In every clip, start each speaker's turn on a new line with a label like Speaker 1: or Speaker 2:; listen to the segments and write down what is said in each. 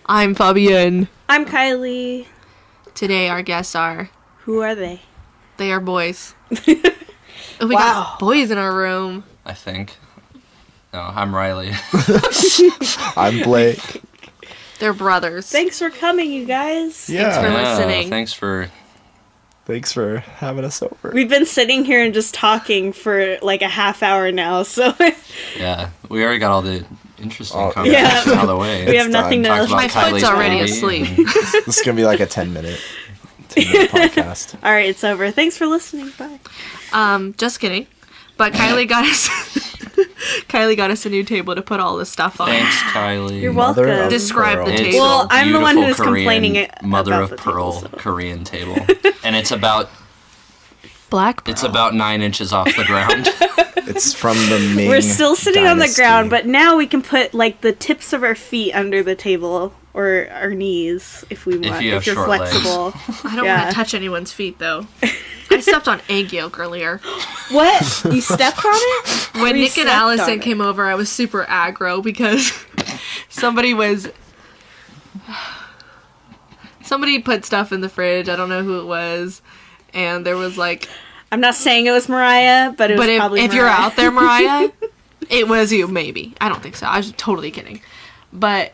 Speaker 1: I'm Fabienne.
Speaker 2: I'm Kylie.
Speaker 1: Today our guests are...
Speaker 2: Who are they?
Speaker 1: They are boys. We got boys in our room.
Speaker 3: I think. No, I'm Riley.
Speaker 4: I'm Blake.
Speaker 1: They're brothers.
Speaker 2: Thanks for coming, you guys.
Speaker 1: Thanks for listening.
Speaker 4: Thanks for having us over.
Speaker 2: We've been sitting here and just talking for like a half hour now, so...
Speaker 3: Yeah, we already got all the interesting conversations out of the way.
Speaker 2: We have nothing to...
Speaker 1: My foot's already asleep.
Speaker 4: This is going to be like a 10-minute podcast.
Speaker 2: All right, it's over. Thanks for listening. Bye.
Speaker 1: Just kidding. But Kylie got us... Kylie got us a new table to put all this stuff on.
Speaker 3: Thanks, Kylie.
Speaker 2: You're welcome.
Speaker 1: Describe the
Speaker 3: It's
Speaker 1: table.
Speaker 2: Well, I'm the one who's
Speaker 3: Korean
Speaker 2: complaining
Speaker 3: mother
Speaker 2: about
Speaker 3: of
Speaker 2: the
Speaker 3: pearl
Speaker 2: table, so.
Speaker 3: Korean table, and it's about
Speaker 1: Black.
Speaker 3: it's about 9 inches off the ground.
Speaker 4: It's from the Ming
Speaker 2: We're still sitting on the
Speaker 4: dynasty.
Speaker 2: ground, but now we can put like the tips of our feet under the table or our knees if we want.
Speaker 3: you have
Speaker 2: you're
Speaker 3: short legs.
Speaker 2: flexible.
Speaker 1: I don't want to touch anyone's feet, though. I stepped on egg yolk earlier.
Speaker 2: What? You stepped on it?
Speaker 1: When
Speaker 2: Or you
Speaker 1: Nick and
Speaker 2: slept on
Speaker 1: Allison
Speaker 2: it?
Speaker 1: came over, I was super aggro because somebody put stuff in the fridge. I don't know who it was. And there was like...
Speaker 2: I'm not saying it was Mariah, but it was probably
Speaker 1: if
Speaker 2: Mariah.
Speaker 1: you're out there, Mariah, it was you, maybe. I don't think so. I was totally kidding. But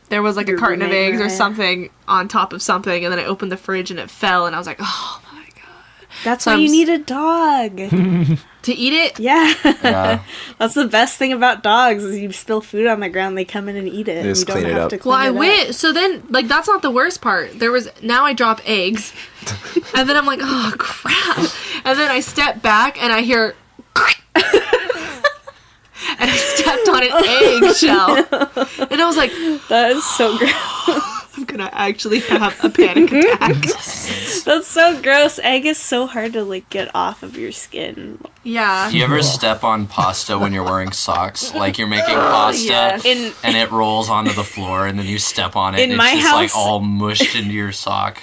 Speaker 1: there was like
Speaker 2: Your
Speaker 1: a carton of
Speaker 2: roommate,
Speaker 1: eggs or
Speaker 2: Mariah.
Speaker 1: something on top of something, and then I opened the fridge and it fell, and I was like, oh my god.
Speaker 2: That's why you need a dog.
Speaker 1: To eat it?
Speaker 2: Yeah.
Speaker 3: Yeah.
Speaker 2: That's the best thing about dogs is you spill food on the ground, they come in and eat it.
Speaker 4: They just
Speaker 2: you don't
Speaker 4: clean it
Speaker 2: have
Speaker 4: up.
Speaker 2: to clean
Speaker 1: Well, I
Speaker 2: it up.
Speaker 1: wish. So then, like, that's not the worst part. Now I drop eggs, and then I'm like, oh, crap. And then I step back, and I hear, and I stepped on an eggshell. And I was like,
Speaker 2: That is so gross.
Speaker 1: I'm gonna actually have a panic attack.
Speaker 2: That's so gross. Egg is so hard to, like, get off of your skin.
Speaker 1: Yeah.
Speaker 3: Do you ever step on pasta when you're wearing socks? Like you're making pasta
Speaker 1: yes.
Speaker 3: and it rolls onto the floor and then you step on it
Speaker 2: In
Speaker 3: and
Speaker 2: my
Speaker 3: it's just like
Speaker 2: house-
Speaker 3: all mushed into your sock.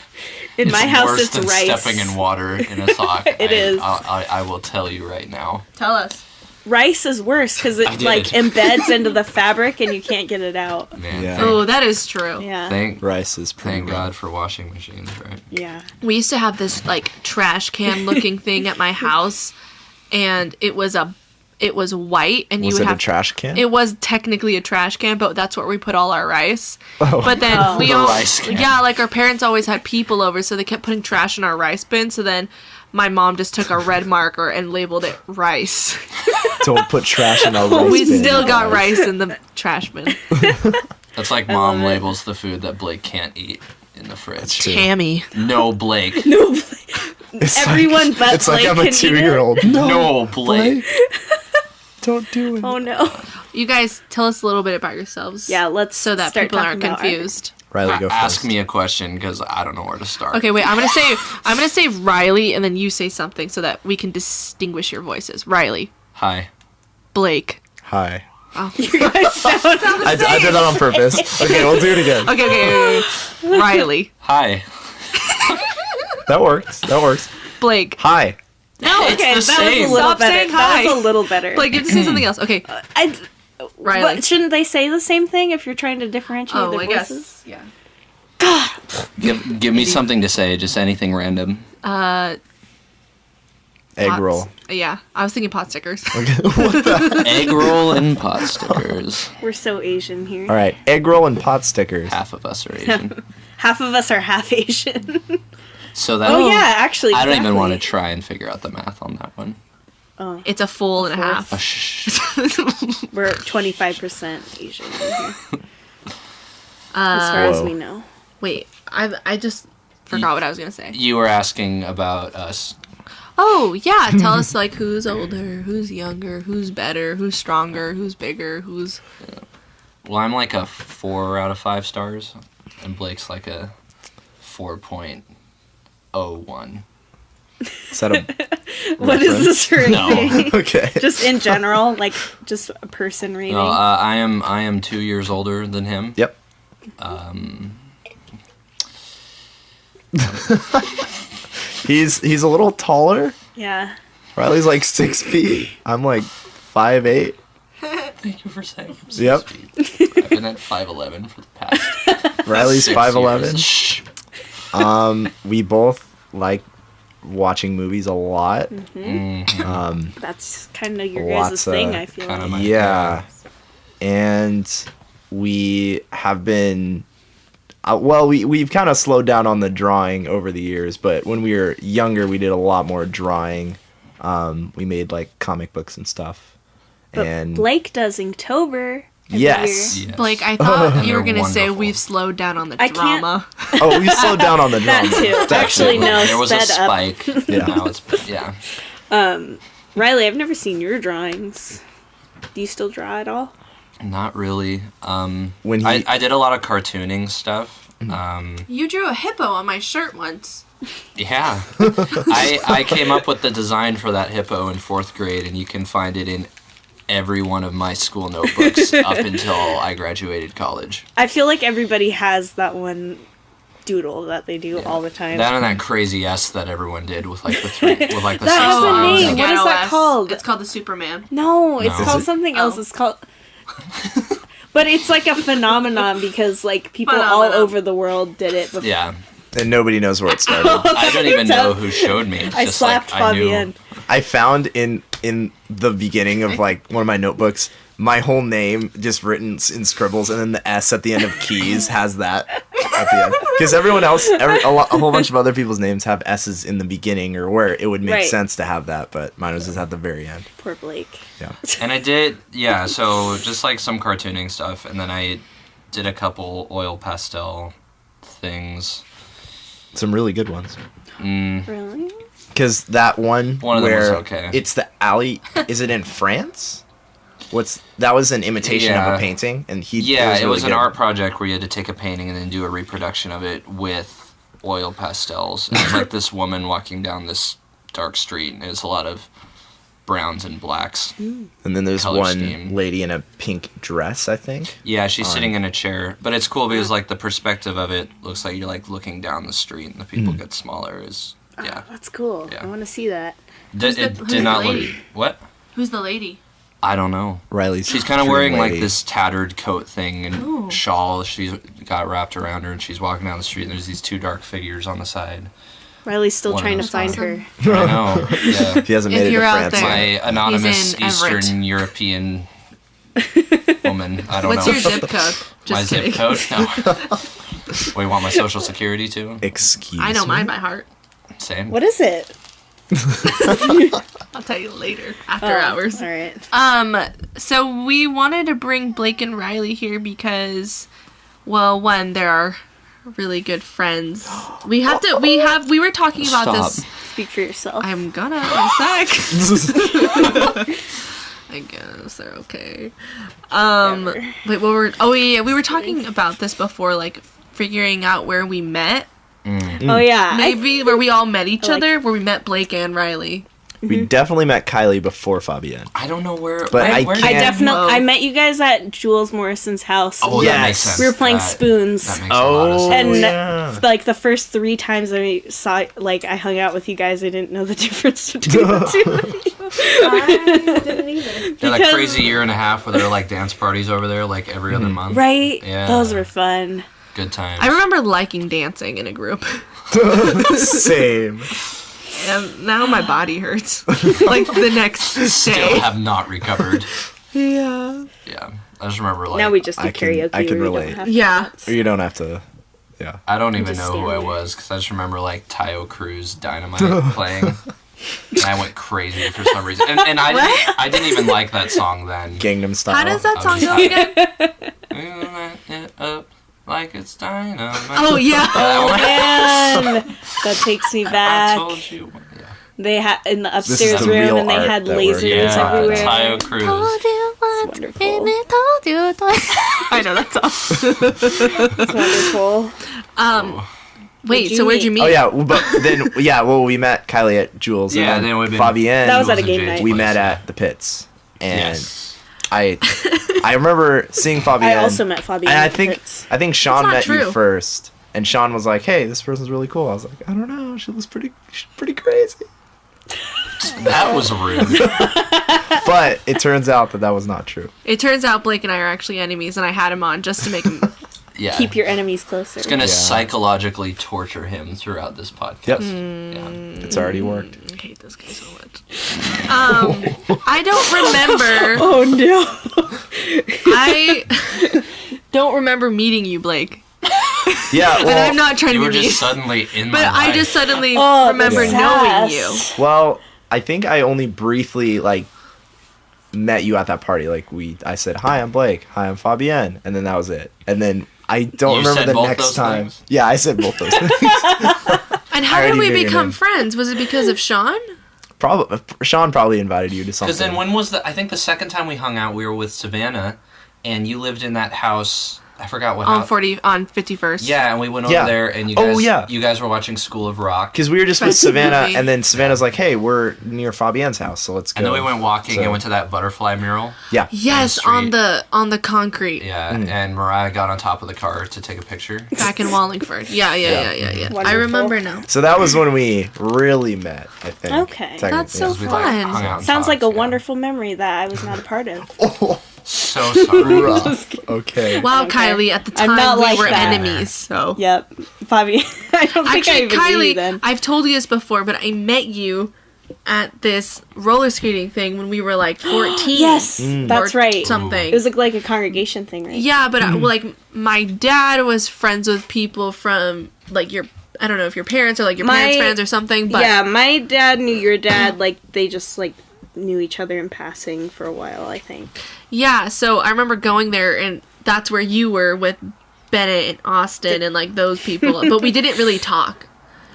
Speaker 2: In my house,
Speaker 3: worse
Speaker 2: it's
Speaker 3: than
Speaker 2: rice.
Speaker 3: stepping in water in a sock.
Speaker 2: It is.
Speaker 3: I will tell you right now.
Speaker 1: Tell us.
Speaker 2: Rice is worse because
Speaker 3: I
Speaker 2: it,
Speaker 3: did.
Speaker 2: like, embeds into the fabric and you can't get it out.
Speaker 3: Man,
Speaker 4: Yeah.
Speaker 1: Oh, that is true.
Speaker 2: Yeah.
Speaker 4: Rice is pretty
Speaker 3: thank
Speaker 4: rough.
Speaker 3: God for washing machines, right?
Speaker 2: Yeah.
Speaker 1: We used to have this like trash can looking thing at my house, and it was white, and
Speaker 4: Was
Speaker 1: you would
Speaker 4: it
Speaker 1: have
Speaker 4: a trash can?
Speaker 1: It was technically a trash can, but that's where we put all our rice.
Speaker 4: Oh.
Speaker 1: But then
Speaker 2: Oh.
Speaker 1: we
Speaker 3: The
Speaker 1: all,
Speaker 3: rice can.
Speaker 1: yeah, like our parents always had people over, so they kept putting trash in our rice bin. So then my mom just took a red marker and labeled it rice.
Speaker 4: Don't put trash in our rice
Speaker 1: We
Speaker 4: bin.
Speaker 1: still got rice in the trash bin.
Speaker 3: That's like mom labels the food that Blake can't eat in the fridge.
Speaker 4: true.
Speaker 1: Tammy.
Speaker 3: No Blake.
Speaker 2: No,
Speaker 4: It's
Speaker 2: everyone
Speaker 4: like,
Speaker 2: but
Speaker 4: it's like
Speaker 2: Blake
Speaker 4: I'm a
Speaker 2: can eat it.
Speaker 4: 2-year-old.
Speaker 3: No Blake.
Speaker 4: Don't do it.
Speaker 2: Oh no.
Speaker 1: You guys tell us a little bit about yourselves.
Speaker 2: Yeah, let's
Speaker 1: so that
Speaker 2: start
Speaker 1: people aren't
Speaker 2: talking about
Speaker 1: confused.
Speaker 4: Riley, go
Speaker 3: Ask
Speaker 4: first.
Speaker 3: me a question because I don't know where to start.
Speaker 1: Okay, wait. I'm gonna say Riley, and then you say something so that we can distinguish your voices. Riley,
Speaker 3: Hi.
Speaker 1: Blake.
Speaker 4: Hi.
Speaker 1: Oh.
Speaker 2: You guys sound
Speaker 4: I did that on purpose. Okay, we'll do it again.
Speaker 1: Okay. Riley,
Speaker 3: Hi.
Speaker 4: That works.
Speaker 1: Blake.
Speaker 4: Hi.
Speaker 1: No,
Speaker 2: okay,
Speaker 3: It's the
Speaker 2: that
Speaker 3: same.
Speaker 2: was a little
Speaker 1: Stop
Speaker 2: better.
Speaker 1: saying
Speaker 2: That
Speaker 1: hi.
Speaker 2: was a little better.
Speaker 1: Blake, you have to say something else. Okay, Riley.
Speaker 2: But shouldn't they say the same thing if you're trying to differentiate
Speaker 1: Oh,
Speaker 2: their
Speaker 1: I
Speaker 2: voices?
Speaker 1: guess. Yeah.
Speaker 3: Give me something to say, just anything random.
Speaker 4: Egg
Speaker 1: Pots.
Speaker 4: roll.
Speaker 1: Yeah, I was thinking pot stickers.
Speaker 4: Okay. What the?
Speaker 3: Egg roll and pot stickers.
Speaker 2: We're so Asian here.
Speaker 4: All right, egg roll and pot stickers.
Speaker 3: Half of us are Asian.
Speaker 2: Half of us are half Asian.
Speaker 3: So that
Speaker 2: Oh yeah, actually.
Speaker 3: I don't even want to
Speaker 2: exactly.
Speaker 3: try and figure out the math on that one.
Speaker 2: Oh,
Speaker 1: It's a full and a half.
Speaker 2: we're 25% Asian in here, as far as
Speaker 4: Whoa.
Speaker 2: we know.
Speaker 1: Wait, I just forgot what I was gonna say.
Speaker 3: You were asking about us.
Speaker 1: Oh yeah, tell us like who's older, who's younger, who's better, who's stronger, who's bigger, who's.
Speaker 3: Well, I'm like a 4 out of 5 stars, and Blake's like a 4.01.
Speaker 4: Is that a
Speaker 2: What is this rating?
Speaker 3: No.
Speaker 4: okay?
Speaker 2: Just in general, like just a person rating.
Speaker 3: No, I am 2 years older than him.
Speaker 4: Yep. He's a little taller.
Speaker 2: Yeah.
Speaker 4: Riley's like 6 feet. I'm like 5'8".
Speaker 3: Thank you for saying. I'm 6
Speaker 4: Yep.
Speaker 3: feet. I've been at 5'11" for the past
Speaker 4: Riley's 5'11".
Speaker 3: Shh.
Speaker 4: We both like watching movies a lot.
Speaker 2: That's kind of your
Speaker 4: Lots
Speaker 2: guys' thing,
Speaker 4: of-
Speaker 2: I feel
Speaker 3: kinda
Speaker 2: like.
Speaker 3: my-
Speaker 4: Yeah. And we have been we've kind of slowed down on the drawing over the years, but when we were younger we did a lot more drawing. We made like comic books and stuff.
Speaker 2: But
Speaker 4: And
Speaker 2: Blake does Inktober. every
Speaker 4: yes.
Speaker 2: year.
Speaker 3: Yes.
Speaker 1: Blake, I thought
Speaker 3: And
Speaker 1: you were
Speaker 3: they're
Speaker 1: gonna say
Speaker 3: wonderful.
Speaker 1: we've slowed down on the
Speaker 2: I can't-
Speaker 1: drama.
Speaker 4: Oh, we slowed down on the
Speaker 2: That
Speaker 4: drama.
Speaker 2: too.
Speaker 4: It's
Speaker 2: Actually, no,
Speaker 3: there was a
Speaker 2: sped up.
Speaker 3: spike.
Speaker 4: Yeah.
Speaker 3: Now it's yeah.
Speaker 2: Riley, I've never seen your drawings. Do you still draw at all?
Speaker 3: Not really.
Speaker 4: When he-
Speaker 3: I did a lot of cartooning stuff.
Speaker 1: You drew a hippo on my shirt once.
Speaker 3: Yeah. I came up with the design for that hippo in 4th grade, and you can find it in every one of my school notebooks up until I graduated college.
Speaker 2: I feel like everybody has that one doodle that they do all the time.
Speaker 3: That and that crazy S that everyone did with like the three, with like the
Speaker 2: That
Speaker 3: 6
Speaker 2: has a
Speaker 3: lines.
Speaker 2: name. What is
Speaker 1: Ghetto
Speaker 2: that
Speaker 1: S.
Speaker 2: called?
Speaker 1: It's called the Superman.
Speaker 2: No, it's
Speaker 3: No.
Speaker 2: called
Speaker 4: Is it?
Speaker 2: something else.
Speaker 1: Oh.
Speaker 2: It's called. But it's like a phenomenon because like people all
Speaker 1: Phenomenon.
Speaker 2: over the world did it before.
Speaker 3: Yeah.
Speaker 4: And nobody knows where it started.
Speaker 3: I don't even know who showed me. It's
Speaker 2: I
Speaker 3: just
Speaker 2: slapped
Speaker 3: like, I knew.
Speaker 2: Fabienne.
Speaker 4: I found in the beginning of like one of my notebooks my whole name just written in scribbles, and then the S at the end of keys has that at the end. Because everyone else, a whole bunch of other people's names have S's in the beginning, or where it would make
Speaker 2: Right.
Speaker 4: sense to have that, but mine was just at the very end.
Speaker 2: Poor Blake.
Speaker 4: Yeah.
Speaker 3: And I did, yeah, so just like some cartooning stuff, and then I did a couple oil pastel things.
Speaker 4: Some really good ones.
Speaker 2: Really?
Speaker 4: Because that one
Speaker 3: One of them was
Speaker 4: where
Speaker 3: okay.
Speaker 4: it's the alley, is it in France? That was an imitation of
Speaker 3: Yeah.
Speaker 4: a painting, and
Speaker 3: Yeah, it was
Speaker 4: really
Speaker 3: an
Speaker 4: good.
Speaker 3: art project where you had to take a painting and then do a reproduction of it with oil pastels. And it was like this woman walking down this dark street, and it was a lot of browns and blacks.
Speaker 4: And then there's
Speaker 3: color
Speaker 4: one
Speaker 3: scheme.
Speaker 4: lady in a pink dress, I think.
Speaker 3: Yeah, she's sitting in a chair, but it's cool because like the perspective of it looks like you're like looking down the street, and the people get smaller. Yeah,
Speaker 2: That's cool.
Speaker 3: Yeah.
Speaker 2: I want to see that.
Speaker 1: Who's
Speaker 3: it
Speaker 1: the
Speaker 3: did not look.
Speaker 1: lady?
Speaker 3: What?
Speaker 1: Who's the lady?
Speaker 3: I don't know.
Speaker 4: Riley's.
Speaker 3: She's kind of
Speaker 4: dream
Speaker 3: wearing like
Speaker 4: lady.
Speaker 3: this tattered coat thing and
Speaker 1: Ooh.
Speaker 3: shawl she's got wrapped around her, and she's walking down the street, and there's these two dark figures on the side.
Speaker 2: Riley's still
Speaker 3: One of
Speaker 2: trying to
Speaker 3: those
Speaker 2: find
Speaker 1: awesome.
Speaker 2: her.
Speaker 3: I know. Yeah.
Speaker 4: He hasn't
Speaker 1: If
Speaker 4: made it
Speaker 1: you're
Speaker 4: to
Speaker 1: out
Speaker 4: France
Speaker 1: there-
Speaker 3: My
Speaker 4: yet.
Speaker 3: anonymous
Speaker 1: He's in Everett.
Speaker 3: Eastern European woman. I don't
Speaker 1: What's
Speaker 3: know.
Speaker 1: your zip code? Just
Speaker 3: My
Speaker 1: kidding.
Speaker 3: zip code? No. Wait, you want my social security too?
Speaker 4: Excuse
Speaker 1: I know
Speaker 4: me?
Speaker 1: mine by heart.
Speaker 3: Same.
Speaker 2: What is it?
Speaker 1: I'll tell you later, after hours.
Speaker 2: All right.
Speaker 1: So we wanted to bring Blake and Riley here because, well, one, they're our really good friends. We were talking about
Speaker 3: Stop.
Speaker 1: this.
Speaker 2: Speak for yourself.
Speaker 1: I'm gonna in a sec. I guess they're okay.
Speaker 2: Never.
Speaker 1: Wait, we were talking about this before, like figuring out where we met.
Speaker 2: Oh yeah.
Speaker 1: Maybe where we all met each
Speaker 2: I like-
Speaker 1: other, where we met Blake and Riley.
Speaker 4: We definitely met Kylie before Fabienne.
Speaker 3: I don't know where.
Speaker 4: But I
Speaker 3: where
Speaker 4: can't-
Speaker 2: I
Speaker 3: did-
Speaker 2: definitely
Speaker 1: Whoa.
Speaker 2: I met you guys at Jules Morrison's house.
Speaker 3: Oh,
Speaker 4: Yes.
Speaker 3: that makes sense.
Speaker 2: We were playing
Speaker 3: That-
Speaker 2: spoons.
Speaker 3: That makes a lot of sense.
Speaker 2: And
Speaker 4: yeah.
Speaker 2: like the first 3 times I saw, like I hung out with you guys, I didn't know the difference between the two.
Speaker 1: I didn't either.
Speaker 3: They're like
Speaker 2: because-
Speaker 3: crazy year and a half where there are like dance parties over there like every other month.
Speaker 2: Right?
Speaker 3: Yeah.
Speaker 2: Those were fun.
Speaker 3: Good times.
Speaker 1: I remember liking dancing in a group.
Speaker 4: Same.
Speaker 1: And now my body hurts. Like the next
Speaker 3: Still
Speaker 1: day.
Speaker 3: have not recovered.
Speaker 1: Yeah.
Speaker 3: Yeah. I just remember like
Speaker 2: Now we just do
Speaker 4: I can-
Speaker 2: karaoke.
Speaker 4: I can
Speaker 2: where we
Speaker 4: relate.
Speaker 2: don't have to
Speaker 1: Yeah.
Speaker 2: dance.
Speaker 4: You don't have to. Yeah.
Speaker 3: I don't even
Speaker 2: just
Speaker 3: know who I
Speaker 2: stand there.
Speaker 3: was because I just remember like Tayo Cruz Dynamite playing. And I went crazy for some reason. And I didn't even like that song then.
Speaker 4: Gangnam Style.
Speaker 1: How does that
Speaker 3: I
Speaker 1: song
Speaker 3: was
Speaker 1: go
Speaker 3: just
Speaker 1: again?
Speaker 3: We light it up like it's dynamite.
Speaker 1: Oh yeah.
Speaker 3: That one.
Speaker 2: Man, that takes me
Speaker 3: I
Speaker 2: back.
Speaker 3: told you. Yeah.
Speaker 2: They had in the
Speaker 4: is
Speaker 2: upstairs
Speaker 4: the
Speaker 2: room,
Speaker 4: real
Speaker 2: and they
Speaker 4: art
Speaker 2: had
Speaker 4: that we're-
Speaker 2: lasers
Speaker 3: Yeah,
Speaker 2: everywhere.
Speaker 3: Tayo Cruz.
Speaker 2: Wonderful.
Speaker 1: I know that song.
Speaker 2: It's wonderful.
Speaker 1: Wait,
Speaker 2: Where'd
Speaker 1: so
Speaker 2: you
Speaker 1: where'd you
Speaker 2: meet?
Speaker 1: meet?
Speaker 4: Oh yeah, but then well we met Kylie at Jules.
Speaker 3: Yeah,
Speaker 4: and
Speaker 3: then we've been-
Speaker 4: Fabienne.
Speaker 2: That was at a
Speaker 3: Jules and
Speaker 2: game
Speaker 3: Jade's
Speaker 2: night.
Speaker 4: we
Speaker 3: place,
Speaker 4: met
Speaker 3: yeah.
Speaker 4: at the Pits, and
Speaker 3: Yes.
Speaker 4: I remember seeing Fabienne.
Speaker 2: I also met Fabienne.
Speaker 4: and I
Speaker 2: at
Speaker 4: think
Speaker 2: Fritz.
Speaker 4: Sean
Speaker 1: not
Speaker 4: met
Speaker 1: true.
Speaker 4: you first, and Sean was like, "Hey, this person's really cool." I was like, "I don't know, she's pretty crazy,"
Speaker 3: That was rude.
Speaker 4: but it turns out that was not true.
Speaker 1: It turns out Blake and I are actually enemies, and I had him on just to make him
Speaker 3: Yeah.
Speaker 2: keep your enemies closer.
Speaker 3: It's gonna
Speaker 4: Yeah.
Speaker 3: psychologically torture him throughout this podcast.
Speaker 4: Yep.
Speaker 3: Yeah.
Speaker 4: It's already worked.
Speaker 1: I hate this guy so much. I don't remember.
Speaker 2: Oh no.
Speaker 1: I don't remember meeting you, Blake.
Speaker 4: Yeah,
Speaker 1: And
Speaker 4: well,
Speaker 1: I'm not trying
Speaker 3: You
Speaker 1: to
Speaker 3: were
Speaker 1: be mean.
Speaker 3: just suddenly in my
Speaker 1: But
Speaker 3: life.
Speaker 1: I just suddenly
Speaker 2: Oh,
Speaker 1: remember
Speaker 2: the
Speaker 1: knowing
Speaker 2: sass.
Speaker 1: you.
Speaker 4: well, I think I only briefly like met you at that party. Like I said, "Hi, I'm Blake. Hi, I'm Fabienne," and then that was it. And then I don't
Speaker 3: You
Speaker 4: remember
Speaker 3: said
Speaker 4: the
Speaker 3: both
Speaker 4: next
Speaker 3: those
Speaker 4: time.
Speaker 3: things?
Speaker 4: Yeah, I said both those things.
Speaker 1: And how
Speaker 4: I
Speaker 1: did
Speaker 4: already
Speaker 1: we
Speaker 4: knew your
Speaker 1: become
Speaker 4: name.
Speaker 1: friends? Was it because of Sean?
Speaker 4: Probably Sean probably invited you to something.
Speaker 3: Because then when was I think the second time we hung out, we were with Savannah, and you lived in that house. I forgot what house.
Speaker 1: On 51st.
Speaker 3: Yeah, and we went over
Speaker 4: Yeah.
Speaker 3: there, and you
Speaker 4: Oh,
Speaker 3: guys,
Speaker 4: yeah.
Speaker 3: you guys were watching School of Rock.
Speaker 4: Because we were just with
Speaker 1: Fancy
Speaker 4: Savannah,
Speaker 1: movie.
Speaker 4: and then Savannah's like, "Hey, we're near Fabienne's house, so let's go."
Speaker 3: And then we went walking
Speaker 4: So-
Speaker 3: and went to that butterfly mural.
Speaker 4: Yeah.
Speaker 1: Yes,
Speaker 3: On the
Speaker 1: on the concrete.
Speaker 3: Yeah,
Speaker 4: Mm.
Speaker 3: and Mariah got on top of the car to take a picture.
Speaker 1: Back in Wallingford. Yeah. I
Speaker 2: Wonderful.
Speaker 1: remember now.
Speaker 4: So that was when we really met, I think.
Speaker 2: Okay.
Speaker 4: technically.
Speaker 1: That's so
Speaker 3: We
Speaker 1: fun.
Speaker 3: hung out and
Speaker 2: Sounds like a
Speaker 3: talked, yeah.
Speaker 2: wonderful memory that I was not a part of.
Speaker 3: So sorry.
Speaker 4: Rough. Okay.
Speaker 1: Wow,
Speaker 2: Okay.
Speaker 1: Kylie, at the
Speaker 2: I'm
Speaker 1: time
Speaker 2: not
Speaker 1: we
Speaker 2: like
Speaker 1: were
Speaker 2: that.
Speaker 1: enemies, so.
Speaker 2: Yep. Fabi, I don't think I
Speaker 1: Actually,
Speaker 2: even knew you
Speaker 1: Kylie,
Speaker 2: then.
Speaker 1: I've told you this before, but I met you at this roller skating thing when we were like 14.
Speaker 2: Yes,
Speaker 4: Mm.
Speaker 2: that's
Speaker 1: or
Speaker 2: right.
Speaker 1: Something.
Speaker 2: It was like a congregation thing, right?
Speaker 1: Yeah, but like my dad was friends with people from like your, I don't know if your parents or like your parents' friends or something, but
Speaker 2: yeah, my dad knew your dad. Like they just like knew each other in passing for a while, I think.
Speaker 1: yeah, so I remember going there and that's where you were with Bennett and Austin and like those people, but we didn't really talk.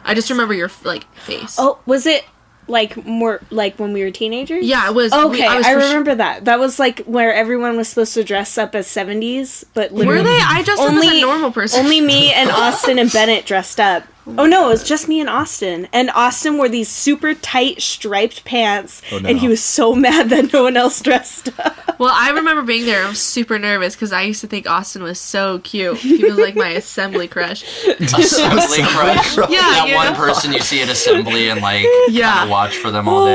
Speaker 1: I just remember your like face.
Speaker 2: Oh, was it like more like when we were teenagers?
Speaker 1: Yeah, it was.
Speaker 2: Okay,
Speaker 1: was
Speaker 2: I
Speaker 1: for
Speaker 2: remember that. That was like where everyone was supposed to dress up as 70s, but
Speaker 1: Were
Speaker 2: literally
Speaker 1: they? I just was a normal person.
Speaker 2: only me and Austin and Bennett dressed up. Oh no, it was just me and Austin. And Austin wore these super tight striped pants,
Speaker 4: Oh, no.
Speaker 2: and he was so mad that no one else dressed up.
Speaker 1: Well, I remember being there. I was super nervous because I used to think Austin was so cute. He was like my assembly crush.
Speaker 3: Assembly crush.
Speaker 1: Yeah,
Speaker 3: That
Speaker 1: you
Speaker 3: one
Speaker 1: know?
Speaker 3: person you see at assembly and like
Speaker 1: Yeah.
Speaker 3: kinda watch for them all day.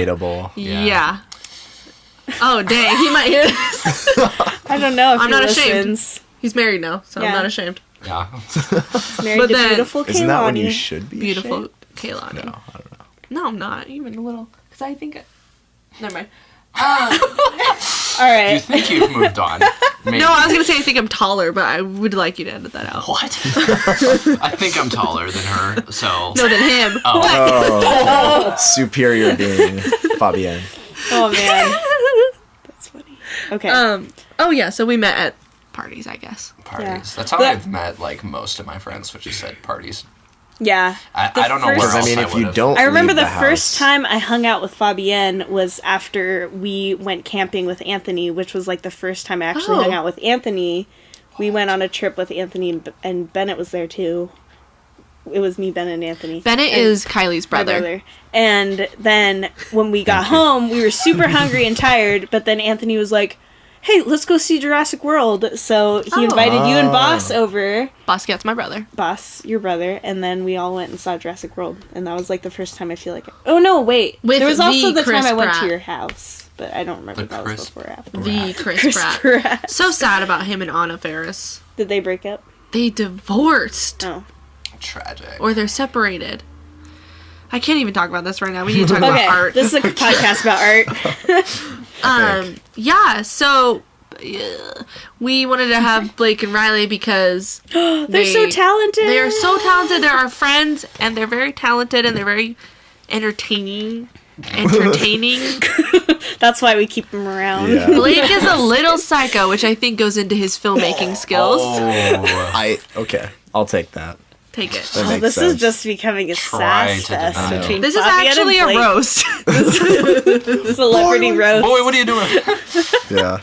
Speaker 4: Relatable.
Speaker 1: Yeah. Oh dang, he might hear this.
Speaker 2: I don't know if
Speaker 1: I'm
Speaker 2: he
Speaker 1: not ashamed.
Speaker 2: listens.
Speaker 1: He's married now, so I'm
Speaker 2: Yeah.
Speaker 1: not ashamed.
Speaker 3: Yeah.
Speaker 2: Married
Speaker 1: But
Speaker 2: to
Speaker 1: then-
Speaker 2: beautiful
Speaker 4: Isn't that when
Speaker 2: Kaylani.
Speaker 4: you should be?
Speaker 1: Beautiful
Speaker 4: ashamed?
Speaker 1: Kaylani.
Speaker 4: No, I don't know.
Speaker 1: No, I'm not even a little. Because I think. Never mind.
Speaker 2: All
Speaker 3: You
Speaker 2: right.
Speaker 3: think you've moved on? Maybe.
Speaker 1: No, I was gonna say I think I'm taller, but I would like you to edit that out.
Speaker 3: What? I think I'm taller than her, so.
Speaker 1: No, than him.
Speaker 4: Oh, superior being Fabienne.
Speaker 2: Oh man, that's funny. Okay.
Speaker 1: Oh yeah, so we met at parties, I guess.
Speaker 3: Parties.
Speaker 2: Yeah.
Speaker 3: That's how
Speaker 2: But-
Speaker 3: I've met like most of my friends, which is at parties.
Speaker 2: yeah.
Speaker 3: I don't know
Speaker 2: first-
Speaker 3: where
Speaker 4: Because
Speaker 3: else
Speaker 4: I mean, if you
Speaker 3: would've.
Speaker 4: don't,
Speaker 2: I remember
Speaker 4: leave
Speaker 2: the
Speaker 4: house,
Speaker 2: first time I hung out with Fabienne was after we went camping with Anthony, which was like the first time I actually
Speaker 1: Oh.
Speaker 2: hung out with Anthony. We went on a trip with Anthony and Bennett was there too. It was me, Bennett, and Anthony.
Speaker 1: Bennett
Speaker 2: And
Speaker 1: is Kylie's
Speaker 2: my
Speaker 1: brother.
Speaker 2: And then when we got home, we were super hungry and tired, but then Anthony was like, hey, let's go see Jurassic World. So he
Speaker 1: Oh.
Speaker 2: invited you and
Speaker 4: Oh.
Speaker 2: Boss over.
Speaker 1: Basquiat's my brother.
Speaker 2: Boss, your brother, and then we all went and saw Jurassic World, and that was like the first time I feel like. Oh no, wait!
Speaker 1: With
Speaker 2: there was also
Speaker 1: the
Speaker 2: the time
Speaker 1: Chris
Speaker 2: I went to
Speaker 1: Pratt.
Speaker 2: your house, but I don't remember
Speaker 3: The
Speaker 2: if that
Speaker 3: Chris
Speaker 2: was before or after.
Speaker 1: The Chris,
Speaker 2: Chris
Speaker 1: Pratt.
Speaker 2: Pratt.
Speaker 1: So sad about him and Anna Faris.
Speaker 2: Did they break up?
Speaker 1: They divorced.
Speaker 2: Oh.
Speaker 3: Tragic.
Speaker 1: Or they're separated. I can't even talk about this right now. We need to talk
Speaker 2: Okay,
Speaker 1: about art.
Speaker 2: this is a podcast about art.
Speaker 1: Yeah, so we wanted to have Blake and Riley because
Speaker 2: They're so talented.
Speaker 1: They are so talented. They're our friends, and they're very talented, and they're very entertaining.
Speaker 2: That's why we keep them around.
Speaker 4: Yeah.
Speaker 1: Blake is a little psycho, which I think goes into his filmmaking skills.
Speaker 3: Oh.
Speaker 4: Okay, I'll take that.
Speaker 1: Take it.
Speaker 4: That
Speaker 2: Oh,
Speaker 4: makes
Speaker 2: this
Speaker 4: sense.
Speaker 2: is just becoming a
Speaker 3: Try
Speaker 2: sass
Speaker 3: to
Speaker 2: fest
Speaker 3: deny it.
Speaker 2: between
Speaker 1: This is
Speaker 2: Fabienne
Speaker 1: actually
Speaker 2: and
Speaker 1: a
Speaker 2: Blake.
Speaker 1: roast.
Speaker 2: Celebrity roast.
Speaker 3: Boy, what are you doing?
Speaker 4: Yeah.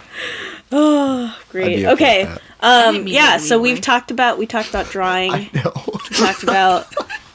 Speaker 2: Oh,
Speaker 4: I'd
Speaker 2: great.
Speaker 4: be
Speaker 2: Okay.
Speaker 4: with that.
Speaker 1: didn't mean
Speaker 2: Yeah.
Speaker 1: it
Speaker 2: So
Speaker 1: anyway.
Speaker 2: we talked about drawing.
Speaker 4: No.
Speaker 2: We talked about.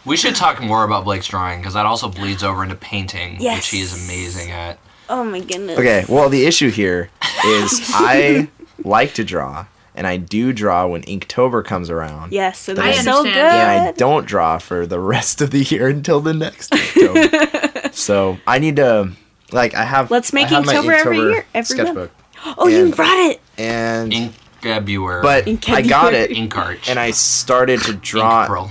Speaker 3: We should talk more about Blake's drawing because that also bleeds over into painting,
Speaker 2: Yes.
Speaker 3: which he is amazing at.
Speaker 2: Oh my goodness.
Speaker 4: Okay, well, the issue here is I like to draw, and I do draw when Inktober comes around.
Speaker 2: Yes, and
Speaker 1: I
Speaker 2: they're so
Speaker 1: understand.
Speaker 2: good.
Speaker 4: And I don't draw for the rest of the year until the next Inktober. So I need to, like, I have.
Speaker 2: Let's make
Speaker 4: I have my
Speaker 2: Inktober every year, every
Speaker 4: sketchbook.
Speaker 2: Oh, you
Speaker 4: And-
Speaker 2: brought it.
Speaker 4: And
Speaker 3: February.
Speaker 4: But
Speaker 2: In
Speaker 4: I got
Speaker 2: February.
Speaker 4: it,
Speaker 3: Ink art.
Speaker 4: and I started to draw.
Speaker 3: Ink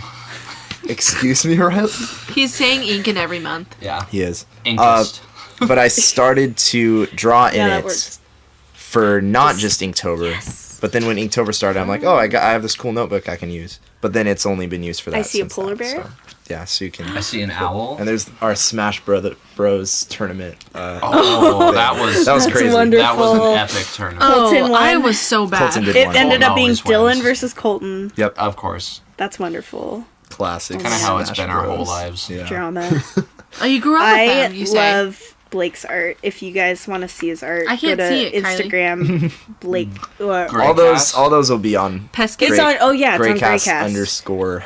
Speaker 4: Excuse me, Riley?
Speaker 1: He's saying ink in every month.
Speaker 3: Yeah.
Speaker 4: He is.
Speaker 3: Inkist.
Speaker 4: But I started to draw in
Speaker 2: Yeah, that
Speaker 4: it
Speaker 2: works.
Speaker 4: for not just Inktober. But then when Inktober started, I'm like, oh, I have this cool notebook I can use. But then it's only been used for that.
Speaker 2: I see a
Speaker 4: since
Speaker 2: polar
Speaker 4: then,
Speaker 2: bear.
Speaker 4: so, yeah, so you can.
Speaker 3: I see an owl.
Speaker 4: And there's our Smash Bros tournament.
Speaker 3: Oh, that was
Speaker 4: That was
Speaker 2: That's
Speaker 4: crazy.
Speaker 2: wonderful.
Speaker 3: that was an epic tournament.
Speaker 2: Colton
Speaker 1: Oh, I
Speaker 2: won.
Speaker 1: was so bad.
Speaker 4: Colton did
Speaker 2: It
Speaker 4: one.
Speaker 2: ended up being
Speaker 3: always
Speaker 2: Dylan
Speaker 3: wins.
Speaker 2: versus Colton.
Speaker 4: Yep.
Speaker 3: Of course.
Speaker 2: That's wonderful.
Speaker 4: Classic.
Speaker 3: Kind of how it's
Speaker 4: Smash
Speaker 3: been our whole
Speaker 4: Bros.
Speaker 3: lives.
Speaker 4: Yeah.
Speaker 2: Drama.
Speaker 1: Oh, you grew up with
Speaker 2: I
Speaker 1: them, you say.
Speaker 2: love Blake's art. If you guys want to see his art,
Speaker 1: I can't
Speaker 2: go to
Speaker 1: see it, Kylie.
Speaker 2: Instagram. Blake. Or,
Speaker 3: Great.
Speaker 4: All those will be on
Speaker 1: Pesky.
Speaker 2: it's on. Oh yeah, it's on
Speaker 4: Greycast
Speaker 2: Greycast.
Speaker 4: underscore.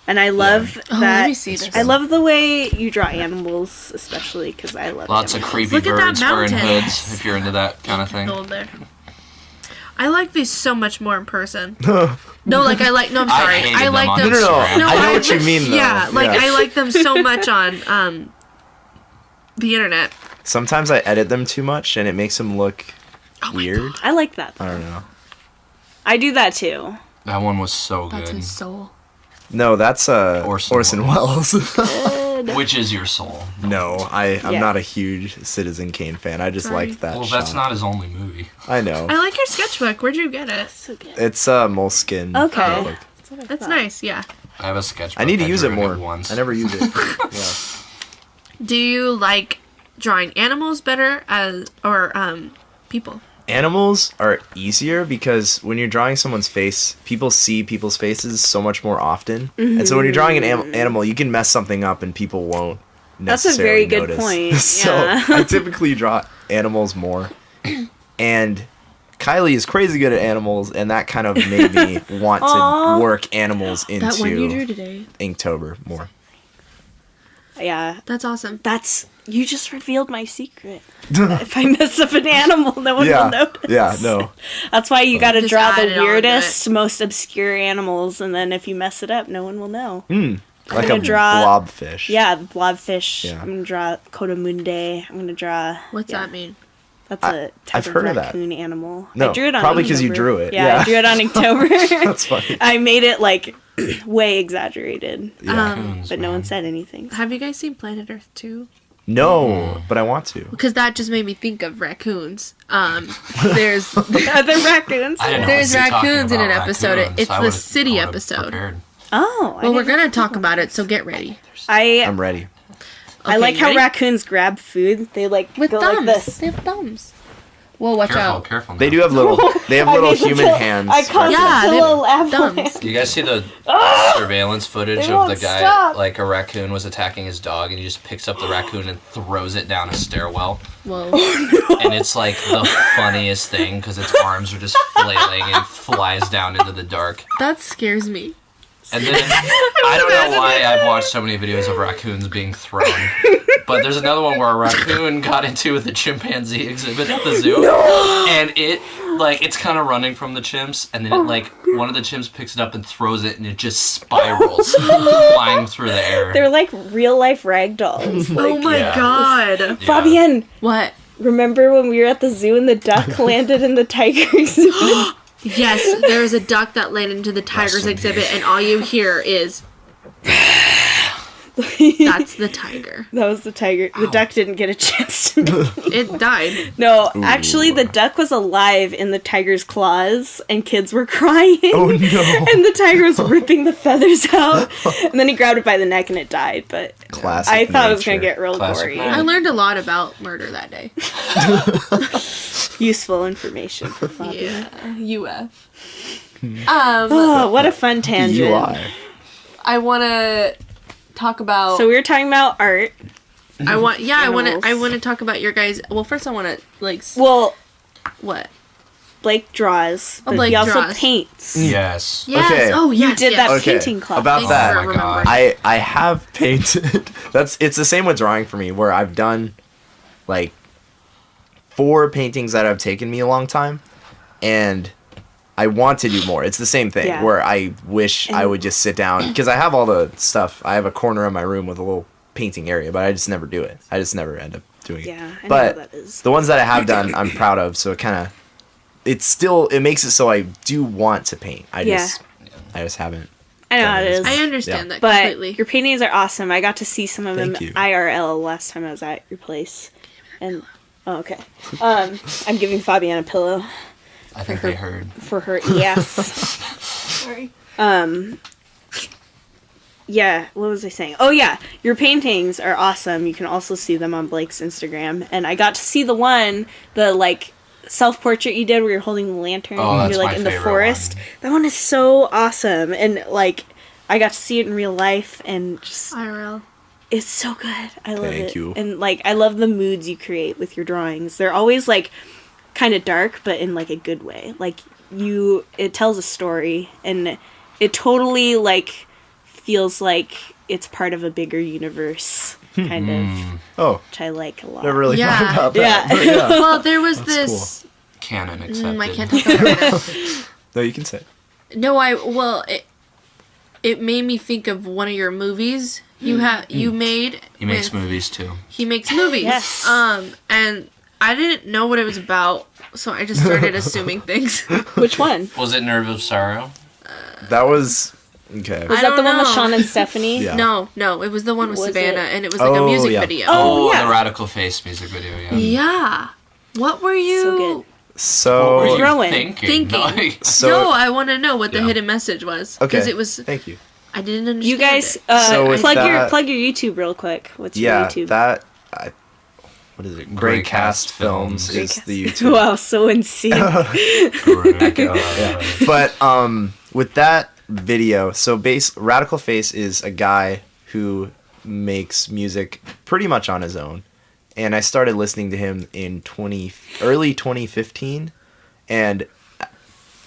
Speaker 2: And I love
Speaker 1: Oh,
Speaker 2: that.
Speaker 1: let me see this.
Speaker 2: I love the way you draw animals, especially because I love
Speaker 3: Lots of
Speaker 2: animals.
Speaker 3: creepy
Speaker 1: Look at that
Speaker 3: birds wearing
Speaker 1: mountain.
Speaker 3: hoods, if you're into that kind of thing.
Speaker 1: Hold there. I like these so much more in person. No, like I like. No, I'm sorry.
Speaker 3: hated
Speaker 1: I
Speaker 3: them
Speaker 1: like
Speaker 3: on
Speaker 1: them.
Speaker 4: No, no,
Speaker 3: Instagram.
Speaker 4: no. I know what you mean, though.
Speaker 1: Yeah, like
Speaker 4: Yeah.
Speaker 1: I like them so much on the internet.
Speaker 4: Sometimes I edit them too much and it makes them look weird.
Speaker 2: I like that.
Speaker 4: I don't know.
Speaker 2: I do that too.
Speaker 3: That one was so
Speaker 1: That's
Speaker 3: good.
Speaker 1: his soul.
Speaker 4: No, that's
Speaker 3: Orson
Speaker 4: Orson Welles.
Speaker 3: Which is your soul?
Speaker 4: No, I'm
Speaker 2: Yeah.
Speaker 4: not a huge Citizen Kane fan. I just
Speaker 1: Sorry.
Speaker 4: liked that
Speaker 3: Well,
Speaker 4: shot.
Speaker 3: that's not his only movie.
Speaker 4: I know.
Speaker 1: I like your sketchbook. Where'd you get it?
Speaker 2: So good.
Speaker 4: It's a moleskin.
Speaker 2: Okay.
Speaker 4: notebook.
Speaker 1: That's nice. Yeah.
Speaker 3: I have a sketchbook.
Speaker 4: I need to use it
Speaker 3: drew
Speaker 4: more.
Speaker 3: once.
Speaker 4: I never use it. Yeah.
Speaker 1: Do you like drawing animals better or people?
Speaker 4: Animals are easier because when you're drawing someone's face, people see people's faces so much more often. And so when you're drawing an animal, you can mess something up and people won't
Speaker 2: That's a
Speaker 4: necessarily
Speaker 2: very good
Speaker 4: notice.
Speaker 2: point,
Speaker 4: So
Speaker 2: yeah.
Speaker 4: I typically draw animals more. And Kylie is crazy good at animals, and that kind of made me want
Speaker 2: Aw.
Speaker 4: to work animals
Speaker 1: That one you drew
Speaker 4: into
Speaker 1: today.
Speaker 4: Inktober more.
Speaker 2: Yeah.
Speaker 1: That's awesome.
Speaker 2: You just revealed my secret. If I mess up an animal, no one will notice.
Speaker 4: Yeah, no.
Speaker 2: That's why you gotta
Speaker 1: Just
Speaker 2: draw
Speaker 1: add
Speaker 2: the
Speaker 1: it on to
Speaker 2: weirdest, most obscure animals, and then if you mess it up, no one will know.
Speaker 4: Like a
Speaker 2: gonna draw-
Speaker 4: blobfish.
Speaker 2: Yeah, the blobfish.
Speaker 4: Yeah.
Speaker 2: I'm gonna draw Codamunde. I'm gonna draw.
Speaker 1: What's
Speaker 2: yeah,
Speaker 1: that mean?
Speaker 2: That's a type
Speaker 4: I've
Speaker 2: of
Speaker 4: heard of that.
Speaker 2: raccoon animal.
Speaker 4: No,
Speaker 2: I drew it on
Speaker 4: probably 'cause you
Speaker 2: Inktober.
Speaker 4: drew it.
Speaker 2: Yeah,
Speaker 4: Yeah.
Speaker 2: I drew it on October.
Speaker 4: That's funny.
Speaker 2: I made it like way exaggerated,
Speaker 3: Raccoons,
Speaker 2: but no
Speaker 3: man.
Speaker 2: one said anything.
Speaker 1: Have you guys seen Planet Earth 2?
Speaker 4: No, but I want to.
Speaker 1: Because that just made me think of raccoons. There's
Speaker 2: Other raccoons.
Speaker 3: I didn't know
Speaker 1: There's
Speaker 3: what you're talking
Speaker 1: raccoons in an
Speaker 3: about,
Speaker 1: episode.
Speaker 3: raccoons.
Speaker 1: It's
Speaker 3: I
Speaker 1: the
Speaker 3: would've-
Speaker 1: city
Speaker 3: I would've
Speaker 1: episode.
Speaker 3: prepared.
Speaker 2: Oh,
Speaker 1: well, we're gonna talk about it, so get ready.
Speaker 4: I'm ready.
Speaker 2: I
Speaker 1: Okay,
Speaker 2: like
Speaker 1: you
Speaker 2: how
Speaker 1: ready?
Speaker 2: raccoons grab food. They like
Speaker 1: With
Speaker 2: go
Speaker 1: thumbs.
Speaker 2: like this.
Speaker 1: They have thumbs. Well, watch
Speaker 3: Careful,
Speaker 1: out.
Speaker 3: careful. Now.
Speaker 4: They do have little. They have
Speaker 2: I
Speaker 4: little
Speaker 2: made the
Speaker 4: human
Speaker 2: pill-
Speaker 4: hands.
Speaker 2: I caused
Speaker 1: Yeah,
Speaker 2: the
Speaker 1: they
Speaker 2: pillow laugh.
Speaker 1: thumbs.
Speaker 3: Do you guys see the surveillance footage
Speaker 2: They
Speaker 3: of the
Speaker 2: won't
Speaker 3: guy?
Speaker 2: stop.
Speaker 3: Like a raccoon was attacking his dog, and he just picks up the raccoon and throws it down a stairwell.
Speaker 1: Whoa.
Speaker 3: And it's like the funniest thing because its arms are just flailing and flies down into the dark.
Speaker 1: That scares me.
Speaker 3: And then I don't know why I've watched so many videos of raccoons being thrown, but there's another one where a raccoon got into the chimpanzee exhibit at the zoo, and it's kind of running from the chimps, and then one of the chimps picks it up and throws it, and it just spirals, flying through the air.
Speaker 2: They're like real life rag dolls.
Speaker 1: Oh my
Speaker 3: Yeah.
Speaker 1: god.
Speaker 3: Yeah.
Speaker 2: Fabienne,
Speaker 1: What?
Speaker 2: remember when we were at the zoo and the duck landed in the tiger exhibit?
Speaker 1: Yes, there's a duck that landed into the tiger's
Speaker 3: Rest in
Speaker 1: exhibit,
Speaker 3: peace.
Speaker 1: and all you hear is. That's the tiger.
Speaker 2: That was the tiger. The duck didn't get a chance to
Speaker 1: It died.
Speaker 2: No, actually, the duck was alive in the tiger's claws, and kids were crying.
Speaker 4: Oh no!
Speaker 2: And the tiger was ripping the feathers out, and then he grabbed it by the neck and it died. But
Speaker 4: Classic.
Speaker 2: I thought it was gonna
Speaker 4: nature.
Speaker 2: get real
Speaker 3: Classic
Speaker 2: gory.
Speaker 3: nature.
Speaker 1: I learned a lot about murder that day.
Speaker 2: Useful information for Fabian.
Speaker 1: Yeah, UF.
Speaker 2: Oh, what a fun tangent!
Speaker 4: UI.
Speaker 1: I want to talk about.
Speaker 2: So we were talking about art.
Speaker 1: I want
Speaker 2: Animals.
Speaker 1: to talk about your guys. Well, first I want to
Speaker 2: Well,
Speaker 1: what?
Speaker 2: Blake draws, but
Speaker 1: Blake
Speaker 2: he also
Speaker 1: draws.
Speaker 2: paints.
Speaker 3: Yes.
Speaker 1: Yes.
Speaker 4: Okay.
Speaker 1: Oh, yes.
Speaker 2: You did
Speaker 1: yes.
Speaker 2: that
Speaker 4: Okay,
Speaker 2: painting class.
Speaker 4: about
Speaker 1: Thanks
Speaker 4: that.
Speaker 1: for
Speaker 3: Oh my God.
Speaker 1: remembering.
Speaker 4: I have painted. It's the same with drawing for me, where I've done like 4 paintings that have taken me a long time, and I want to do more. It's the same thing
Speaker 2: Yeah.
Speaker 4: where I wish I would just sit down because I have all the stuff. I have a corner of my room with a little painting area, but I just never do it. I just never end up doing it.
Speaker 2: Yeah, I know
Speaker 4: but
Speaker 2: how that is.
Speaker 4: the ones that I have done, I'm proud of. So it kind of it makes it so I do want to paint. I
Speaker 2: Yeah.
Speaker 4: just haven't.
Speaker 2: I know how it is.
Speaker 1: I understand that
Speaker 2: But
Speaker 1: completely.
Speaker 2: your paintings are awesome. I got to see some of them
Speaker 4: Thank you.
Speaker 2: IRL last time I was at your place. And okay. I'm giving Fabienne a pillow
Speaker 3: I think they heard.
Speaker 2: for her ES.
Speaker 1: Sorry.
Speaker 2: Yeah, what was I saying? Oh yeah, your paintings are awesome. You can also see them on Blake's Instagram. And I got to see the like self-portrait you did where you're holding the lantern
Speaker 3: Oh,
Speaker 2: and
Speaker 3: that's
Speaker 2: you're like
Speaker 3: my
Speaker 2: in the
Speaker 3: favorite
Speaker 2: forest.
Speaker 3: one.
Speaker 2: That one is so awesome. And like I got to see it in real life and just
Speaker 1: IRL.
Speaker 2: it's so good. I love
Speaker 4: Thank
Speaker 2: it.
Speaker 4: you.
Speaker 2: And like I love the moods you create with your drawings. They're always like kind of dark but in like a good way. Like it tells a story and it totally like feels like it's part of a bigger universe kind of,
Speaker 4: Oh,
Speaker 2: which I like a lot.
Speaker 4: never really
Speaker 1: Yeah.
Speaker 4: thought about that.
Speaker 2: Yeah.
Speaker 4: But yeah.
Speaker 1: Well, there was
Speaker 4: That's
Speaker 1: this.
Speaker 3: Canon accepted.
Speaker 1: I can't talk about it right now.
Speaker 4: No, you can say it.
Speaker 1: No, it made me think of one of your movies you made.
Speaker 3: He makes
Speaker 1: with-
Speaker 3: movies too.
Speaker 1: He makes movies.
Speaker 2: Yes.
Speaker 1: And I didn't know what it was about, so I just started assuming things.
Speaker 2: Which one?
Speaker 3: Was it Nerve of Sorrow?
Speaker 4: That was okay.
Speaker 2: Was
Speaker 1: I
Speaker 2: that the
Speaker 1: don't
Speaker 2: one with
Speaker 1: know.
Speaker 2: Sean and Stephanie?
Speaker 4: Yeah.
Speaker 1: No, it was the one with
Speaker 2: Was
Speaker 1: Savannah,
Speaker 2: it?
Speaker 1: and it was like a
Speaker 4: Oh,
Speaker 1: music
Speaker 4: yeah.
Speaker 1: video.
Speaker 2: Oh, yeah.
Speaker 3: The Radical Face music video, yeah.
Speaker 1: Yeah. What were you
Speaker 2: So good.
Speaker 3: What were
Speaker 4: So
Speaker 3: you
Speaker 2: Throwing.
Speaker 3: thinking?
Speaker 1: thinking?
Speaker 4: So-
Speaker 1: no, I want to know what the
Speaker 3: Yeah.
Speaker 1: hidden message was.
Speaker 4: okay.
Speaker 1: Because it was,
Speaker 4: Thank you.
Speaker 1: I didn't understand
Speaker 2: You guys,
Speaker 1: it.
Speaker 4: So with
Speaker 2: plug
Speaker 4: that-
Speaker 2: your YouTube real quick. What's your
Speaker 4: Yeah,
Speaker 2: YouTube?
Speaker 4: what is it? Grey Cast Films
Speaker 3: Grey
Speaker 4: is the YouTube.
Speaker 2: Wow, so in sync.
Speaker 3: Yeah.
Speaker 4: But with that video, so Radical Face is a guy who makes music pretty much on his own, and I started listening to him in early 2015, and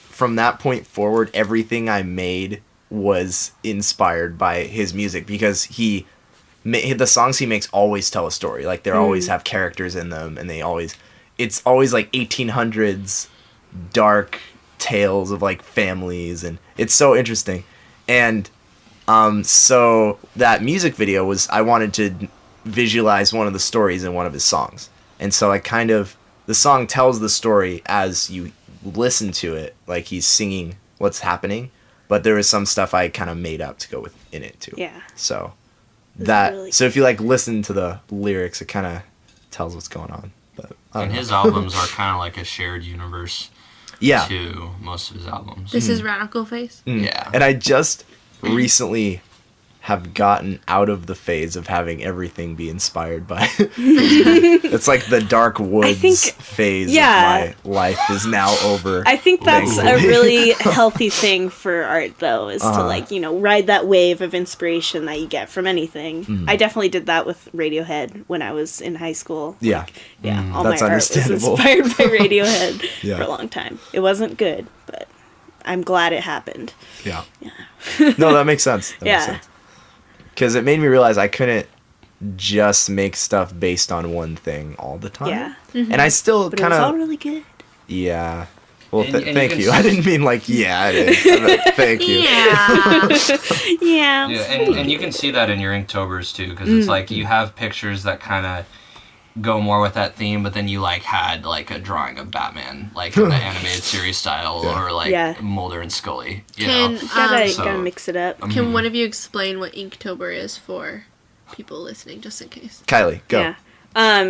Speaker 4: from that point forward, everything I made was inspired by his music because the songs he makes always tell a story. Like they always have characters in them, and it's always like 1800s dark tales of like families, and it's so interesting. And so that music video was, I wanted to visualize one of the stories in one of his songs, and so the song tells the story as you listen to it, like he's singing what's happening, but there was some stuff I kind of made up to go in it too.
Speaker 2: Yeah.
Speaker 4: So
Speaker 2: really
Speaker 4: so if you like listen to the lyrics, it kind of tells what's going on. But I don't
Speaker 3: And
Speaker 4: know.
Speaker 3: his albums are kind of like a shared universe
Speaker 4: yeah.
Speaker 3: to most of his albums.
Speaker 1: This is Radical Face.
Speaker 4: Mm.
Speaker 3: Yeah.
Speaker 4: And I just recently have gotten out of the phase of having everything be inspired by. It's like the dark woods
Speaker 2: think-
Speaker 4: phase
Speaker 2: yeah.
Speaker 4: of my life is now over.
Speaker 2: I think that's a
Speaker 4: Thankfully.
Speaker 2: really healthy thing for art, though, is to
Speaker 4: Uh-huh.
Speaker 2: like, ride that wave of inspiration that you get from anything.
Speaker 4: Mm-hmm.
Speaker 2: I definitely did that with Radiohead when I was in high school.
Speaker 4: Yeah.
Speaker 2: Yeah, all
Speaker 4: That's
Speaker 2: my art was
Speaker 4: understandable.
Speaker 2: inspired by Radiohead
Speaker 4: Yeah.
Speaker 2: for a long time. It wasn't good, but I'm glad it happened.
Speaker 4: Yeah. No, that makes sense.
Speaker 2: Yeah.
Speaker 4: Because it made me realize I couldn't just make stuff based on one thing all the time.
Speaker 2: Yeah.
Speaker 4: And I still
Speaker 2: But it
Speaker 4: kind
Speaker 2: was all
Speaker 4: of...
Speaker 2: really good.
Speaker 4: Yeah. Well,
Speaker 3: And you
Speaker 4: thank
Speaker 3: can
Speaker 4: you. I didn't mean like, yeah, it is. I meant, thank you.
Speaker 1: Yeah.
Speaker 2: Yeah.
Speaker 3: Yeah, and you can see that in your Inktober's too, because it's like you have pictures that kind of go more with that theme, but then you like had like a drawing of Batman, like in the animated series style,
Speaker 4: Yeah.
Speaker 3: or like
Speaker 2: Yeah.
Speaker 3: Mulder and Scully. You
Speaker 1: Can
Speaker 3: know?
Speaker 2: Gotta,
Speaker 3: So-
Speaker 2: gotta mix it up.
Speaker 1: can one of you explain what Inktober is for people listening, just in case?
Speaker 4: Kylie, go.
Speaker 2: Yeah.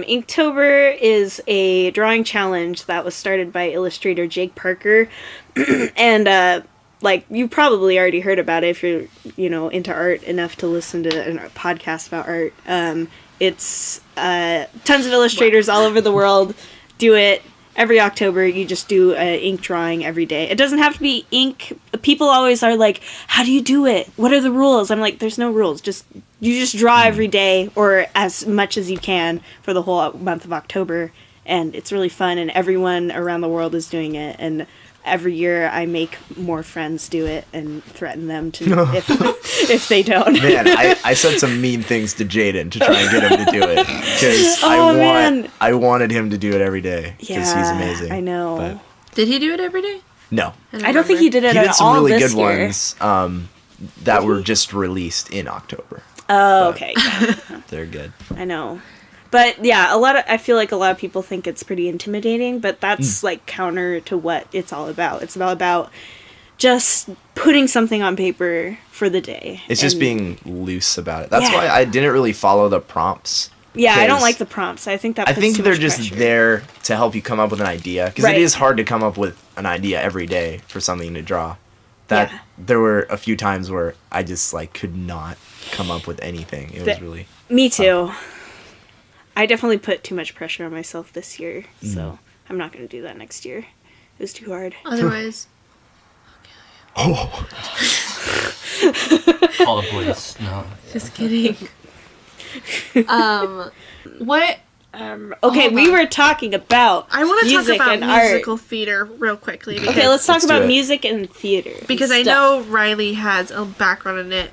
Speaker 2: Inktober is a drawing challenge that was started by illustrator Jake Parker. And, like, you probably already heard about it if you're, into art enough to listen to a podcast about art. It's tons of illustrators all over the world do it. Every October, you just do an ink drawing every day. It doesn't have to be ink. People always are like, how do you do it? What are the rules? I'm like, there's no rules. You just draw every day or as much as you can for the whole month of October. And it's really fun, and everyone around the world is doing it. And every year I make more friends do it and threaten them to if they don't.
Speaker 4: Man, I said some mean things to Jaden to try and get him to do it. Because
Speaker 2: man.
Speaker 4: I wanted him to do it every day. Because he's amazing.
Speaker 2: I know.
Speaker 4: But
Speaker 1: Did he do it every day?
Speaker 4: no.
Speaker 2: I don't think he did it
Speaker 4: He
Speaker 2: at
Speaker 4: did some
Speaker 2: all
Speaker 4: really
Speaker 2: this
Speaker 4: good
Speaker 2: year.
Speaker 4: ones that were just released in October.
Speaker 2: Oh,
Speaker 4: But-
Speaker 2: okay. Yeah,
Speaker 4: They're good.
Speaker 2: I know. But yeah, I feel like a lot of people think it's pretty intimidating, but that's like counter to what it's all about. It's all about just putting something on paper for the day.
Speaker 4: It's just being loose about it. That's why I didn't really follow the prompts.
Speaker 2: Yeah, I don't like the prompts. I think that puts too
Speaker 4: they're
Speaker 2: much
Speaker 4: just
Speaker 2: pressure.
Speaker 4: there to help you come up with an idea, because
Speaker 2: Right.
Speaker 4: it is hard to come up with an idea every day for something to draw. There were a few times where I just like could not come up with anything. It was really
Speaker 2: Me too. I definitely put too much pressure on myself this year, so I'm not going to do that next year. It was too hard.
Speaker 1: Otherwise,
Speaker 4: oh.
Speaker 3: Call the police. No.
Speaker 1: just kidding. What?
Speaker 2: Okay, we were talking about
Speaker 1: I want to talk
Speaker 2: music
Speaker 1: about
Speaker 2: and art.
Speaker 1: musical theater real quickly. Because,
Speaker 2: Okay, let's talk
Speaker 4: Let's do
Speaker 2: about
Speaker 4: it.
Speaker 2: music and theater.
Speaker 1: because I
Speaker 2: stuff.
Speaker 1: know Riley has a background in it,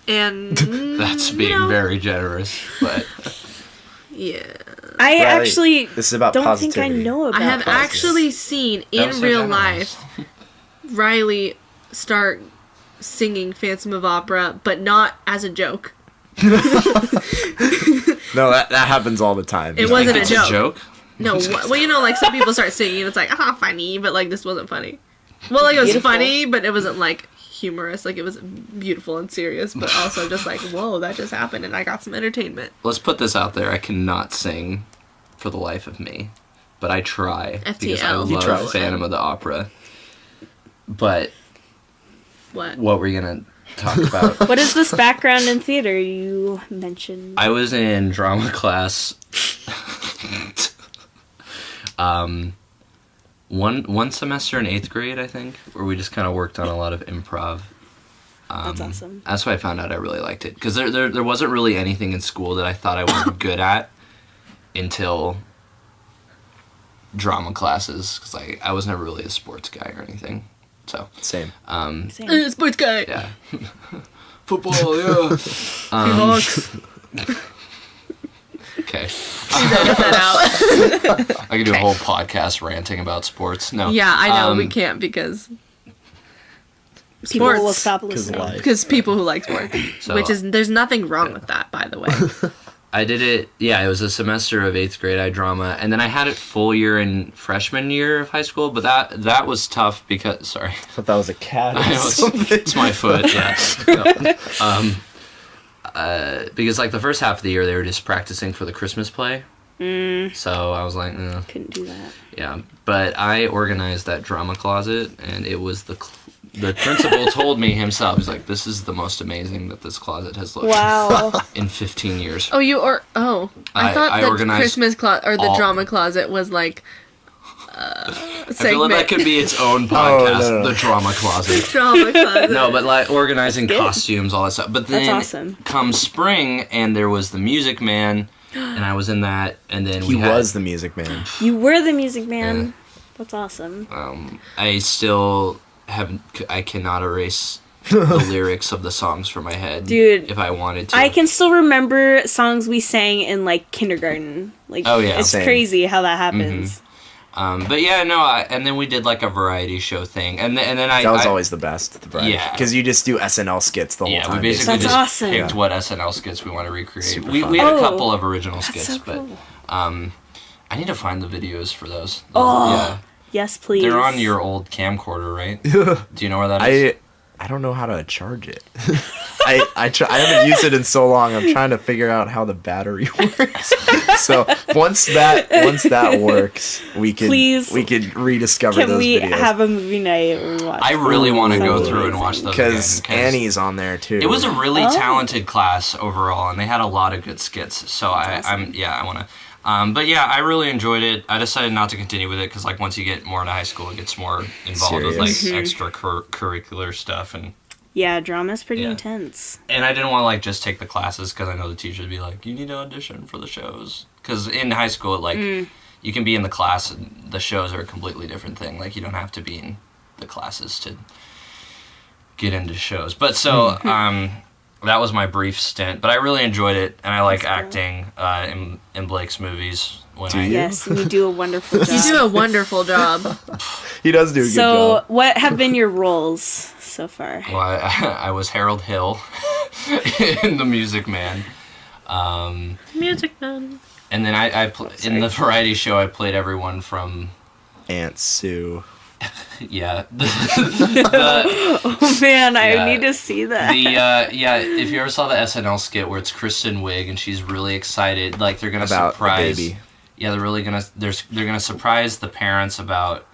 Speaker 1: and
Speaker 3: That's being very generous, but
Speaker 1: yeah.
Speaker 2: I
Speaker 4: Riley,
Speaker 2: actually
Speaker 4: this is about
Speaker 2: don't
Speaker 4: positivity.
Speaker 2: think I know about
Speaker 1: I have
Speaker 2: this.
Speaker 1: actually seen
Speaker 3: that
Speaker 1: in
Speaker 3: was so
Speaker 1: real
Speaker 3: generous.
Speaker 1: life Riley start singing Phantom of Opera, but not as a joke.
Speaker 4: No, that happens all the time.
Speaker 1: It wasn't
Speaker 3: It's
Speaker 1: a
Speaker 3: a
Speaker 1: joke.
Speaker 3: joke.
Speaker 1: No, well, you know, like some people start singing, and it's like, funny, but like this wasn't funny. Well, like it was
Speaker 2: Beautiful.
Speaker 1: funny, but it wasn't like humorous. Like it was beautiful and serious, but also just like, whoa, that just happened, and I got some entertainment.
Speaker 3: Let's put this out there. I cannot sing for the life of me, but I try because I
Speaker 1: FTL.
Speaker 4: You try.
Speaker 3: love Phantom of the Opera. But
Speaker 1: What?
Speaker 3: what were you gonna talk about?
Speaker 2: What is this background in theater you mentioned?
Speaker 3: I was in drama class. One semester in 8th grade, I think, where we just kind of worked on a lot of improv.
Speaker 2: That's awesome.
Speaker 3: That's why I found out I really liked it, because there wasn't really anything in school that I thought I was good at until drama classes, because I was never really a sports guy or anything. So
Speaker 4: Same.
Speaker 2: Same.
Speaker 1: Sports guy.
Speaker 3: yeah, football, yeah.
Speaker 1: Hawks.
Speaker 3: Okay,
Speaker 1: Edit that out.
Speaker 3: I could do a whole podcast ranting about sports. No,
Speaker 1: Yeah, I know we can't because
Speaker 2: People will
Speaker 1: sports.
Speaker 2: stop
Speaker 4: 'Cause
Speaker 2: listening.
Speaker 4: life.
Speaker 1: Because people who like sports,
Speaker 3: So,
Speaker 1: which is there's nothing wrong with that, by the way.
Speaker 3: I did it. Yeah, it was a semester of 8th grade. I drama, and then I had it full year in freshman year of high school. But that was tough because
Speaker 4: I thought that was a cat.
Speaker 3: I know, it's my foot. Yeah. No. Because like the first half of the year they were just practicing for the Christmas play. So I was like,
Speaker 2: Couldn't do that.
Speaker 3: yeah. But I organized that drama closet, and it was the principal told me himself. He's like, "This is the most amazing that this closet has looked
Speaker 2: Wow.
Speaker 3: in 15 years."
Speaker 1: Oh, I thought
Speaker 3: I
Speaker 1: the
Speaker 3: organized
Speaker 1: Christmas closet or the
Speaker 3: all-
Speaker 1: drama closet was like
Speaker 3: I feel
Speaker 1: segment.
Speaker 3: like that could be its own podcast,
Speaker 4: no.
Speaker 3: the drama closet.
Speaker 1: Drama closet.
Speaker 3: No, but like organizing
Speaker 2: That's good.
Speaker 3: costumes, all that stuff. But then
Speaker 2: That's awesome.
Speaker 3: come spring, and there was the Music Man, and I was in that, and then
Speaker 4: He
Speaker 3: we had,
Speaker 4: was the music man.
Speaker 2: You were the music man.
Speaker 3: Yeah.
Speaker 2: That's awesome.
Speaker 3: I still haven't. I cannot erase the lyrics of the songs from my head,
Speaker 2: Dude,
Speaker 3: if I wanted to.
Speaker 2: I can still remember songs we sang in like kindergarten. Like,
Speaker 3: Oh, yeah.
Speaker 2: it's
Speaker 4: Same.
Speaker 2: crazy how that happens.
Speaker 3: But yeah, no. And then we did like a variety show thing, and then I.
Speaker 4: That was
Speaker 3: I-
Speaker 4: always the best.
Speaker 3: Yeah.
Speaker 4: Because you just do SNL skits the whole
Speaker 3: Yeah,
Speaker 4: time.
Speaker 3: we basically
Speaker 2: That's
Speaker 3: just
Speaker 2: awesome.
Speaker 3: picked what SNL skits we want to recreate.
Speaker 4: Super
Speaker 3: We
Speaker 4: fun.
Speaker 3: had a
Speaker 2: Oh,
Speaker 3: couple of original
Speaker 2: That's
Speaker 3: skits,
Speaker 2: so
Speaker 3: but
Speaker 2: cool.
Speaker 3: I need to find the videos for those.
Speaker 2: Oh,
Speaker 3: Yeah.
Speaker 2: yes, please.
Speaker 3: They're on your old camcorder, right? Do you know where that is?
Speaker 4: I don't know how to charge it. I haven't used it in so long. I'm trying to figure out how the battery works. So once that works, we could
Speaker 2: Please.
Speaker 4: rediscover
Speaker 2: Can
Speaker 4: those
Speaker 2: we
Speaker 4: videos.
Speaker 2: have a movie night where we watch?
Speaker 3: I really want to go
Speaker 2: Sounds
Speaker 3: through and
Speaker 2: amazing.
Speaker 3: watch those
Speaker 4: Because
Speaker 3: again,
Speaker 4: Annie's on there too.
Speaker 3: It was a really
Speaker 2: Oh.
Speaker 3: talented class overall, and they had a lot of good skits. So I want to. But yeah, I really enjoyed it. I decided not to continue with it because like once you get more into high school, it gets more involved with like
Speaker 4: Serious.
Speaker 3: extra curricular stuff and.
Speaker 2: Yeah, drama's pretty
Speaker 3: Yeah.
Speaker 2: intense.
Speaker 3: And I didn't want to like just take the classes because I know the teacher would be like, you need to audition for the shows. Because in high school, like you can be in the class and the shows are a completely different thing. Like you don't have to be in the classes to get into shows. But so that was my brief stint. But I really enjoyed it, and I like
Speaker 2: That's
Speaker 3: acting in Blake's movies. When
Speaker 4: Do
Speaker 3: I
Speaker 4: you?
Speaker 2: Yes, and you do a wonderful
Speaker 1: You
Speaker 2: job.
Speaker 1: do a wonderful job.
Speaker 4: He does do a good
Speaker 2: So,
Speaker 4: job.
Speaker 2: what have been your roles so far?
Speaker 3: Well, I was Harold Hill in The Music Man.
Speaker 1: Music Man.
Speaker 3: And then in the variety show, I played everyone from,
Speaker 4: Aunt Sue.
Speaker 3: yeah.
Speaker 2: Oh man, I
Speaker 3: Yeah.
Speaker 2: need to see that.
Speaker 3: If you ever saw the SNL skit where it's Kristen Wiig and she's really excited, like they're gonna
Speaker 4: About a
Speaker 3: surprise.
Speaker 4: baby.
Speaker 3: Yeah, they're gonna surprise the parents about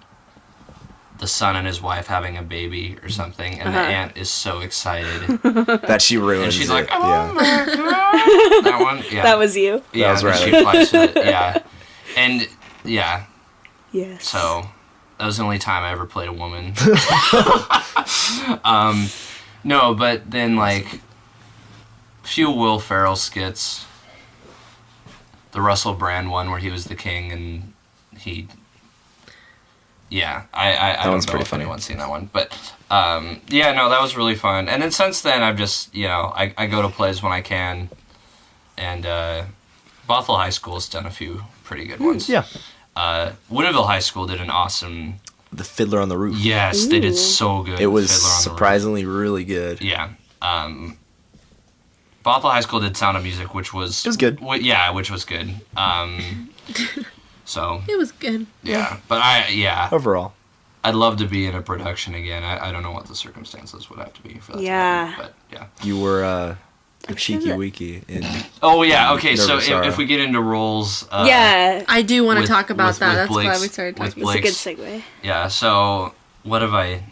Speaker 3: the son and his wife having a baby or something, and the aunt is so excited,
Speaker 4: That she ruins
Speaker 3: and she's
Speaker 4: it.
Speaker 3: like, "Oh
Speaker 4: yeah.
Speaker 3: my god!" That one, yeah,
Speaker 2: That was you.
Speaker 3: yeah.
Speaker 4: That was
Speaker 3: and
Speaker 4: Riley.
Speaker 3: she flies with it, yeah, and yeah.
Speaker 2: Yes.
Speaker 3: So that was the only time I ever played a woman. No, but then like a few Will Ferrell skits. The Russell Brand one where he was the king and he. Yeah, I don't
Speaker 4: one's
Speaker 3: know
Speaker 4: pretty
Speaker 3: if
Speaker 4: funny.
Speaker 3: anyone's seen that one, but yeah, no, that was really fun. And then since then, I've just I go to plays when I can, and Bothell High School's done a few pretty good ones.
Speaker 4: Yeah.
Speaker 3: Woodinville High School did an awesome.
Speaker 4: The Fiddler on the Roof.
Speaker 3: Yes, they did
Speaker 2: Ooh.
Speaker 3: so good.
Speaker 4: It was
Speaker 3: Fiddler on the Roof.
Speaker 4: surprisingly really good.
Speaker 3: Yeah. Bothell High School did Sound of Music, which was...
Speaker 4: It was good.
Speaker 3: Yeah, which was good. So,
Speaker 1: It was good.
Speaker 3: yeah. But
Speaker 4: Overall.
Speaker 3: I'd love to be in a production again. I don't know what the circumstances would have to be for that to
Speaker 2: Yeah.
Speaker 3: happen, but yeah.
Speaker 4: You were a
Speaker 2: sure
Speaker 4: cheeky
Speaker 2: that-
Speaker 4: weaky in
Speaker 3: Oh, yeah, okay, so
Speaker 4: Nervous Sarah.
Speaker 3: if we get into roles...
Speaker 2: Yeah,
Speaker 1: I do want to
Speaker 3: with-
Speaker 1: talk about
Speaker 3: with-
Speaker 1: that.
Speaker 3: with
Speaker 1: That's why
Speaker 3: Blake's-
Speaker 1: we started
Speaker 3: with
Speaker 1: talking.
Speaker 3: Blake.
Speaker 2: it's a good segue.
Speaker 3: Yeah, so what have I...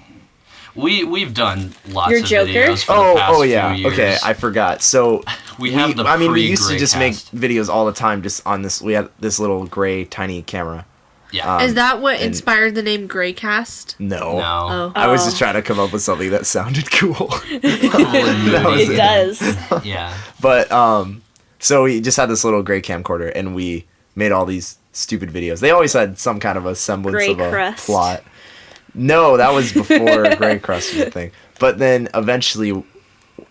Speaker 3: We've done lots
Speaker 2: Your
Speaker 3: of
Speaker 2: Joker?
Speaker 3: videos for the past
Speaker 4: Oh yeah.
Speaker 3: few years.
Speaker 4: Okay, I forgot. So
Speaker 3: We have the
Speaker 4: we used to
Speaker 3: pre-gray
Speaker 4: just make
Speaker 3: cast.
Speaker 4: videos all the time just on this. We had this little gray tiny camera.
Speaker 3: Yeah.
Speaker 1: Is that what
Speaker 4: and-
Speaker 1: inspired the name Greycast?
Speaker 4: No.
Speaker 3: No.
Speaker 1: Oh.
Speaker 4: I was
Speaker 2: Oh.
Speaker 4: just trying to come up with something that sounded cool.
Speaker 3: Cool and
Speaker 4: That was
Speaker 3: moody.
Speaker 2: It does.
Speaker 3: Yeah.
Speaker 4: But so we just had this little gray camcorder and we made all these stupid videos. They always had some kind of a semblance
Speaker 2: Gray
Speaker 4: of a
Speaker 2: crust.
Speaker 4: plot. No, that was before Gray Crust was a thing. But then eventually,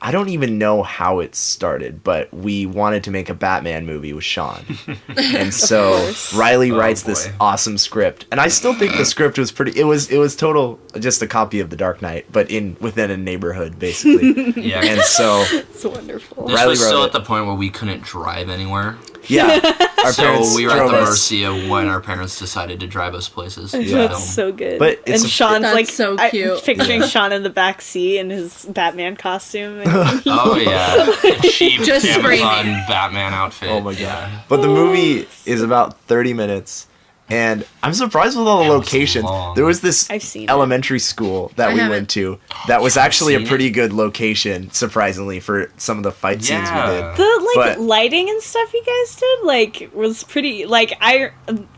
Speaker 4: I don't even know how it started, but we wanted to make a Batman movie with Sean. And so
Speaker 2: course.
Speaker 4: Riley
Speaker 3: Oh,
Speaker 4: writes this
Speaker 3: boy.
Speaker 4: awesome script. And I still think the script was pretty it was total just a copy of The Dark Knight, but within a neighborhood basically.
Speaker 3: Yeah.
Speaker 4: And so
Speaker 2: It's wonderful.
Speaker 3: This
Speaker 4: Riley
Speaker 3: was still
Speaker 4: wrote
Speaker 3: at the point where we couldn't drive anywhere.
Speaker 4: yeah, our
Speaker 3: So
Speaker 4: parents
Speaker 3: we were at
Speaker 4: drove
Speaker 3: the
Speaker 4: us.
Speaker 3: mercy of when our parents decided to drive us places.
Speaker 4: Yeah.
Speaker 2: That's so good.
Speaker 4: But it's
Speaker 2: and
Speaker 4: a-
Speaker 2: Sean's
Speaker 1: That's
Speaker 2: like
Speaker 1: so
Speaker 2: I'm
Speaker 1: cute.
Speaker 2: picturing Sean in the back seat in his Batman costume. And
Speaker 3: Oh yeah, a cheap
Speaker 1: Just
Speaker 3: Amazon
Speaker 1: screaming.
Speaker 3: Batman outfit.
Speaker 4: Oh my god.
Speaker 3: Yeah.
Speaker 4: But the movie is about 30 minutes. And I'm surprised with all the
Speaker 3: That was
Speaker 4: locations.
Speaker 3: long.
Speaker 4: There was this
Speaker 2: I've seen it.
Speaker 4: elementary school that
Speaker 1: I
Speaker 4: we
Speaker 1: haven't.
Speaker 4: went to that was actually a
Speaker 3: seen
Speaker 4: pretty good location, surprisingly, for some of the fight scenes we
Speaker 3: Yeah.
Speaker 4: did.
Speaker 2: the
Speaker 4: But-
Speaker 2: lighting and stuff you guys did was pretty. I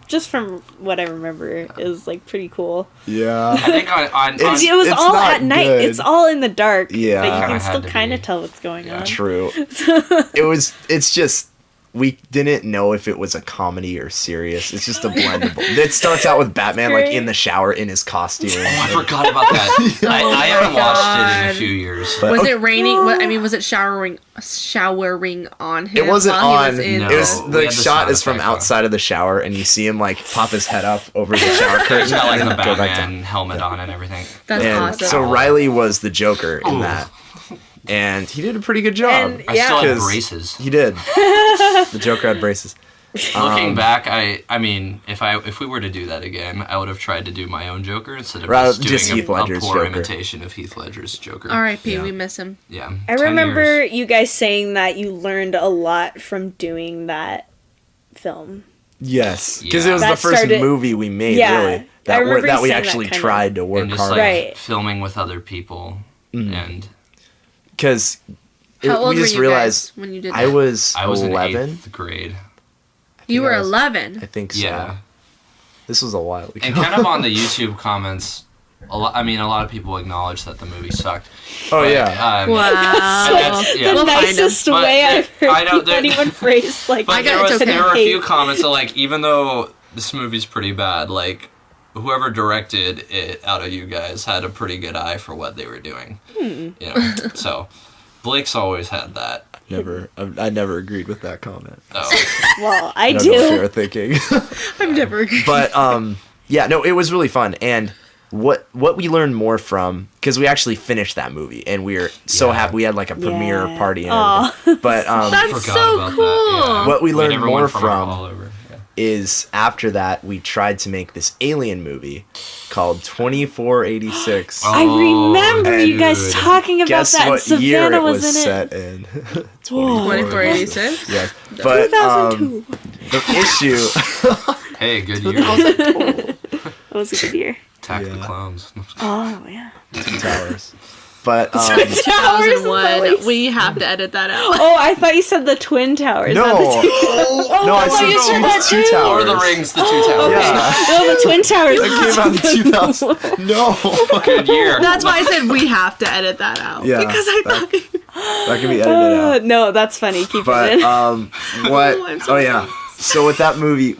Speaker 2: just from what I remember is pretty cool.
Speaker 4: Yeah.
Speaker 3: I think on
Speaker 4: It's-
Speaker 2: It was
Speaker 4: it's
Speaker 2: all
Speaker 4: not
Speaker 2: at night.
Speaker 4: good.
Speaker 2: It's all in the dark.
Speaker 4: Yeah.
Speaker 2: but you
Speaker 3: Kinda
Speaker 2: can
Speaker 3: had
Speaker 2: still
Speaker 3: to
Speaker 2: kind
Speaker 3: be.
Speaker 2: of tell what's going on.
Speaker 4: True. It's just we didn't know if it was a comedy or serious. It's just a blend of both. It starts out with Batman
Speaker 2: great.
Speaker 4: in the shower in his costume.
Speaker 3: I forgot about that. I haven't watched it in a few years.
Speaker 4: But-
Speaker 1: Was
Speaker 4: okay.
Speaker 1: it raining? I mean, was it showering on him?
Speaker 4: It wasn't
Speaker 1: while
Speaker 4: on.
Speaker 1: He was in
Speaker 3: No.
Speaker 4: It was
Speaker 3: we
Speaker 4: the
Speaker 3: had the
Speaker 4: shot
Speaker 3: sound
Speaker 4: is from
Speaker 3: effect on.
Speaker 4: outside of the shower, and you see him pop his head up over the shower curtain
Speaker 3: He's got like
Speaker 4: and
Speaker 3: the
Speaker 4: then go back down.
Speaker 3: Batman helmet on and everything.
Speaker 1: That's
Speaker 4: And
Speaker 1: awesome.
Speaker 4: so Riley was the Joker in
Speaker 3: Ooh.
Speaker 4: that, and he did a pretty good job.
Speaker 2: And-
Speaker 3: I still have
Speaker 4: 'Cause
Speaker 3: braces.
Speaker 4: He did. The Joker had braces.
Speaker 3: Looking back, I mean, if we were to do that again, I would have tried to do my own Joker instead of
Speaker 4: Rather-
Speaker 3: just doing
Speaker 4: just Heath
Speaker 3: a
Speaker 4: Ledger's
Speaker 3: poor
Speaker 4: Joker.
Speaker 3: imitation of Heath Ledger's Joker.
Speaker 1: R.I.P.
Speaker 4: Yeah.
Speaker 1: We miss him.
Speaker 3: Yeah.
Speaker 2: I
Speaker 3: 10
Speaker 2: remember
Speaker 3: years.
Speaker 2: you guys saying that you learned a lot from doing that film.
Speaker 4: Yes, because it
Speaker 3: Yeah.
Speaker 4: was
Speaker 2: That
Speaker 4: the first
Speaker 2: started-
Speaker 4: movie we made,
Speaker 2: Yeah.
Speaker 4: really.
Speaker 2: I
Speaker 4: That
Speaker 2: remember you
Speaker 4: we
Speaker 2: saying that
Speaker 4: actually
Speaker 2: kind of.
Speaker 4: tried to work
Speaker 3: And just
Speaker 4: hard.
Speaker 3: like
Speaker 2: Right.
Speaker 3: filming with other people and
Speaker 4: Because
Speaker 1: How old
Speaker 4: we
Speaker 1: were
Speaker 4: just
Speaker 1: you
Speaker 4: realized
Speaker 1: guys when you did
Speaker 4: I
Speaker 1: that?
Speaker 4: was
Speaker 3: I was
Speaker 4: 11.
Speaker 3: in 8th grade.
Speaker 1: You were
Speaker 4: I was-
Speaker 1: 11.
Speaker 4: I think so.
Speaker 3: Yeah.
Speaker 4: This was a while ago.
Speaker 3: And kind of on the YouTube comments, a lot of people acknowledge that the movie sucked.
Speaker 4: Oh,
Speaker 3: But,
Speaker 4: yeah.
Speaker 1: Wow.
Speaker 3: that's- yeah.
Speaker 2: The
Speaker 1: We'll find
Speaker 2: nicest
Speaker 3: But
Speaker 2: way
Speaker 3: there-
Speaker 2: I've heard
Speaker 3: I know there-
Speaker 2: anyone phrase
Speaker 3: But
Speaker 1: I got
Speaker 3: there,
Speaker 1: it,
Speaker 3: was,
Speaker 1: it's okay.
Speaker 3: there were a few
Speaker 2: hate.
Speaker 3: comments that, like, even though this movie's pretty bad, like, whoever directed it out of you guys had a pretty good eye for what they were doing. You know, so Blake's always had that.
Speaker 4: I never agreed with that comment.
Speaker 3: Oh.
Speaker 2: Well, I
Speaker 4: don't know if
Speaker 2: do.
Speaker 4: you're thinking.
Speaker 1: I've never agreed.
Speaker 4: But yeah, no, it was really fun, and what we learned more from, because we actually finished that movie and we were so happy. We had like a premiere party and everything. But
Speaker 1: That's so cool.
Speaker 4: what we learned more
Speaker 3: all
Speaker 4: from
Speaker 3: over.
Speaker 4: is after that we tried to make this alien movie called 2486.
Speaker 2: I remember you guys
Speaker 3: dude.
Speaker 2: talking about
Speaker 4: Guess
Speaker 2: that.
Speaker 4: what
Speaker 2: and
Speaker 4: year
Speaker 2: Savannah
Speaker 4: it was
Speaker 2: in it.
Speaker 4: set in?
Speaker 1: 2486.
Speaker 4: Yes, but
Speaker 2: 2002.
Speaker 4: the issue.
Speaker 3: Hey, good year.
Speaker 2: That was a good year.
Speaker 3: Attack the
Speaker 4: Yeah.
Speaker 3: Clowns.
Speaker 2: Oh yeah.
Speaker 4: Two Towers. But
Speaker 1: 2001. We have to edit that out.
Speaker 2: Oh, I thought you said the Twin Towers.
Speaker 4: no,
Speaker 2: Not the two-
Speaker 4: no, I
Speaker 2: thought you said that
Speaker 4: said
Speaker 2: too.
Speaker 4: Two
Speaker 3: Lord
Speaker 4: Towers.
Speaker 3: of the Rings, the Two Towers.
Speaker 4: Yeah,
Speaker 2: No, the Twin Towers.
Speaker 4: that came out in 2000. No,
Speaker 3: Good year.
Speaker 1: That's why I said we have to edit that out.
Speaker 4: Yeah,
Speaker 1: Because I thought.
Speaker 4: that can be edited out.
Speaker 2: No, that's funny. Keep it
Speaker 4: But
Speaker 2: in.
Speaker 4: what?
Speaker 1: I'm
Speaker 4: Oh
Speaker 1: sorry.
Speaker 4: yeah. So with that movie,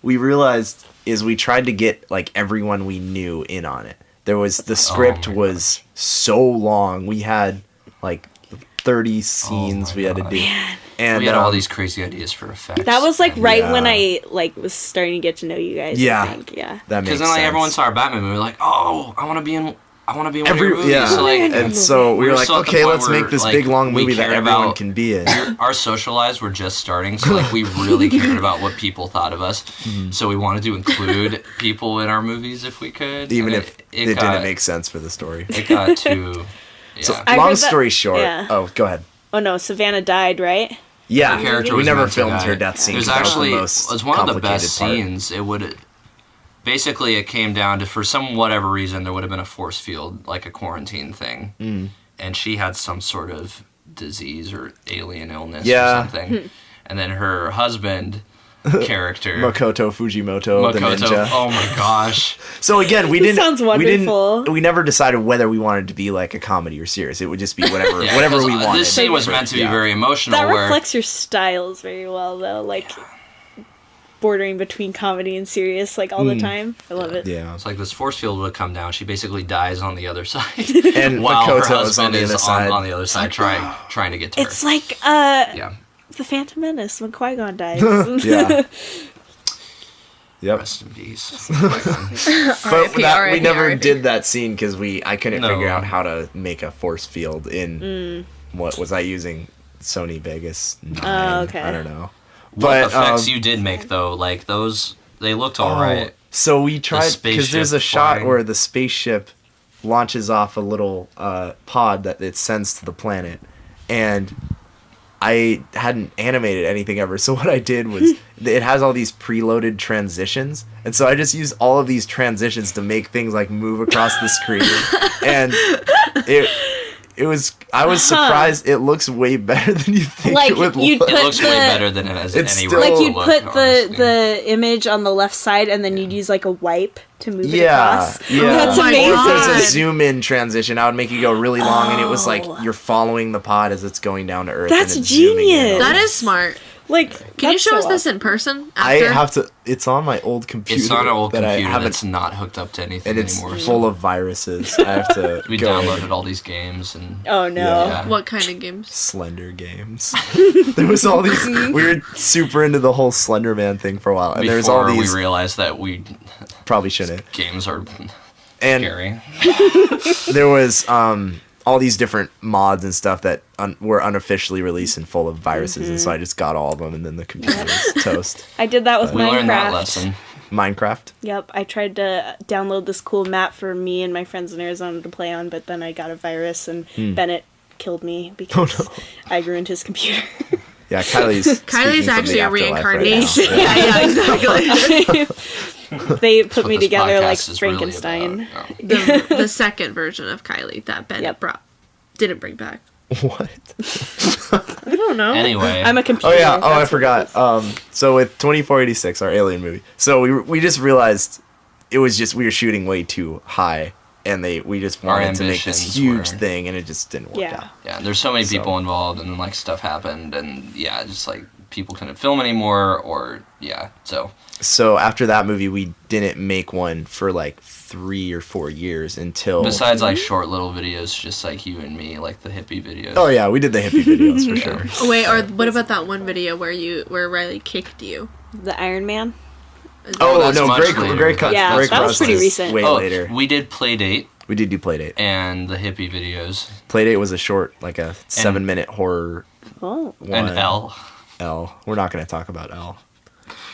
Speaker 4: we realized is we tried to get like everyone we knew in on it. There was the script
Speaker 3: my
Speaker 4: was so long. We had like 30 scenes we had to do, and
Speaker 3: We had all these crazy ideas for effects.
Speaker 2: That was like right when
Speaker 4: Yeah.
Speaker 2: I like was starting to get to know you guys.
Speaker 4: Yeah.
Speaker 2: I think. Yeah.
Speaker 4: that makes
Speaker 3: Because then like
Speaker 4: sense.
Speaker 3: everyone saw our Batman movie, like, oh, I want to be in one of your movies.
Speaker 4: yeah,
Speaker 3: So like,
Speaker 4: and so we
Speaker 3: we
Speaker 4: were
Speaker 3: were
Speaker 4: like,
Speaker 3: still at the
Speaker 4: okay,
Speaker 3: point
Speaker 4: let's
Speaker 3: where,
Speaker 4: make this
Speaker 3: like,
Speaker 4: big long
Speaker 3: we
Speaker 4: movie that
Speaker 3: cared
Speaker 4: everyone
Speaker 3: about-
Speaker 4: can be in.
Speaker 3: our social lives were just starting, so like we really cared about what people thought of us. So we wanted to include people in our movies if we could,
Speaker 4: Even
Speaker 3: and
Speaker 4: if it didn't make sense for the story.
Speaker 3: It got too. Yeah.
Speaker 4: So
Speaker 2: I
Speaker 4: long
Speaker 2: heard that-
Speaker 4: story short.
Speaker 2: yeah.
Speaker 4: Oh, go ahead.
Speaker 2: Oh no, Savannah died, right?
Speaker 4: Yeah,
Speaker 3: Her character
Speaker 4: we
Speaker 3: was
Speaker 4: never
Speaker 3: meant to
Speaker 4: filmed
Speaker 3: die.
Speaker 4: her death scene.
Speaker 3: It was
Speaker 4: 'cause that
Speaker 3: actually
Speaker 4: the most
Speaker 3: it was one of the
Speaker 4: complicated
Speaker 3: best
Speaker 4: part.
Speaker 3: scenes. It would basically it came down to, for some whatever reason, there would have been a force field, like a quarantine thing, and she had some sort of disease or alien illness
Speaker 4: Yeah.
Speaker 3: or something, and then her husband character
Speaker 4: Makoto Fujimoto, the ninja.
Speaker 3: Oh my gosh.
Speaker 4: So again, we didn't.
Speaker 2: Sounds
Speaker 4: We
Speaker 2: wonderful.
Speaker 4: didn't. We never decided whether we wanted to be like a comedy or serious. It would just be whatever,
Speaker 3: Yeah,
Speaker 4: whatever
Speaker 3: 'cause,
Speaker 4: we wanted.
Speaker 3: This scene was meant to be
Speaker 4: Yeah.
Speaker 3: very emotional.
Speaker 2: That
Speaker 3: where
Speaker 2: reflects your styles very well, though. Like bordering between comedy and serious, like all the time. I love it.
Speaker 4: Yeah,
Speaker 3: it's like this force field would come down. She basically dies on the other side,
Speaker 4: and
Speaker 3: while her
Speaker 4: Makoto is on
Speaker 3: husband
Speaker 4: the
Speaker 3: is
Speaker 4: other side.
Speaker 3: on the other side, trying to get to
Speaker 2: It's
Speaker 3: her.
Speaker 2: like
Speaker 3: Yeah.
Speaker 2: the Phantom Menace when Qui-Gon dies.
Speaker 4: Yeah. Yep.
Speaker 3: Rest in peace.
Speaker 4: But we
Speaker 1: R.I.P.,
Speaker 4: never
Speaker 1: R.I.P.
Speaker 4: did that scene because I couldn't
Speaker 3: No.
Speaker 4: figure out how to make a force field in what was I using? Sony Vegas 9.
Speaker 2: Oh, okay.
Speaker 4: I don't know.
Speaker 3: What
Speaker 4: But
Speaker 3: effects you did make though, like those, they looked alright.
Speaker 4: So we tried because there's a
Speaker 3: spaceship
Speaker 4: shot
Speaker 3: flying.
Speaker 4: where the spaceship launches off a little pod that it sends to the planet, and I hadn't animated anything ever. So what I did was it has all these preloaded transitions, and so I just used all of these transitions to make things like move across the screen, and it was. I was surprised. It looks way better than you think
Speaker 2: Like,
Speaker 4: it would
Speaker 2: you'd
Speaker 4: look.
Speaker 3: It
Speaker 2: put
Speaker 3: looks way better than it has
Speaker 4: It's
Speaker 3: any
Speaker 4: still-
Speaker 3: right
Speaker 2: Like
Speaker 3: to
Speaker 2: you'd
Speaker 3: look,
Speaker 2: put
Speaker 3: honestly.
Speaker 2: the image on the left side, and then you'd use like a wipe to move it
Speaker 4: Yeah,
Speaker 2: across.
Speaker 4: yeah.
Speaker 2: That's
Speaker 1: Oh my
Speaker 2: amazing.
Speaker 4: Or if there's
Speaker 1: God.
Speaker 4: a zoom in transition, I would make it go really long, and it was like
Speaker 2: Oh.
Speaker 4: you're following the pod as it's going down to Earth.
Speaker 2: That's
Speaker 4: and it's zooming in
Speaker 2: genius.
Speaker 4: on
Speaker 1: That
Speaker 4: it.
Speaker 1: is smart.
Speaker 2: Like,
Speaker 1: Can you
Speaker 2: that's
Speaker 1: show
Speaker 2: so
Speaker 1: us this
Speaker 2: awesome.
Speaker 1: in person?
Speaker 4: I
Speaker 1: After?
Speaker 4: have to. It's on my old computer.
Speaker 3: It's on an old
Speaker 4: that I
Speaker 3: computer
Speaker 4: haven't,
Speaker 3: that's not hooked up to anything
Speaker 4: and it's
Speaker 3: anymore.
Speaker 4: full of viruses. I have to.
Speaker 3: We
Speaker 4: go
Speaker 3: downloaded
Speaker 4: in.
Speaker 3: all these games and
Speaker 2: Oh no.
Speaker 3: Yeah.
Speaker 1: What kind of games?
Speaker 4: Slender games. There was all these. We were super into the whole Slender Man thing for a while, and there was all
Speaker 3: before
Speaker 4: these.
Speaker 3: we realized that
Speaker 4: Probably shouldn't.
Speaker 3: games are
Speaker 4: And
Speaker 3: scary.
Speaker 4: there was all these different mods and stuff that were unofficially released and full of viruses, and so I just got all of them, and then the computer was toast.
Speaker 2: I did that with
Speaker 3: We
Speaker 2: Minecraft.
Speaker 3: learned that lesson.
Speaker 4: Minecraft.
Speaker 2: Yep, I tried to download this cool map for me and my friends in Arizona to play on, but then I got a virus and Bennett killed me because I ruined his computer.
Speaker 4: Yeah, Kylie's
Speaker 1: Kylie's actually a reincarnation.
Speaker 4: Right now.
Speaker 1: yeah, exactly.
Speaker 2: They put me
Speaker 3: What this
Speaker 2: together like
Speaker 3: podcast is really
Speaker 2: Frankenstein.
Speaker 3: about.
Speaker 1: the second version of Kylie that Bennett didn't bring back.
Speaker 4: What?
Speaker 1: I don't know.
Speaker 3: Anyway,
Speaker 2: I'm a computer.
Speaker 4: Oh yeah. Oh, I
Speaker 2: that's what it
Speaker 4: forgot.
Speaker 2: is.
Speaker 4: So with 2486, our alien movie. So we just realized it was just we were shooting way too high, and we just
Speaker 3: Our
Speaker 4: wanted to make this
Speaker 3: ambitions
Speaker 4: huge
Speaker 3: were-
Speaker 4: thing, and it just didn't work
Speaker 2: Yeah.
Speaker 4: out.
Speaker 3: yeah, there's so many people involved, and then like stuff happened, and yeah, just like people couldn't film anymore, or yeah, so
Speaker 4: So after that movie, we didn't make one for like 3 or 4 years until.
Speaker 3: besides like short little videos, just like you and me, like the hippie videos.
Speaker 4: Oh yeah, we did the hippie videos for sure.
Speaker 1: Wait, or what about that one video where Riley kicked you?
Speaker 2: The Iron Man.
Speaker 4: Oh,
Speaker 3: that's
Speaker 4: no,
Speaker 3: much
Speaker 4: Great
Speaker 3: later.
Speaker 4: Great Cuts.
Speaker 2: Yeah,
Speaker 4: Great
Speaker 2: that was
Speaker 4: Cuts
Speaker 2: pretty
Speaker 4: is
Speaker 2: recent.
Speaker 4: Way later.
Speaker 3: We did Playdate
Speaker 4: We did do Playdate.
Speaker 3: and the hippie videos
Speaker 4: Playdate was a short, like a 7-minute horror
Speaker 2: Oh.
Speaker 3: and
Speaker 4: one.
Speaker 3: L.
Speaker 4: L. We're not going to talk about L.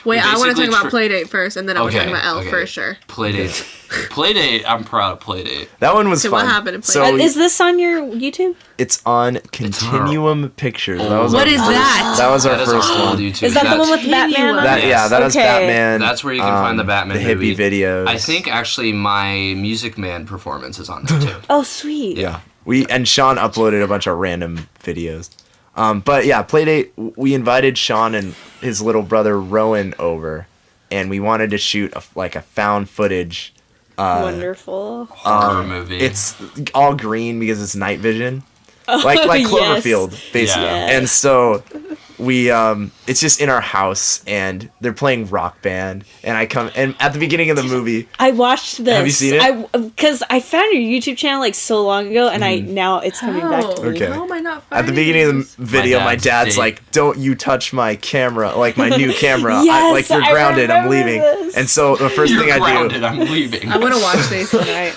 Speaker 1: Wait, I want to
Speaker 3: Basically
Speaker 1: talk about
Speaker 3: tr-
Speaker 1: Playdate first, and then I want to talk
Speaker 3: Okay,
Speaker 1: about Elle
Speaker 3: okay.
Speaker 1: for sure.
Speaker 3: Playdate. I'm proud of Playdate.
Speaker 4: That one was
Speaker 1: So
Speaker 4: fun.
Speaker 1: what happened in
Speaker 4: So
Speaker 1: Playdate?
Speaker 2: Is this on your YouTube?
Speaker 4: it's on Continuum Pictures. That was
Speaker 1: What
Speaker 4: our
Speaker 1: is
Speaker 4: first-
Speaker 1: that?
Speaker 4: That was our
Speaker 3: That is
Speaker 4: first
Speaker 3: on
Speaker 4: one.
Speaker 3: YouTube.
Speaker 2: Is that the
Speaker 3: That's-
Speaker 2: one with Batman on
Speaker 4: That,
Speaker 2: it?
Speaker 4: yeah, that was
Speaker 2: Okay.
Speaker 4: Batman.
Speaker 3: That's where you can find the Batman
Speaker 4: the
Speaker 3: movie.
Speaker 4: hippie videos.
Speaker 3: I think actually my Music Man performance is on there too.
Speaker 2: Oh, sweet.
Speaker 4: Yeah. And Sean uploaded a bunch of random videos. But yeah, Playdate, we invited Sean and his little brother Rowan over, and we wanted to shoot a found footage.
Speaker 2: Wonderful.
Speaker 3: Horror movie.
Speaker 4: It's all green because it's night vision.
Speaker 2: Oh,
Speaker 4: Like
Speaker 2: yes.
Speaker 4: Cloverfield, basically.
Speaker 3: Yeah.
Speaker 4: And so we it's just in our house, and they're playing Rock Band, and and at the beginning of the movie,
Speaker 2: I watched this.
Speaker 4: Have you seen it?
Speaker 2: Because I found your YouTube channel like so long ago, and now it's coming back to me.
Speaker 4: Okay.
Speaker 1: How am I not
Speaker 4: at the
Speaker 1: finding
Speaker 4: beginning of
Speaker 1: these?
Speaker 4: the video, my
Speaker 3: dad's
Speaker 4: dad's
Speaker 3: date.
Speaker 4: like, "Don't you touch my camera, like my new camera.
Speaker 2: Yes,
Speaker 4: like you're
Speaker 2: I
Speaker 4: grounded. I'm
Speaker 2: remember
Speaker 4: leaving."
Speaker 2: this.
Speaker 4: And so the first
Speaker 3: You're
Speaker 4: thing I
Speaker 3: grounded.
Speaker 4: do,
Speaker 3: I'm leaving.
Speaker 1: I want to watch these tonight.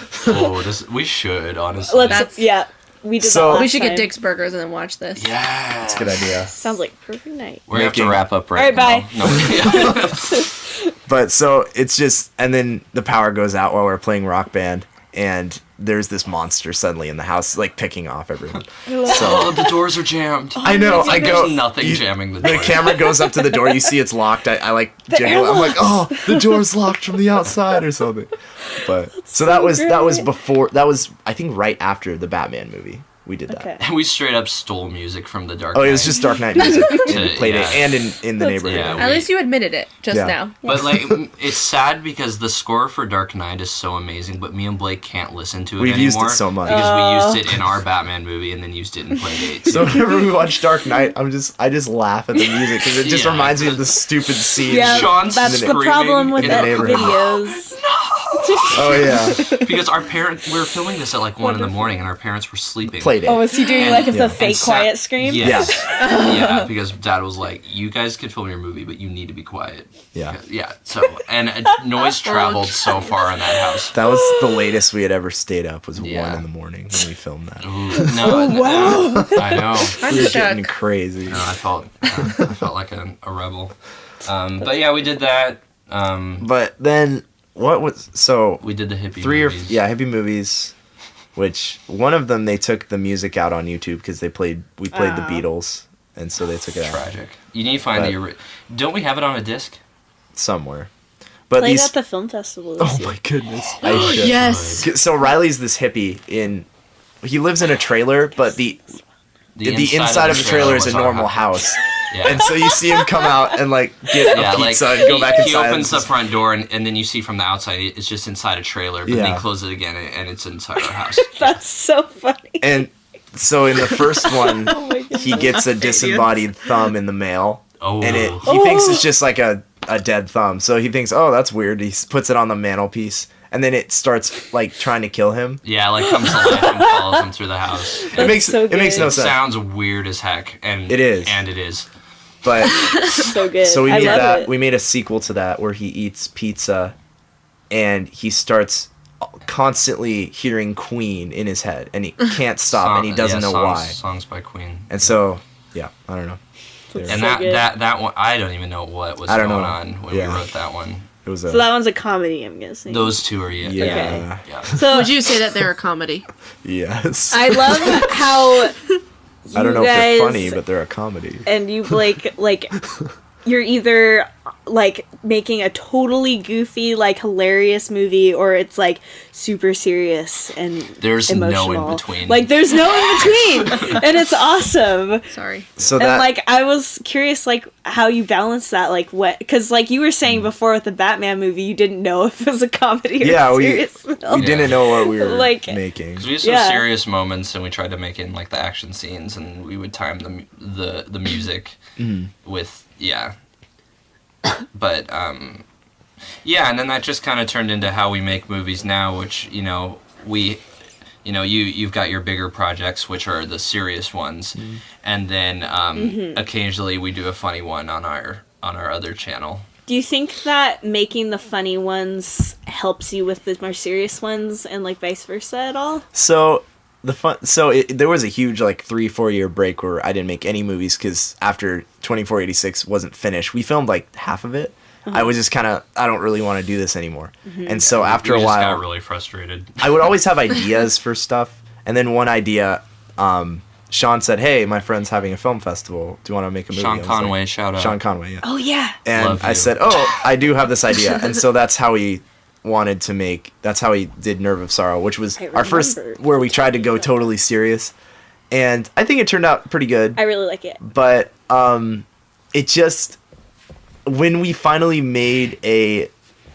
Speaker 3: We should honestly.
Speaker 2: Let's. Yeah, we did
Speaker 4: So-
Speaker 2: that last
Speaker 1: We should get
Speaker 2: time.
Speaker 1: Dick's Burgers and then watch this.
Speaker 3: Yeah,
Speaker 4: that's a good idea.
Speaker 2: Sounds like a perfect night.
Speaker 3: We're gonna have to
Speaker 4: Making-
Speaker 3: wrap up right
Speaker 2: All right,
Speaker 3: now. No.
Speaker 4: But so it's just, and then the power goes out while we're playing Rock Band, and there's this monster suddenly in the house, like picking off everyone.
Speaker 3: Oh, the doors are jammed.
Speaker 4: I know. I go.
Speaker 3: There's nothing jamming the door.
Speaker 4: The camera goes up to the door. You see it's locked. I like jiggle. I'm like, oh, the door's locked from the outside or something. But so that was
Speaker 2: great.
Speaker 4: before. That was I think right after the Batman movie. We did that.
Speaker 2: Okay.
Speaker 3: And we straight up stole music from the Dark
Speaker 4: Oh,
Speaker 3: Knight.
Speaker 4: it was just Dark Knight music. And played
Speaker 3: Yeah.
Speaker 4: it and in the
Speaker 2: That's
Speaker 4: neighborhood.
Speaker 3: Yeah.
Speaker 1: At least you admitted it just
Speaker 4: Yeah.
Speaker 1: now.
Speaker 3: But like, it's sad because the score for Dark Knight is so amazing, but me and Blake can't listen to it
Speaker 4: We've
Speaker 3: anymore.
Speaker 4: used it so much.
Speaker 3: Because we used it in our Batman movie and then used it in Playdate.
Speaker 4: So whenever we watch Dark Knight, I just laugh at the music because it just
Speaker 3: Yeah.
Speaker 4: reminds me of the stupid scene.
Speaker 2: Yeah,
Speaker 3: Sean's
Speaker 2: that's the
Speaker 3: screaming
Speaker 2: problem with
Speaker 3: in
Speaker 4: the
Speaker 2: that
Speaker 4: neighborhood.
Speaker 2: videos.
Speaker 4: Oh yeah,
Speaker 3: Because our parents, we were filming this at like 1 in the morning and our parents were sleeping.
Speaker 4: played it.
Speaker 2: Oh, was he doing
Speaker 3: And-
Speaker 2: like
Speaker 4: yeah.
Speaker 2: the fake
Speaker 3: And Sa-
Speaker 2: quiet scream?
Speaker 3: Yes. Yeah, because Dad was like, "You guys can film your movie, but you need to be quiet."
Speaker 4: Yeah.
Speaker 3: Yeah. So and noise traveled so far in that house.
Speaker 4: That was the latest we had ever stayed up. Was
Speaker 3: Yeah.
Speaker 4: 1 in the morning when we filmed that.
Speaker 3: Ooh, no.
Speaker 2: Wow.
Speaker 3: I know.
Speaker 1: I'm
Speaker 4: We were
Speaker 1: shook.
Speaker 4: getting crazy.
Speaker 3: No, I felt like a rebel. But yeah, we did that.
Speaker 4: But then what was so
Speaker 3: We did the hippie
Speaker 4: three
Speaker 3: movies.
Speaker 4: or hippie movies, which one of them they took the music out on YouTube because we played the Beatles, and so they took it out
Speaker 3: Tragic. You need to find
Speaker 4: But-
Speaker 3: Don't we have it on a disc?
Speaker 4: somewhere. But
Speaker 2: Played
Speaker 4: these
Speaker 2: at the film festival
Speaker 4: oh
Speaker 2: this year.
Speaker 4: my goodness, I should.
Speaker 1: Yes.
Speaker 4: So Riley's this hippie he lives in a trailer, but the inside of the trailer is a
Speaker 3: was our
Speaker 4: normal house.
Speaker 3: Yeah.
Speaker 4: And so you see him come out and like get
Speaker 3: Yeah,
Speaker 4: a pizza
Speaker 3: like
Speaker 4: and go back
Speaker 3: he
Speaker 4: inside.
Speaker 3: opens the front door and then you see from the outside it's just inside a trailer, but then
Speaker 4: Yeah.
Speaker 3: he closes it again and it's inside our house.
Speaker 2: That's so funny.
Speaker 4: And so in the first one,
Speaker 2: Oh my God.
Speaker 4: he gets a disembodied thumb in the mail,
Speaker 3: Oh,
Speaker 4: and he thinks it's just like a dead thumb. So he thinks, oh, that's weird. He puts it on the mantelpiece, and then it starts like trying to kill him.
Speaker 3: yeah, like comes to life and follows him through the house.
Speaker 4: It makes
Speaker 2: so
Speaker 4: it makes
Speaker 2: good.
Speaker 4: no
Speaker 3: It
Speaker 4: sense.
Speaker 3: sounds weird as heck, and
Speaker 4: It is.
Speaker 3: and it is.
Speaker 4: But
Speaker 2: So good.
Speaker 4: so we
Speaker 2: I
Speaker 4: made
Speaker 2: love
Speaker 4: that.
Speaker 2: it.
Speaker 4: We made a sequel to that where he eats pizza, and he starts constantly hearing Queen in his head, and he can't stop, and he doesn't know why.
Speaker 3: Songs by Queen.
Speaker 4: And so, yeah, I don't know.
Speaker 2: That's
Speaker 3: And
Speaker 2: so good.
Speaker 3: that one, I don't even know what was
Speaker 4: I don't
Speaker 3: going
Speaker 4: know.
Speaker 3: on when
Speaker 4: Yeah.
Speaker 3: we wrote that one.
Speaker 4: It was
Speaker 2: So that one's a comedy, I'm guessing.
Speaker 3: Those two are
Speaker 4: yeah,
Speaker 3: yeah.
Speaker 2: So
Speaker 1: Would you say that they're a comedy?
Speaker 4: yes.
Speaker 2: I love how
Speaker 4: I don't know
Speaker 2: you
Speaker 4: if they're
Speaker 2: guys
Speaker 4: funny, but they're a comedy.
Speaker 2: and you Blake like you're either like making a totally goofy like hilarious movie or it's like super serious and
Speaker 3: There's no
Speaker 2: emotional.
Speaker 3: in between.
Speaker 2: Like there's no in between and it's awesome.
Speaker 1: Sorry.
Speaker 4: So
Speaker 2: And
Speaker 4: that
Speaker 2: like I was curious like how you balance that like what because like you were
Speaker 4: Mm.
Speaker 2: saying before with the Batman movie you didn't know if it was a comedy or
Speaker 4: Yeah,
Speaker 2: a
Speaker 4: we-
Speaker 2: serious film.
Speaker 4: we didn't know what we were
Speaker 2: Like-
Speaker 4: making.
Speaker 3: 'Cause we had some
Speaker 2: Yeah.
Speaker 3: serious moments, and we tried to make in like the action scenes, and we would time the music with But yeah, and then that just kind of turned into how we make movies now, which you've got your bigger projects, which are the serious ones, and then occasionally we do a funny one on our other channel.
Speaker 2: Do you think that making the funny ones helps you with the more serious ones, and like vice versa at all?
Speaker 4: So there was a huge like 3-4 year break where I didn't make any movies because after 2486 wasn't finished, we filmed like half of it. I was just kind of, I don't really want to do this anymore. And so after a while,
Speaker 3: just got really frustrated.
Speaker 4: I would always have ideas for stuff, and then one idea, Sean said, "Hey, my friend's having a film festival. Do you want to make a movie?"
Speaker 3: Sean Conway, shout out.
Speaker 4: Sean Conway, yeah.
Speaker 2: Oh yeah.
Speaker 4: And
Speaker 3: Love
Speaker 4: I
Speaker 3: you.
Speaker 4: said, "Oh, I do have this idea," and so that's how he wanted to make. That's how he did Nerve of Sorrow, which was
Speaker 2: I
Speaker 4: our first
Speaker 2: remember.
Speaker 4: where we tried to go totally serious, and I think it turned out pretty good.
Speaker 2: I really like it.
Speaker 4: But it just, when we finally made a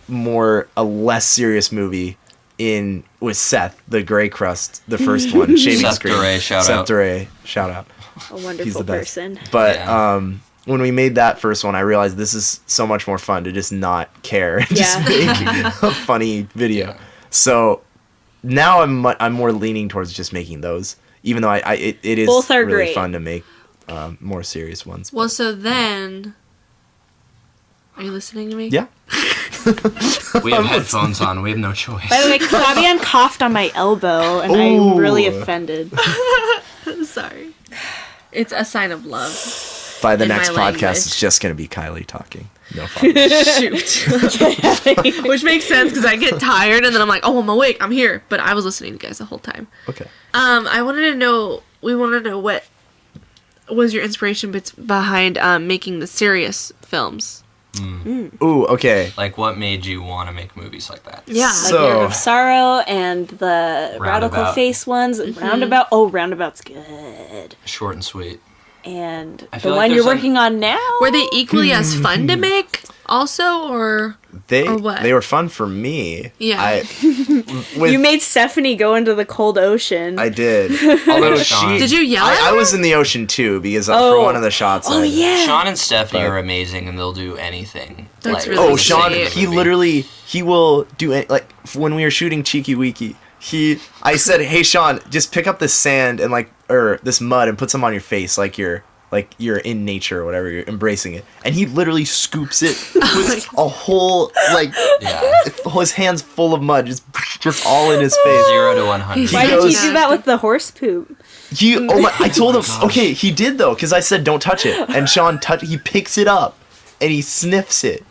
Speaker 4: less serious movie with Seth, the Gray Crust, the first one, Shaving
Speaker 3: Seth
Speaker 4: Screen.
Speaker 3: Duray, shout
Speaker 4: Seth
Speaker 3: out.
Speaker 4: Duray, shout out.
Speaker 2: A
Speaker 4: He's
Speaker 2: wonderful
Speaker 4: the best.
Speaker 2: person.
Speaker 4: But
Speaker 3: Yeah.
Speaker 4: when we made that first one, I realized this is so much more fun to just not care and just
Speaker 2: Yeah.
Speaker 4: make a funny video. So now I'm more leaning towards just making those, even though it is
Speaker 2: Both are
Speaker 4: really
Speaker 2: great.
Speaker 4: fun to make more serious ones.
Speaker 1: Well, so then, are you listening to me?
Speaker 4: Yeah.
Speaker 3: We have headphones on. We have no choice.
Speaker 2: By the way, Fabian coughed on my elbow, and I'm really
Speaker 4: Ooh.
Speaker 2: offended.
Speaker 1: Sorry. It's a sign of love.
Speaker 4: By the
Speaker 1: In
Speaker 4: next
Speaker 1: my
Speaker 4: podcast,
Speaker 1: language.
Speaker 4: it's just going to be Kylie talking. No problem.
Speaker 1: Shoot. Which makes sense because I get tired and then I'm like, oh, I'm awake. I'm here. But I was listening to you guys the whole time.
Speaker 4: Okay.
Speaker 1: We wanted to know what was your inspiration behind making the serious films.
Speaker 4: Ooh, okay.
Speaker 3: Like, what made you want to make movies like that?
Speaker 1: Yeah.
Speaker 2: Like
Speaker 4: So-
Speaker 2: Nerve of Sorrow and the Radical
Speaker 3: Roundabout.
Speaker 2: Face ones. Roundabout. Oh, Roundabout's good.
Speaker 3: Short and sweet.
Speaker 2: And
Speaker 3: I
Speaker 2: the
Speaker 3: feel like
Speaker 2: one
Speaker 3: there's,
Speaker 2: you're
Speaker 3: like-
Speaker 2: working on now.
Speaker 1: Were they equally as fun to make also, or...
Speaker 4: They
Speaker 1: Or what?
Speaker 4: they were fun for me.
Speaker 1: Yeah.
Speaker 2: You made Stephanie go into the cold ocean.
Speaker 4: I did. Although
Speaker 3: Sean.
Speaker 1: Did you yell at
Speaker 4: I
Speaker 1: her?
Speaker 4: was in the ocean too because for
Speaker 2: Oh.
Speaker 4: one of the shots.
Speaker 2: Oh, yeah.
Speaker 3: Sean and Stephanie
Speaker 4: But-
Speaker 3: are amazing, and they'll do anything.
Speaker 1: That's
Speaker 3: like,
Speaker 1: really
Speaker 4: Oh,
Speaker 1: sweet.
Speaker 4: Sean!
Speaker 1: Sweet.
Speaker 4: He literally will do it. Like when we were shooting Cheeky Weeky, I said, "Hey, Sean, just pick up this sand and or this mud and put some on your face, like you're in nature or whatever. You're embracing it." And he literally scoops it with a whole
Speaker 3: Yeah.
Speaker 4: his hands full of mud, just all in his face.
Speaker 3: 0 to 100.
Speaker 2: Why
Speaker 4: He
Speaker 2: did you
Speaker 4: goes-
Speaker 2: do that with the horse poop?
Speaker 4: I told him, okay, he did though, because I said don't touch it, and Sean he picks it up, and he sniffs it.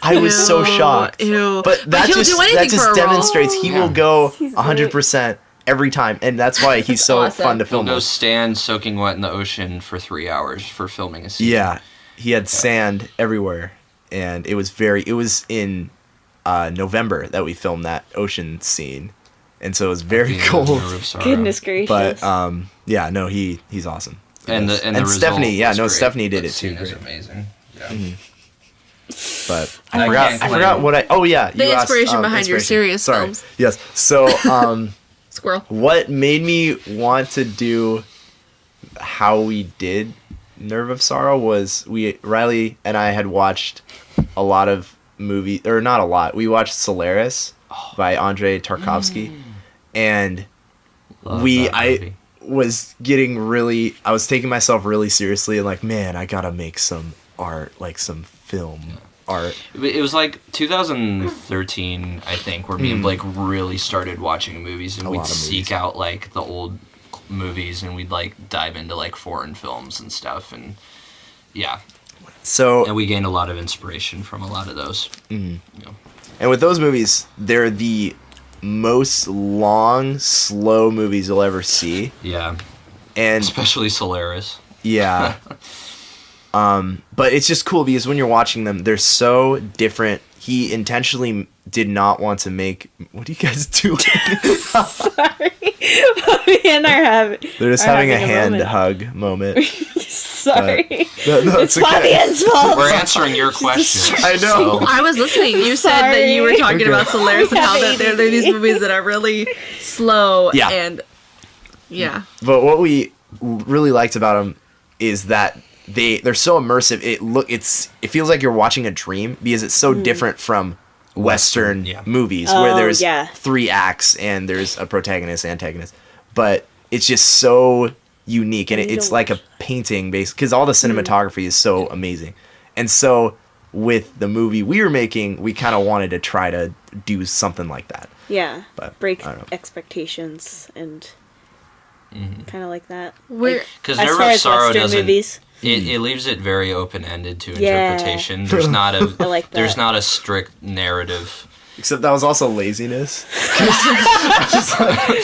Speaker 4: I was so
Speaker 1: Ew,
Speaker 4: shocked.
Speaker 1: ew.
Speaker 4: But that
Speaker 1: he'll
Speaker 4: just
Speaker 1: do anything for a role.
Speaker 4: demonstrates he
Speaker 3: Yeah.
Speaker 4: will go
Speaker 2: He's
Speaker 4: 100% every time, and that's why he's so
Speaker 1: awesome.
Speaker 4: fun to
Speaker 3: He'll
Speaker 4: film
Speaker 3: go
Speaker 4: with.
Speaker 3: stand soaking wet in the ocean for 3 hours for filming a scene.
Speaker 4: Yeah, he had sand everywhere, and it was in November that we filmed that ocean scene, and so it was very
Speaker 3: Being
Speaker 4: cold.
Speaker 3: Nerve of Sorrow.
Speaker 2: Goodness gracious.
Speaker 4: But yeah, no, he's awesome.
Speaker 3: And the result
Speaker 4: Stephanie, yeah,
Speaker 3: was
Speaker 4: no,
Speaker 3: great.
Speaker 4: Stephanie did
Speaker 3: That
Speaker 4: it too.
Speaker 3: scene is
Speaker 4: Great.
Speaker 3: amazing. Yeah.
Speaker 4: But
Speaker 3: I
Speaker 4: I forgot.
Speaker 3: can't
Speaker 4: I forgot
Speaker 3: claim-
Speaker 4: what I. Oh yeah,
Speaker 1: The
Speaker 4: you asked,
Speaker 1: inspiration behind your
Speaker 4: inspiration.
Speaker 1: serious
Speaker 4: Sorry.
Speaker 1: films.
Speaker 4: Yes. So
Speaker 1: Squirrel.
Speaker 4: what made me want to do how we did Nerve of Sorrow was Riley and I had watched a lot of movies, or not a lot. We watched Solaris by Andrei Tarkovsky, and
Speaker 3: Love that movie.
Speaker 4: I was taking myself really seriously and like, man, I gotta make some art, like some film art.
Speaker 3: It was like 2013, I think, where me and Blake really started watching movies, and
Speaker 4: A
Speaker 3: we'd
Speaker 4: lot of
Speaker 3: seek
Speaker 4: movies.
Speaker 3: out like the old movies, and we'd like dive into like foreign films and stuff, and yeah,
Speaker 4: So
Speaker 3: and we gained a lot of inspiration from a lot of those.
Speaker 4: and with those movies, they're the most long, slow movies you'll ever see.
Speaker 3: Yeah,
Speaker 4: And
Speaker 3: especially Solaris.
Speaker 4: yeah. But it's just cool because when you're watching them, they're so different. He intentionally did not want to make. What are you guys doing?
Speaker 2: Sorry. Me and are having.
Speaker 4: They're just
Speaker 2: are
Speaker 4: having a
Speaker 2: having
Speaker 4: hand
Speaker 2: moment.
Speaker 4: hug moment.
Speaker 2: Sorry.
Speaker 4: No,
Speaker 2: It's
Speaker 4: it's okay.
Speaker 2: Fabian's fault.
Speaker 3: We're answering your question.
Speaker 4: I know.
Speaker 3: so-
Speaker 1: I was listening. You said that you were
Speaker 2: Sorry.
Speaker 1: talking
Speaker 4: Okay.
Speaker 1: about Solaris and how
Speaker 2: Yeah,
Speaker 1: that they're these
Speaker 2: baby.
Speaker 1: movies that are really slow
Speaker 4: Yeah.
Speaker 1: and yeah.
Speaker 4: But what we really liked about them is that they're so immersive. It feels like you're watching a dream because it's so different from Western
Speaker 3: yeah.
Speaker 4: movies
Speaker 2: Oh,
Speaker 4: where there's
Speaker 2: yeah.
Speaker 4: 3 acts and there's a protagonist, antagonist. But it's just so unique, and
Speaker 2: need
Speaker 4: it's
Speaker 2: to
Speaker 4: like a painting based because all the cinematography is so amazing. And so with the movie we were making, we kind of wanted to try to do something like that.
Speaker 2: Yeah.
Speaker 4: But
Speaker 2: break
Speaker 4: I don't know.
Speaker 2: expectations and kind of like that.
Speaker 1: We're
Speaker 3: Because
Speaker 2: As
Speaker 3: Nerve
Speaker 2: far
Speaker 3: of
Speaker 2: as
Speaker 3: Sorrow
Speaker 2: Western
Speaker 3: doesn't.
Speaker 2: movies.
Speaker 3: It leaves it very open ended to
Speaker 2: Yeah.
Speaker 3: interpretation. There's not a
Speaker 2: I like
Speaker 3: there's
Speaker 2: that.
Speaker 3: not a strict narrative.
Speaker 4: Except that was also laziness.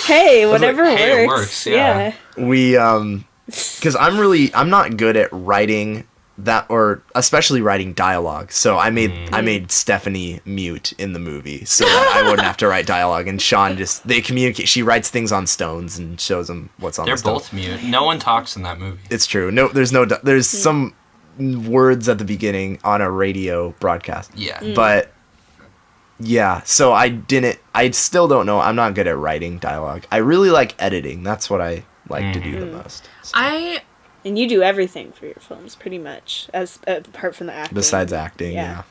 Speaker 2: Hey, whatever
Speaker 3: like, hey, it
Speaker 2: works.
Speaker 3: works, yeah.
Speaker 4: We because I'm not good at writing that, or especially writing dialogue. So I made Stephanie mute in the movie so that I wouldn't have to write dialogue, and Sean they communicate. She writes things on stones and shows them what's on
Speaker 3: They're
Speaker 4: the stone.
Speaker 3: both mute. No one talks in that movie.
Speaker 4: It's true. No, there's some words at the beginning on a radio broadcast.
Speaker 3: Yeah.
Speaker 4: But yeah, so I still don't know. I'm not good at writing dialogue. I really like editing. That's what I like to do the most. So,
Speaker 2: And you do everything for your films, pretty much, as apart from the acting.
Speaker 4: besides acting,
Speaker 2: Yeah.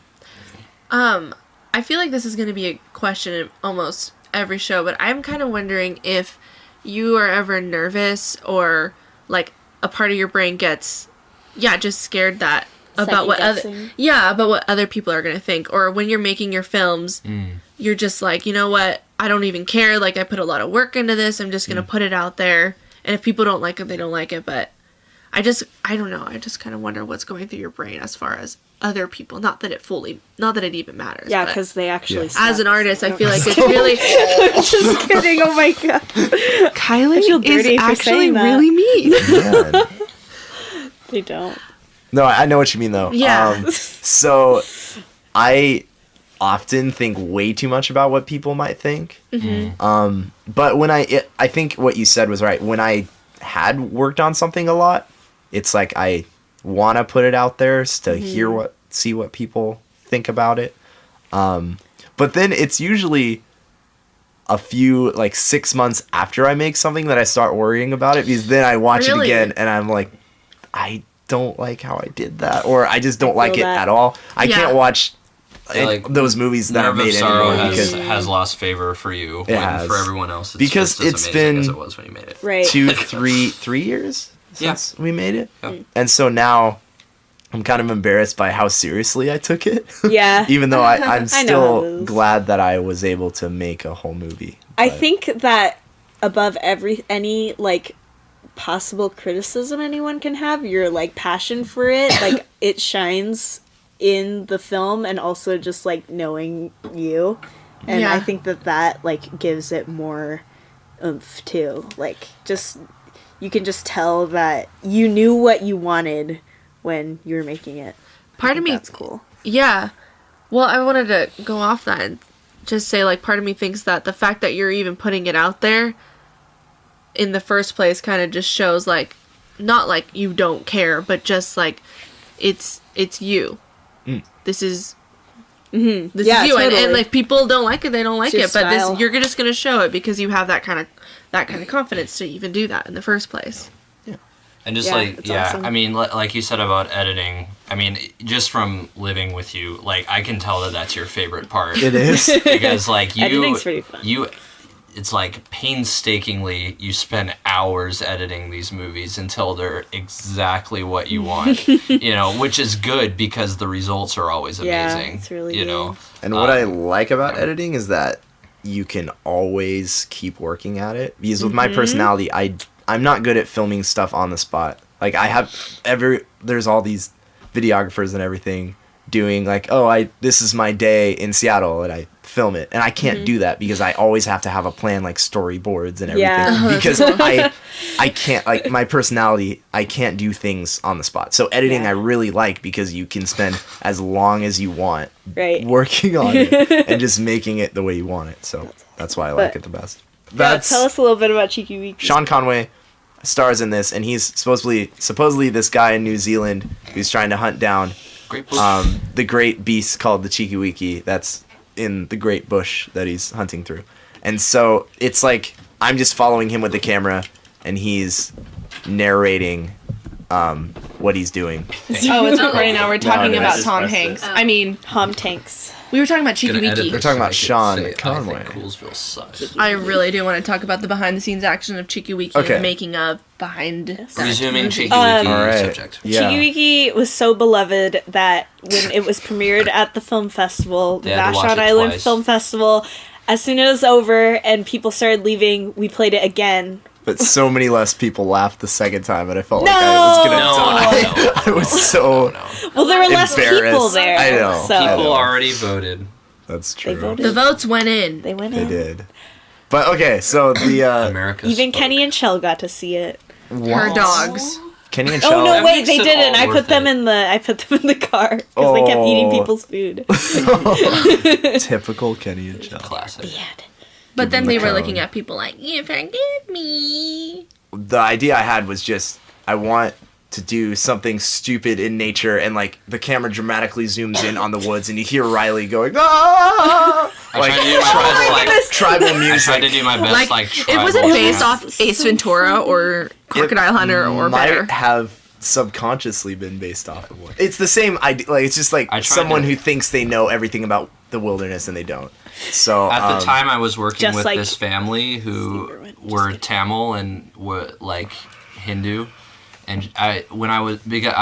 Speaker 4: yeah.
Speaker 1: I feel like this is going to be a question in almost every show, but I'm kind of wondering if you are ever nervous or like a part of your brain gets just scared that about what other people are going to think, or when you're making your films you're just like, you know what, I don't even care, like I put a lot of work into this, I'm just going to put it out there, and if people don't like it, they don't like it. But I don't know, I just kind of wonder what's going through your brain as far as other people, not that it even matters.
Speaker 2: Yeah,
Speaker 1: but
Speaker 2: because they actually
Speaker 1: as an
Speaker 2: suck.
Speaker 1: artist, I feel like it's really
Speaker 2: Just kidding, oh my god.
Speaker 1: Kylie
Speaker 2: I feel dirty
Speaker 1: is
Speaker 2: for
Speaker 1: actually
Speaker 2: saying that.
Speaker 1: really mean.
Speaker 4: Yeah.
Speaker 2: They don't.
Speaker 4: No, I know what you mean though.
Speaker 1: Yeah.
Speaker 4: So I often think way too much about what people might think. But when I think what you said was right. When I had worked on something a lot, it's like I want to put it out there to see what people think about it. But then it's usually a few, like 6 months after I make something that I start worrying about it, because then I watch
Speaker 1: Really?
Speaker 4: it again and I'm like, I don't like how I did that, or I just don't like it
Speaker 2: that.
Speaker 4: at all. I
Speaker 1: Yeah.
Speaker 4: can't watch
Speaker 3: Like,
Speaker 4: those movies that are
Speaker 3: Nerve of
Speaker 4: made
Speaker 3: Sorrow
Speaker 4: anymore
Speaker 3: has lost favor for you.
Speaker 4: It
Speaker 3: When
Speaker 4: has.
Speaker 3: for everyone else, it's
Speaker 4: Because
Speaker 3: just as
Speaker 4: it's
Speaker 3: amazing as
Speaker 4: been
Speaker 3: it was when you made it.
Speaker 2: Right.
Speaker 4: 3 years
Speaker 3: Yeah.
Speaker 4: since we made it.
Speaker 3: Yeah.
Speaker 4: And so now I'm kind of embarrassed by how seriously I took it.
Speaker 2: Yeah.
Speaker 4: Even though I'm
Speaker 2: I know how it
Speaker 4: still
Speaker 2: is.
Speaker 4: glad that I was able to make a whole movie.
Speaker 2: I
Speaker 4: But-
Speaker 2: think that above any like possible criticism anyone can have, your like passion for it, like it shines in the film, and also just like knowing you, and
Speaker 1: Yeah.
Speaker 2: I think that like gives it more oomph too. Like just you can just tell that you knew what you wanted when you were making it.
Speaker 1: Part of me,
Speaker 2: That's cool.
Speaker 1: yeah. Well, I wanted to go off that and just say, like, part of me thinks that the fact that you're even putting it out there in the first place kind of just shows, like, not like you don't care, but just like it's you. This is this
Speaker 2: Yeah,
Speaker 1: is you, and
Speaker 2: totally.
Speaker 1: if people don't like it, they don't like
Speaker 2: your
Speaker 1: it. But
Speaker 2: style.
Speaker 1: this, you're just gonna show it because you have that kind of confidence to even do that in the first place.
Speaker 3: And just
Speaker 2: Yeah,
Speaker 3: like,
Speaker 2: it's
Speaker 3: yeah,
Speaker 2: awesome.
Speaker 3: I mean, like you said about editing, I mean, just from living with you, like, I can tell that that's your favorite part.
Speaker 4: It is.
Speaker 3: Because, like,
Speaker 2: Editing's pretty fun.
Speaker 3: It's like painstakingly, you spend hours editing these movies until they're exactly what you want, you know, which is good because the results are always
Speaker 2: Yeah,
Speaker 3: amazing.
Speaker 2: it's really
Speaker 3: you
Speaker 2: good.
Speaker 3: know.
Speaker 4: And what I like about editing is that you can always keep working at it. Because with my personality, I'm not good at filming stuff on the spot. Like there's all these videographers and everything doing like, this is my day in Seattle and I film it. And I can't do that because I always have to have a plan, like storyboards and everything.
Speaker 2: Yeah.
Speaker 4: Because I can't, like, my personality, I can't do things on the spot. So editing
Speaker 2: Yeah.
Speaker 4: I really like because you can spend as long as you want
Speaker 2: Right.
Speaker 4: working on it and just making it the way you want it. So that's why I like
Speaker 2: But-
Speaker 4: it the best.
Speaker 2: Yeah, tell us a little bit about Cheeky Weeky.
Speaker 4: Sean Conway stars in this, and he's supposedly this guy in New Zealand who's trying to hunt down
Speaker 3: Great book.
Speaker 4: the great beast called the Cheeky Weeky that's in the great bush that he's hunting through. And so it's like I'm just following him with the camera, and he's narrating what he's doing.
Speaker 1: Oh, it's recording now. We're talking
Speaker 4: no,
Speaker 1: about
Speaker 4: this is
Speaker 1: Tom
Speaker 4: press
Speaker 1: Hanks.
Speaker 4: it.
Speaker 1: I mean,
Speaker 2: Hom Tanks.
Speaker 1: We were talking about Cheeky
Speaker 3: Gonna edit
Speaker 1: Weeky.
Speaker 4: We're talking about
Speaker 3: this so I
Speaker 4: Sean
Speaker 3: can say,
Speaker 4: Conway.
Speaker 3: I think Coolsville sucks.
Speaker 1: I really do want to talk about the behind the scenes action of Cheeky Weeky
Speaker 4: Okay.
Speaker 1: and the making of behind that
Speaker 3: Resuming
Speaker 1: movie.
Speaker 3: Cheeky Weeky
Speaker 4: All right.
Speaker 3: subject.
Speaker 4: Yeah.
Speaker 2: Cheeky Weeky was so beloved that when it was premiered at the film festival, the
Speaker 3: They had to watch
Speaker 2: Vashon
Speaker 3: it
Speaker 2: Island
Speaker 3: twice.
Speaker 2: Film Festival, as soon as it was over and people started leaving, we played it again.
Speaker 4: But so many less people laughed the second time, and I felt
Speaker 2: No!
Speaker 4: like I was gonna
Speaker 3: No,
Speaker 4: die. I was so.
Speaker 2: Well, there were less people
Speaker 4: Embarrassed.
Speaker 2: there.
Speaker 4: I know.
Speaker 2: So
Speaker 3: People already voted.
Speaker 4: That's true.
Speaker 2: voted.
Speaker 1: The votes went in.
Speaker 2: they went
Speaker 4: They
Speaker 2: in.
Speaker 4: did. But okay, so the
Speaker 3: America.
Speaker 2: Even
Speaker 3: spoke.
Speaker 2: Kenny and Chell got to see it.
Speaker 1: Her dogs.
Speaker 4: Kenny and
Speaker 2: Oh
Speaker 4: Shell.
Speaker 2: no,
Speaker 3: That
Speaker 2: wait,
Speaker 3: makes
Speaker 2: they
Speaker 3: it
Speaker 2: didn't.
Speaker 3: all
Speaker 2: I
Speaker 3: worth
Speaker 2: put them
Speaker 3: it.
Speaker 2: in the car because they kept eating
Speaker 4: Oh.
Speaker 2: people's food.
Speaker 4: Typical Kenny and Shell.
Speaker 3: Classic.
Speaker 1: But then
Speaker 4: them
Speaker 1: they
Speaker 4: the
Speaker 1: were
Speaker 4: cone.
Speaker 1: looking at people like, you forgive me.
Speaker 4: The idea I had was just I want to do something stupid in nature, and like the camera dramatically zooms in on the woods, and you hear Riley going, ah!
Speaker 3: I tried to do my best,
Speaker 4: tribal
Speaker 3: I tried to
Speaker 4: music.
Speaker 3: do my best,
Speaker 1: Like,
Speaker 3: like
Speaker 1: it wasn't
Speaker 3: tribal
Speaker 1: based
Speaker 3: dance.
Speaker 1: off Ace Ventura or Crocodile Hunter or
Speaker 4: might
Speaker 1: Bear.
Speaker 4: have subconsciously been based off of one. It's the same idea. Like it's just like
Speaker 3: I tried
Speaker 4: someone
Speaker 3: to-
Speaker 4: who thinks they know everything about the wilderness and they don't. So
Speaker 3: At the time, I was working
Speaker 2: Just
Speaker 3: with
Speaker 2: like
Speaker 3: this family who
Speaker 2: Silverwood, just
Speaker 3: were
Speaker 2: kidding.
Speaker 3: Tamil and were like Hindu, and I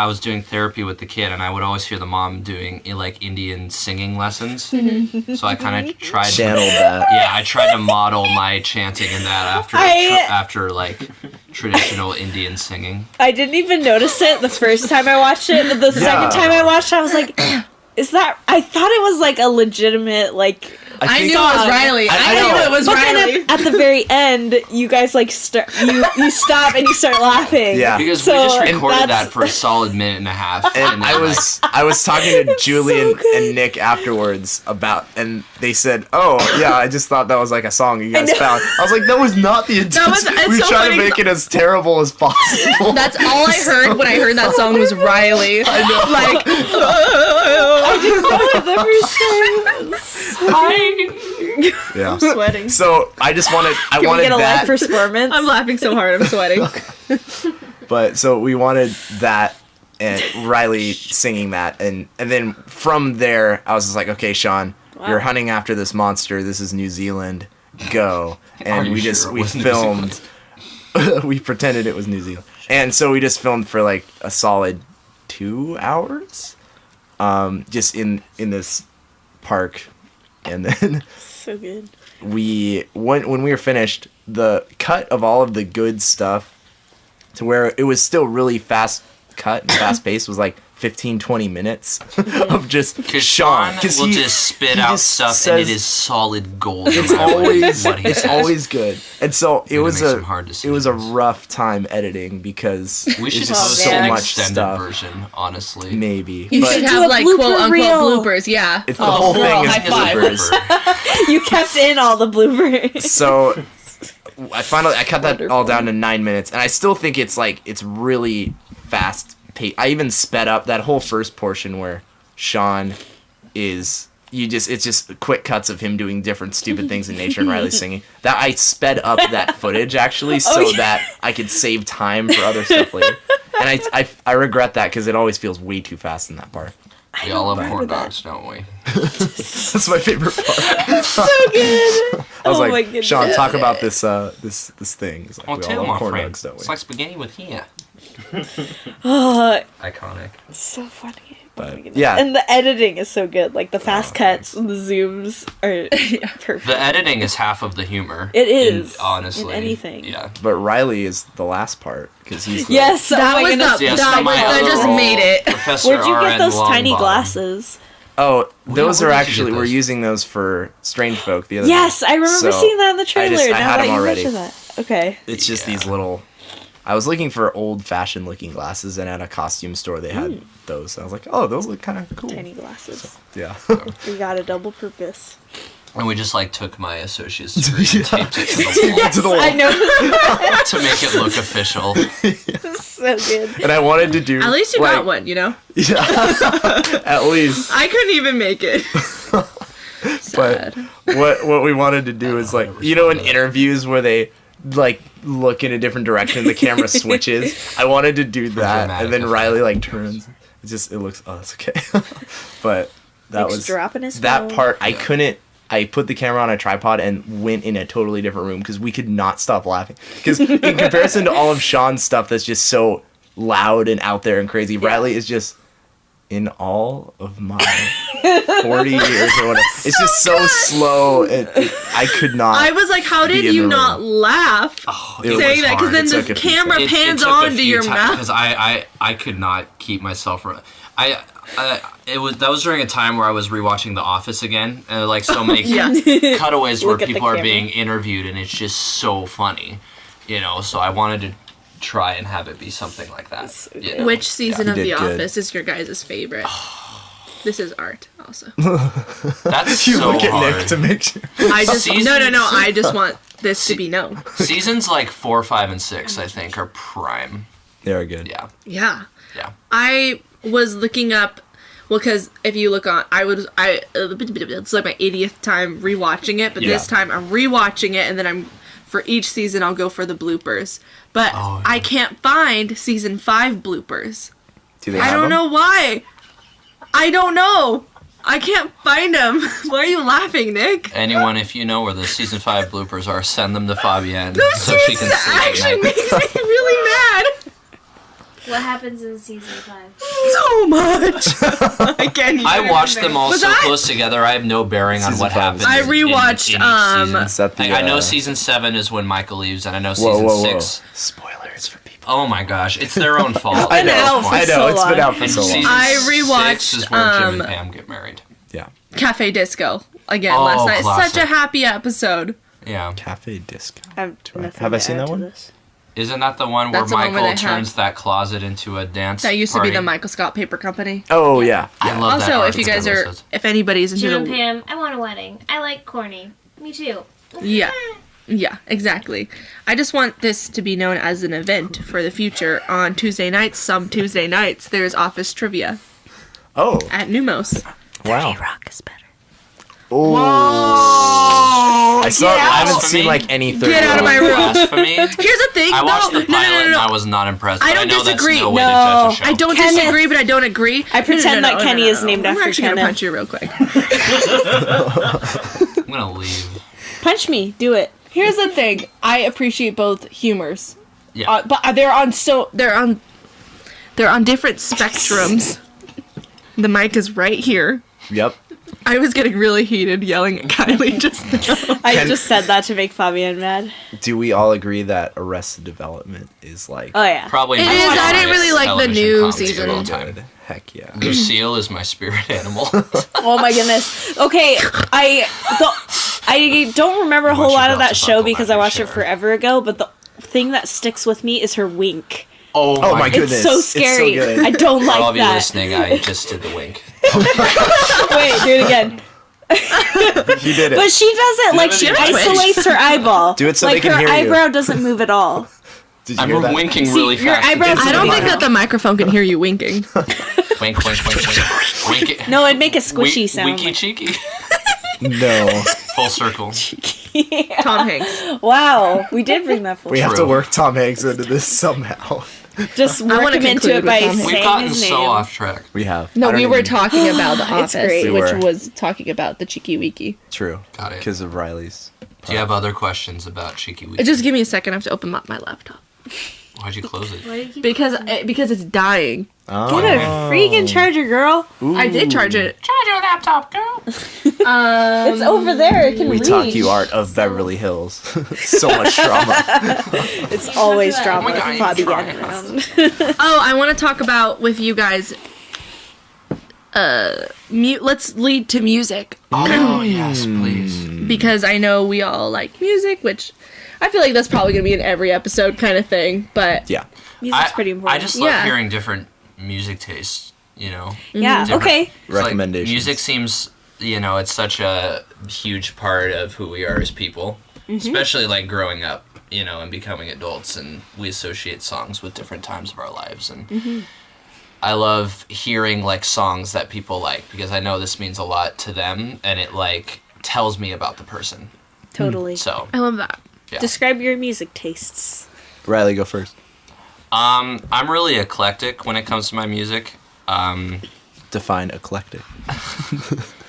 Speaker 3: was doing therapy with the kid, and I would always hear the mom doing like Indian singing lessons. So I kind of tried.
Speaker 4: channeled that.
Speaker 3: Yeah, I tried to model my chanting in that after like traditional Indian singing.
Speaker 2: I didn't even notice it the first time I watched it, but the second time I watched it, I was like, is that... I thought it was like a legitimate, like...
Speaker 1: I
Speaker 4: think-
Speaker 1: knew it was Riley.
Speaker 4: I
Speaker 1: I
Speaker 4: know.
Speaker 1: knew it was
Speaker 2: But
Speaker 1: Riley.
Speaker 2: then at the very end, you guys like you stop and you start laughing.
Speaker 4: Yeah.
Speaker 3: Because
Speaker 2: So,
Speaker 3: we just
Speaker 2: and
Speaker 3: recorded
Speaker 2: that's-
Speaker 3: that for a solid minute and a half.
Speaker 4: And
Speaker 3: then,
Speaker 4: I was talking to Julian and Nick afterwards about, and they said, "Oh yeah, I just thought that was like a song you guys
Speaker 2: know.
Speaker 4: found." I was like, "That was not the intent.
Speaker 1: it's
Speaker 4: We
Speaker 1: so
Speaker 4: tried to
Speaker 1: funny.
Speaker 4: make it as terrible as possible."
Speaker 1: That's all I heard when I heard that song was Riley.
Speaker 4: I know.
Speaker 1: Like,
Speaker 4: Yeah.
Speaker 2: Sweating.
Speaker 4: So I just wanted, I
Speaker 2: Can we
Speaker 4: wanted
Speaker 2: get a
Speaker 4: that.
Speaker 2: live performance?
Speaker 1: I'm laughing so hard, I'm sweating.
Speaker 4: But so we wanted that and Riley singing that, and then from there I was just like, okay, Sean, you're hunting after this monster. This is New Zealand. Go.
Speaker 3: Are
Speaker 4: And
Speaker 3: you
Speaker 4: we
Speaker 3: sure
Speaker 4: just
Speaker 3: it
Speaker 4: we
Speaker 3: was New
Speaker 4: filmed. We pretended it was New Zealand, and so we just filmed for like a solid 2 hours, just in this park, and then.
Speaker 2: So good.
Speaker 4: When we were finished, the cut of all of the good stuff to where it was still really fast cut and fast paced was like 15-20 minutes of just
Speaker 3: Because
Speaker 4: Sean.
Speaker 3: Sean will just spit
Speaker 4: he
Speaker 3: out
Speaker 4: just
Speaker 3: stuff, and
Speaker 4: says-
Speaker 3: it is solid gold. no
Speaker 4: It's
Speaker 3: matter
Speaker 4: always
Speaker 3: what he
Speaker 4: it's
Speaker 3: says.
Speaker 4: always good, and so it
Speaker 3: We're
Speaker 4: was
Speaker 3: gonna
Speaker 4: a
Speaker 3: make some hard
Speaker 4: it was a
Speaker 3: decisions.
Speaker 4: rough time editing because
Speaker 3: We should
Speaker 4: it's
Speaker 3: just
Speaker 4: just so
Speaker 2: man.
Speaker 4: much
Speaker 3: extended
Speaker 4: stuff.
Speaker 3: version, honestly.
Speaker 4: Maybe,
Speaker 1: You
Speaker 4: but
Speaker 1: should
Speaker 2: do
Speaker 1: have
Speaker 2: a
Speaker 1: like
Speaker 2: blooper
Speaker 1: quote unquote
Speaker 2: reel.
Speaker 1: bloopers, yeah.
Speaker 4: the whole
Speaker 1: girl,
Speaker 4: thing is
Speaker 1: high five.
Speaker 4: bloopers.
Speaker 2: You kept in all the bloopers.
Speaker 4: So I cut that all down to 9 minutes, and I still think it's really fast paced. I even sped up that whole first portion where Sean is it's just quick cuts of him doing different stupid things in nature and Riley singing. That I sped up that footage actually so that I could save time for other stuff later. And I regret that because it always feels way too fast in that part.
Speaker 3: We all love
Speaker 2: remember
Speaker 3: corn
Speaker 2: that.
Speaker 3: dogs, don't we?
Speaker 4: That's my favorite part.
Speaker 2: So good.
Speaker 4: I was
Speaker 2: Oh my
Speaker 4: like,
Speaker 2: goodness.
Speaker 4: Sean, talk about this this thing. He's like,
Speaker 3: Well,
Speaker 4: we
Speaker 3: too,
Speaker 4: all love
Speaker 3: my
Speaker 4: corn
Speaker 3: friend.
Speaker 4: dogs, don't we?
Speaker 3: It's like spaghetti with here.
Speaker 2: Oh,
Speaker 3: Iconic.
Speaker 2: so funny.
Speaker 4: But,
Speaker 2: Oh my goodness.
Speaker 4: yeah.
Speaker 2: And the editing is so good. Like the fast cuts and the zooms are perfect.
Speaker 3: The editing is half of the humor.
Speaker 2: It is,
Speaker 3: honestly.
Speaker 2: in anything.
Speaker 3: Yeah.
Speaker 4: But Riley is the last part because he's the,
Speaker 2: Yes,
Speaker 1: That
Speaker 2: oh my
Speaker 1: was
Speaker 2: goodness.
Speaker 1: the-
Speaker 3: Yes,
Speaker 1: that
Speaker 3: so my
Speaker 1: was-
Speaker 3: other
Speaker 1: that just
Speaker 3: role,
Speaker 1: made it.
Speaker 3: Professor
Speaker 2: Where'd you get
Speaker 3: R.N.
Speaker 2: those tiny
Speaker 3: Longbottom.
Speaker 2: glasses?
Speaker 4: Oh, those
Speaker 3: Yeah,
Speaker 4: are
Speaker 3: where did you
Speaker 4: actually
Speaker 3: get
Speaker 4: we're
Speaker 3: those?
Speaker 4: using those for Strange Folk the other
Speaker 2: Yes,
Speaker 4: day.
Speaker 2: I remember
Speaker 4: So,
Speaker 2: seeing that in the trailer.
Speaker 4: I
Speaker 2: now
Speaker 4: had
Speaker 2: that
Speaker 4: them
Speaker 2: you
Speaker 4: already.
Speaker 2: mention that. Okay.
Speaker 4: It's just
Speaker 3: Yeah.
Speaker 4: these little. I was looking for old-fashioned looking glasses, and at a costume store they had those. I was like, oh, those look kind of cool.
Speaker 2: Tiny glasses.
Speaker 4: Yeah.
Speaker 2: We got a double purpose.
Speaker 3: And we just took my associate's degree and taped it to the wall
Speaker 4: To the wall.
Speaker 2: I know.
Speaker 3: to make it look official.
Speaker 2: So good.
Speaker 4: And I wanted to do.
Speaker 1: At least you
Speaker 4: like,
Speaker 1: got one, you know?
Speaker 4: Yeah. At least.
Speaker 1: I couldn't even make it.
Speaker 4: But
Speaker 1: Sad.
Speaker 4: what we wanted to do is like in interviews where they like look in a different direction, the camera switches. I wanted to do that,
Speaker 3: dramatic
Speaker 4: and then
Speaker 3: effect.
Speaker 4: Riley like turns. It looks. Oh, that's okay. But
Speaker 2: Nick's dropping his
Speaker 4: that
Speaker 2: phone.
Speaker 4: part. I couldn't. I put the camera on a tripod and went in a totally different room because we could not stop laughing. Because in comparison to all of Sean's stuff that's just so loud and out there and crazy, Riley is just in all of my 40 years or whatever. It's just so slow. I could not.
Speaker 1: I was like, how did
Speaker 4: be in
Speaker 1: you
Speaker 4: the
Speaker 1: not
Speaker 4: room.
Speaker 1: laugh
Speaker 3: It was
Speaker 1: saying that? Because
Speaker 3: hard.
Speaker 1: then
Speaker 4: It
Speaker 1: the
Speaker 4: took a few
Speaker 1: camera
Speaker 4: times.
Speaker 1: pans on to your mouth.
Speaker 3: Because I could not keep myself from. That was during a time where I was rewatching The Office again, and like so many cutaways where
Speaker 2: Look at the
Speaker 3: people are
Speaker 2: camera.
Speaker 3: being interviewed, and it's just so funny, So I wanted to try and have it be something like that. you know?
Speaker 1: Which season of
Speaker 4: You
Speaker 1: The
Speaker 4: did good.
Speaker 1: Office is your guys' favorite? This is art, also.
Speaker 3: That's
Speaker 4: You
Speaker 3: so
Speaker 4: look at
Speaker 3: hard.
Speaker 4: Nick to make sure.
Speaker 1: I just no.
Speaker 3: Seasons-
Speaker 1: I just want this to be known.
Speaker 3: Seasons like 4, 5, and 6, I think, are prime.
Speaker 4: They are good.
Speaker 3: Yeah,
Speaker 1: Yeah.
Speaker 3: yeah.
Speaker 1: I was looking up. Well, because if you look on, it's like my 80th time rewatching it, but this
Speaker 4: Yeah.
Speaker 1: time I'm rewatching it, and then for each season I'll go for the bloopers. But I can't find season 5 bloopers.
Speaker 4: Do they
Speaker 1: I
Speaker 4: have
Speaker 1: don't
Speaker 4: them?
Speaker 1: know why. I don't know. I can't find them. Why are you laughing, Nick?
Speaker 3: Anyone, if you know where the season 5 bloopers are, send them to Fabienne so she can
Speaker 1: This
Speaker 3: see them.
Speaker 1: actually makes me really mad.
Speaker 5: What happens in season 5?
Speaker 1: So much. I can't even
Speaker 3: I watched them all
Speaker 1: Was
Speaker 3: so
Speaker 1: I-
Speaker 3: close together. I have no bearing on
Speaker 4: Season
Speaker 3: what
Speaker 4: 5
Speaker 3: happens.
Speaker 4: is
Speaker 1: I
Speaker 3: in
Speaker 1: rewatched,
Speaker 3: each season.
Speaker 4: Is that the,
Speaker 3: Like, I know
Speaker 4: uh,
Speaker 3: season 7 is when Michael leaves, and I know
Speaker 4: Whoa,
Speaker 3: season
Speaker 4: whoa, whoa.
Speaker 3: 6.
Speaker 4: Spoilers for people.
Speaker 3: Oh my gosh, it's their own fault.
Speaker 4: I
Speaker 2: been
Speaker 4: know.
Speaker 2: out for
Speaker 4: I know.
Speaker 2: so
Speaker 4: It's been
Speaker 2: long.
Speaker 4: out for
Speaker 3: And
Speaker 4: so long.
Speaker 3: season
Speaker 1: I
Speaker 3: 6
Speaker 1: rewatched,
Speaker 3: is where Jim and Pam get married.
Speaker 4: Yeah.
Speaker 1: Cafe Disco again
Speaker 3: Oh,
Speaker 1: last night. It's
Speaker 3: classic.
Speaker 1: such a happy episode.
Speaker 3: Yeah.
Speaker 4: Cafe Disco.
Speaker 2: Have
Speaker 4: Have I seen that one?
Speaker 3: Isn't that the one where
Speaker 1: That's the one where
Speaker 3: Michael
Speaker 1: they had-
Speaker 3: turns that closet into a dance
Speaker 1: That used
Speaker 3: party?
Speaker 1: to be the Michael Scott Paper Company.
Speaker 4: Oh yeah.
Speaker 3: I love that
Speaker 1: Also,
Speaker 3: art
Speaker 1: if you
Speaker 3: that
Speaker 1: guys are,
Speaker 3: was-
Speaker 1: if anybody's into
Speaker 5: Jim and
Speaker 1: the,
Speaker 5: Pam, I want a wedding. I like corny. Me too.
Speaker 1: yeah, exactly. I just want this to be known as an event for the future. On Tuesday nights, some Tuesday nights, there's office trivia
Speaker 4: Oh
Speaker 1: at Numos.
Speaker 4: wow.
Speaker 2: Rock is better.
Speaker 4: Oh. I
Speaker 1: Get out.
Speaker 4: haven't
Speaker 3: Blasphemy.
Speaker 4: seen like any third.
Speaker 1: Get out of my room.
Speaker 3: Blasphemy.
Speaker 1: Here's the thing,
Speaker 3: I watched
Speaker 1: though.
Speaker 3: the pilot
Speaker 1: no.
Speaker 3: and I was not impressed.
Speaker 1: I
Speaker 3: but
Speaker 1: don't
Speaker 3: know
Speaker 1: disagree.
Speaker 3: That's no way
Speaker 2: No.
Speaker 3: to judge a show.
Speaker 1: I don't
Speaker 2: Kenneth.
Speaker 1: disagree, but I don't agree.
Speaker 2: I pretend that Kenny is named
Speaker 1: I'm
Speaker 2: after
Speaker 1: actually gonna
Speaker 2: Kenneth.
Speaker 1: punch you real quick.
Speaker 3: I'm gonna leave.
Speaker 2: Punch me. Do it.
Speaker 1: Here's the thing. I appreciate both humors.
Speaker 3: Yeah.
Speaker 1: But they're on different spectrums. The mic is right here.
Speaker 4: Yep.
Speaker 1: I was getting really heated yelling at Kylie just now.
Speaker 2: I just said that to make Fabian mad.
Speaker 4: Do we all agree that Arrested Development is like
Speaker 2: Oh yeah.
Speaker 3: Probably
Speaker 1: It
Speaker 3: my
Speaker 1: is. I
Speaker 3: favorite
Speaker 1: didn't really like the
Speaker 3: television
Speaker 1: new
Speaker 3: comedy
Speaker 1: season.
Speaker 3: of all time.
Speaker 4: good? Heck yeah.
Speaker 3: Lucille is my spirit animal.
Speaker 2: Oh my goodness. Okay, I don't remember a whole
Speaker 3: Watch
Speaker 2: lot
Speaker 3: your
Speaker 2: of that
Speaker 3: belts
Speaker 2: show
Speaker 3: buckle
Speaker 2: because
Speaker 3: out
Speaker 2: I
Speaker 3: your
Speaker 2: watched it
Speaker 3: chair.
Speaker 2: forever ago, but the thing that sticks with me is her wink.
Speaker 3: Oh
Speaker 4: my
Speaker 3: God.
Speaker 4: goodness.
Speaker 2: It's so
Speaker 4: It's so
Speaker 2: scary.
Speaker 4: good.
Speaker 2: I don't
Speaker 3: For
Speaker 2: like
Speaker 3: all of you
Speaker 2: that.
Speaker 3: listening, I just did the wink.
Speaker 2: Wait, do it again.
Speaker 4: You did it.
Speaker 2: But she does it like she
Speaker 3: have a twitch?
Speaker 2: isolates her eyeball.
Speaker 4: Do it so
Speaker 2: like
Speaker 4: they can
Speaker 2: her
Speaker 4: hear you.
Speaker 2: eyebrow doesn't move at all.
Speaker 4: Did you
Speaker 3: I'm
Speaker 4: hear that?
Speaker 3: winking
Speaker 2: See,
Speaker 3: really
Speaker 2: your
Speaker 3: fast.
Speaker 2: eyebrows
Speaker 1: I don't
Speaker 2: Wow.
Speaker 1: think that the microphone can hear you winking.
Speaker 3: Wink, wink, wink, wink. Wink it.
Speaker 2: No, it'd make a squishy sound.
Speaker 3: Winky
Speaker 2: like-
Speaker 3: cheeky.
Speaker 4: No.
Speaker 3: Full circle.
Speaker 1: Tom Hanks.
Speaker 2: Wow, we did bring that full.
Speaker 4: We have to
Speaker 3: True.
Speaker 4: work Tom Hanks into this somehow.
Speaker 2: Just
Speaker 1: I
Speaker 2: work
Speaker 1: wanna
Speaker 2: him into
Speaker 1: conclude
Speaker 2: it by
Speaker 1: with Tom Hanks.
Speaker 3: We've
Speaker 2: saying
Speaker 3: gotten
Speaker 2: his
Speaker 3: so
Speaker 2: name.
Speaker 3: off track.
Speaker 4: We have.
Speaker 1: No,
Speaker 4: I don't
Speaker 1: we were
Speaker 4: even-
Speaker 1: talking about The
Speaker 2: It's
Speaker 1: Office,
Speaker 2: great.
Speaker 4: We
Speaker 1: which
Speaker 4: were.
Speaker 1: was talking about the Cheeky Weeky.
Speaker 4: True.
Speaker 3: Got it.
Speaker 4: Because of Riley's.
Speaker 3: Do you have other questions about Cheeky Weeky?
Speaker 1: Just give me a second. I have to open up my laptop
Speaker 3: Why'd you close it?
Speaker 5: Why do you keep
Speaker 1: because it's dying.
Speaker 4: Oh.
Speaker 2: Get a freaking charger, girl.
Speaker 1: I did charge it.
Speaker 3: Charge your laptop, girl.
Speaker 2: It's over there. It can
Speaker 4: We
Speaker 2: reach.
Speaker 4: talk you art of Beverly Hills. So much drama.
Speaker 2: It's always
Speaker 5: Oh
Speaker 2: drama
Speaker 3: my God,
Speaker 2: with
Speaker 3: you
Speaker 2: Fabian
Speaker 3: try.
Speaker 2: around.
Speaker 1: Oh, I want to talk about with you guys. Let's lead to music
Speaker 3: Oh, yes, please.
Speaker 1: because I know we all like music, which I feel like that's probably gonna be in every episode kind of thing. But
Speaker 4: Yeah.
Speaker 2: Music's pretty important.
Speaker 3: I just love
Speaker 1: Yeah.
Speaker 3: hearing different music tastes, you know?
Speaker 2: yeah.
Speaker 3: Different-
Speaker 2: Okay.
Speaker 3: It's like
Speaker 4: Recommendations.
Speaker 3: music seems, it's such a huge part of who we are as people, especially like growing up, and becoming adults, and we associate songs with different times of our lives. And I love hearing like songs that people like because I know this means a lot to them, and it like tells me about the person.
Speaker 2: Totally.
Speaker 3: So,
Speaker 1: I love that.
Speaker 3: yeah.
Speaker 2: Describe your music tastes.
Speaker 4: Riley, go first.
Speaker 3: I'm really eclectic when it comes to my music.
Speaker 4: Define eclectic.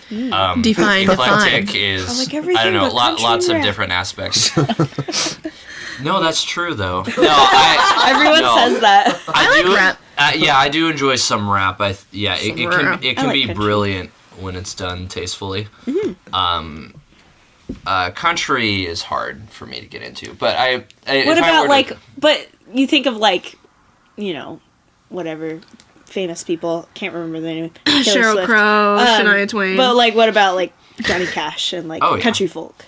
Speaker 1: Define.
Speaker 3: Eclectic is,
Speaker 2: I like everything
Speaker 3: I don't know,
Speaker 2: but country
Speaker 3: lots of
Speaker 2: rap.
Speaker 3: different aspects. No, that's true though. No,
Speaker 2: Everyone
Speaker 3: no.
Speaker 2: says that.
Speaker 1: I like rap.
Speaker 3: Yeah, I do enjoy some rap. It
Speaker 1: rap.
Speaker 3: can
Speaker 2: I like
Speaker 3: be
Speaker 2: country.
Speaker 3: brilliant when it's done tastefully. Country is hard for me to get into, but
Speaker 2: What
Speaker 3: if I
Speaker 2: about
Speaker 3: were
Speaker 2: like?
Speaker 3: to,
Speaker 2: But you think of like, whatever famous people. Can't remember their name. Taylor
Speaker 1: Sheryl
Speaker 2: Swift.
Speaker 1: Crow, Shania Twain.
Speaker 2: But like, what about like Johnny Cash and like
Speaker 3: Oh, yeah.
Speaker 2: country folk?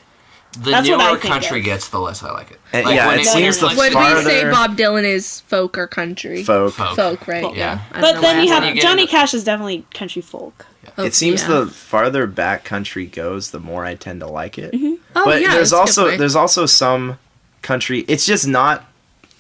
Speaker 3: the
Speaker 2: that's what I
Speaker 3: newer
Speaker 2: think
Speaker 3: country
Speaker 2: of.
Speaker 3: gets, the less I like it.
Speaker 4: Yeah,
Speaker 3: when
Speaker 4: it seems the
Speaker 1: Would we say
Speaker 4: farther-
Speaker 1: Bob Dylan is folk or country?
Speaker 4: Folk.
Speaker 1: Folk, right?
Speaker 2: Folk.
Speaker 1: Yeah. I don't
Speaker 2: But
Speaker 1: know
Speaker 2: then
Speaker 1: why
Speaker 2: you
Speaker 1: I
Speaker 2: have
Speaker 3: When you get
Speaker 2: Johnny
Speaker 3: into-
Speaker 2: Cash is definitely country folk.
Speaker 1: said-
Speaker 4: It seems
Speaker 1: yeah.
Speaker 4: the farther back country goes, the more I tend to like it.
Speaker 1: Oh,
Speaker 4: But
Speaker 1: yeah,
Speaker 4: there's
Speaker 1: that's a good point.
Speaker 4: there's also some country. It's just not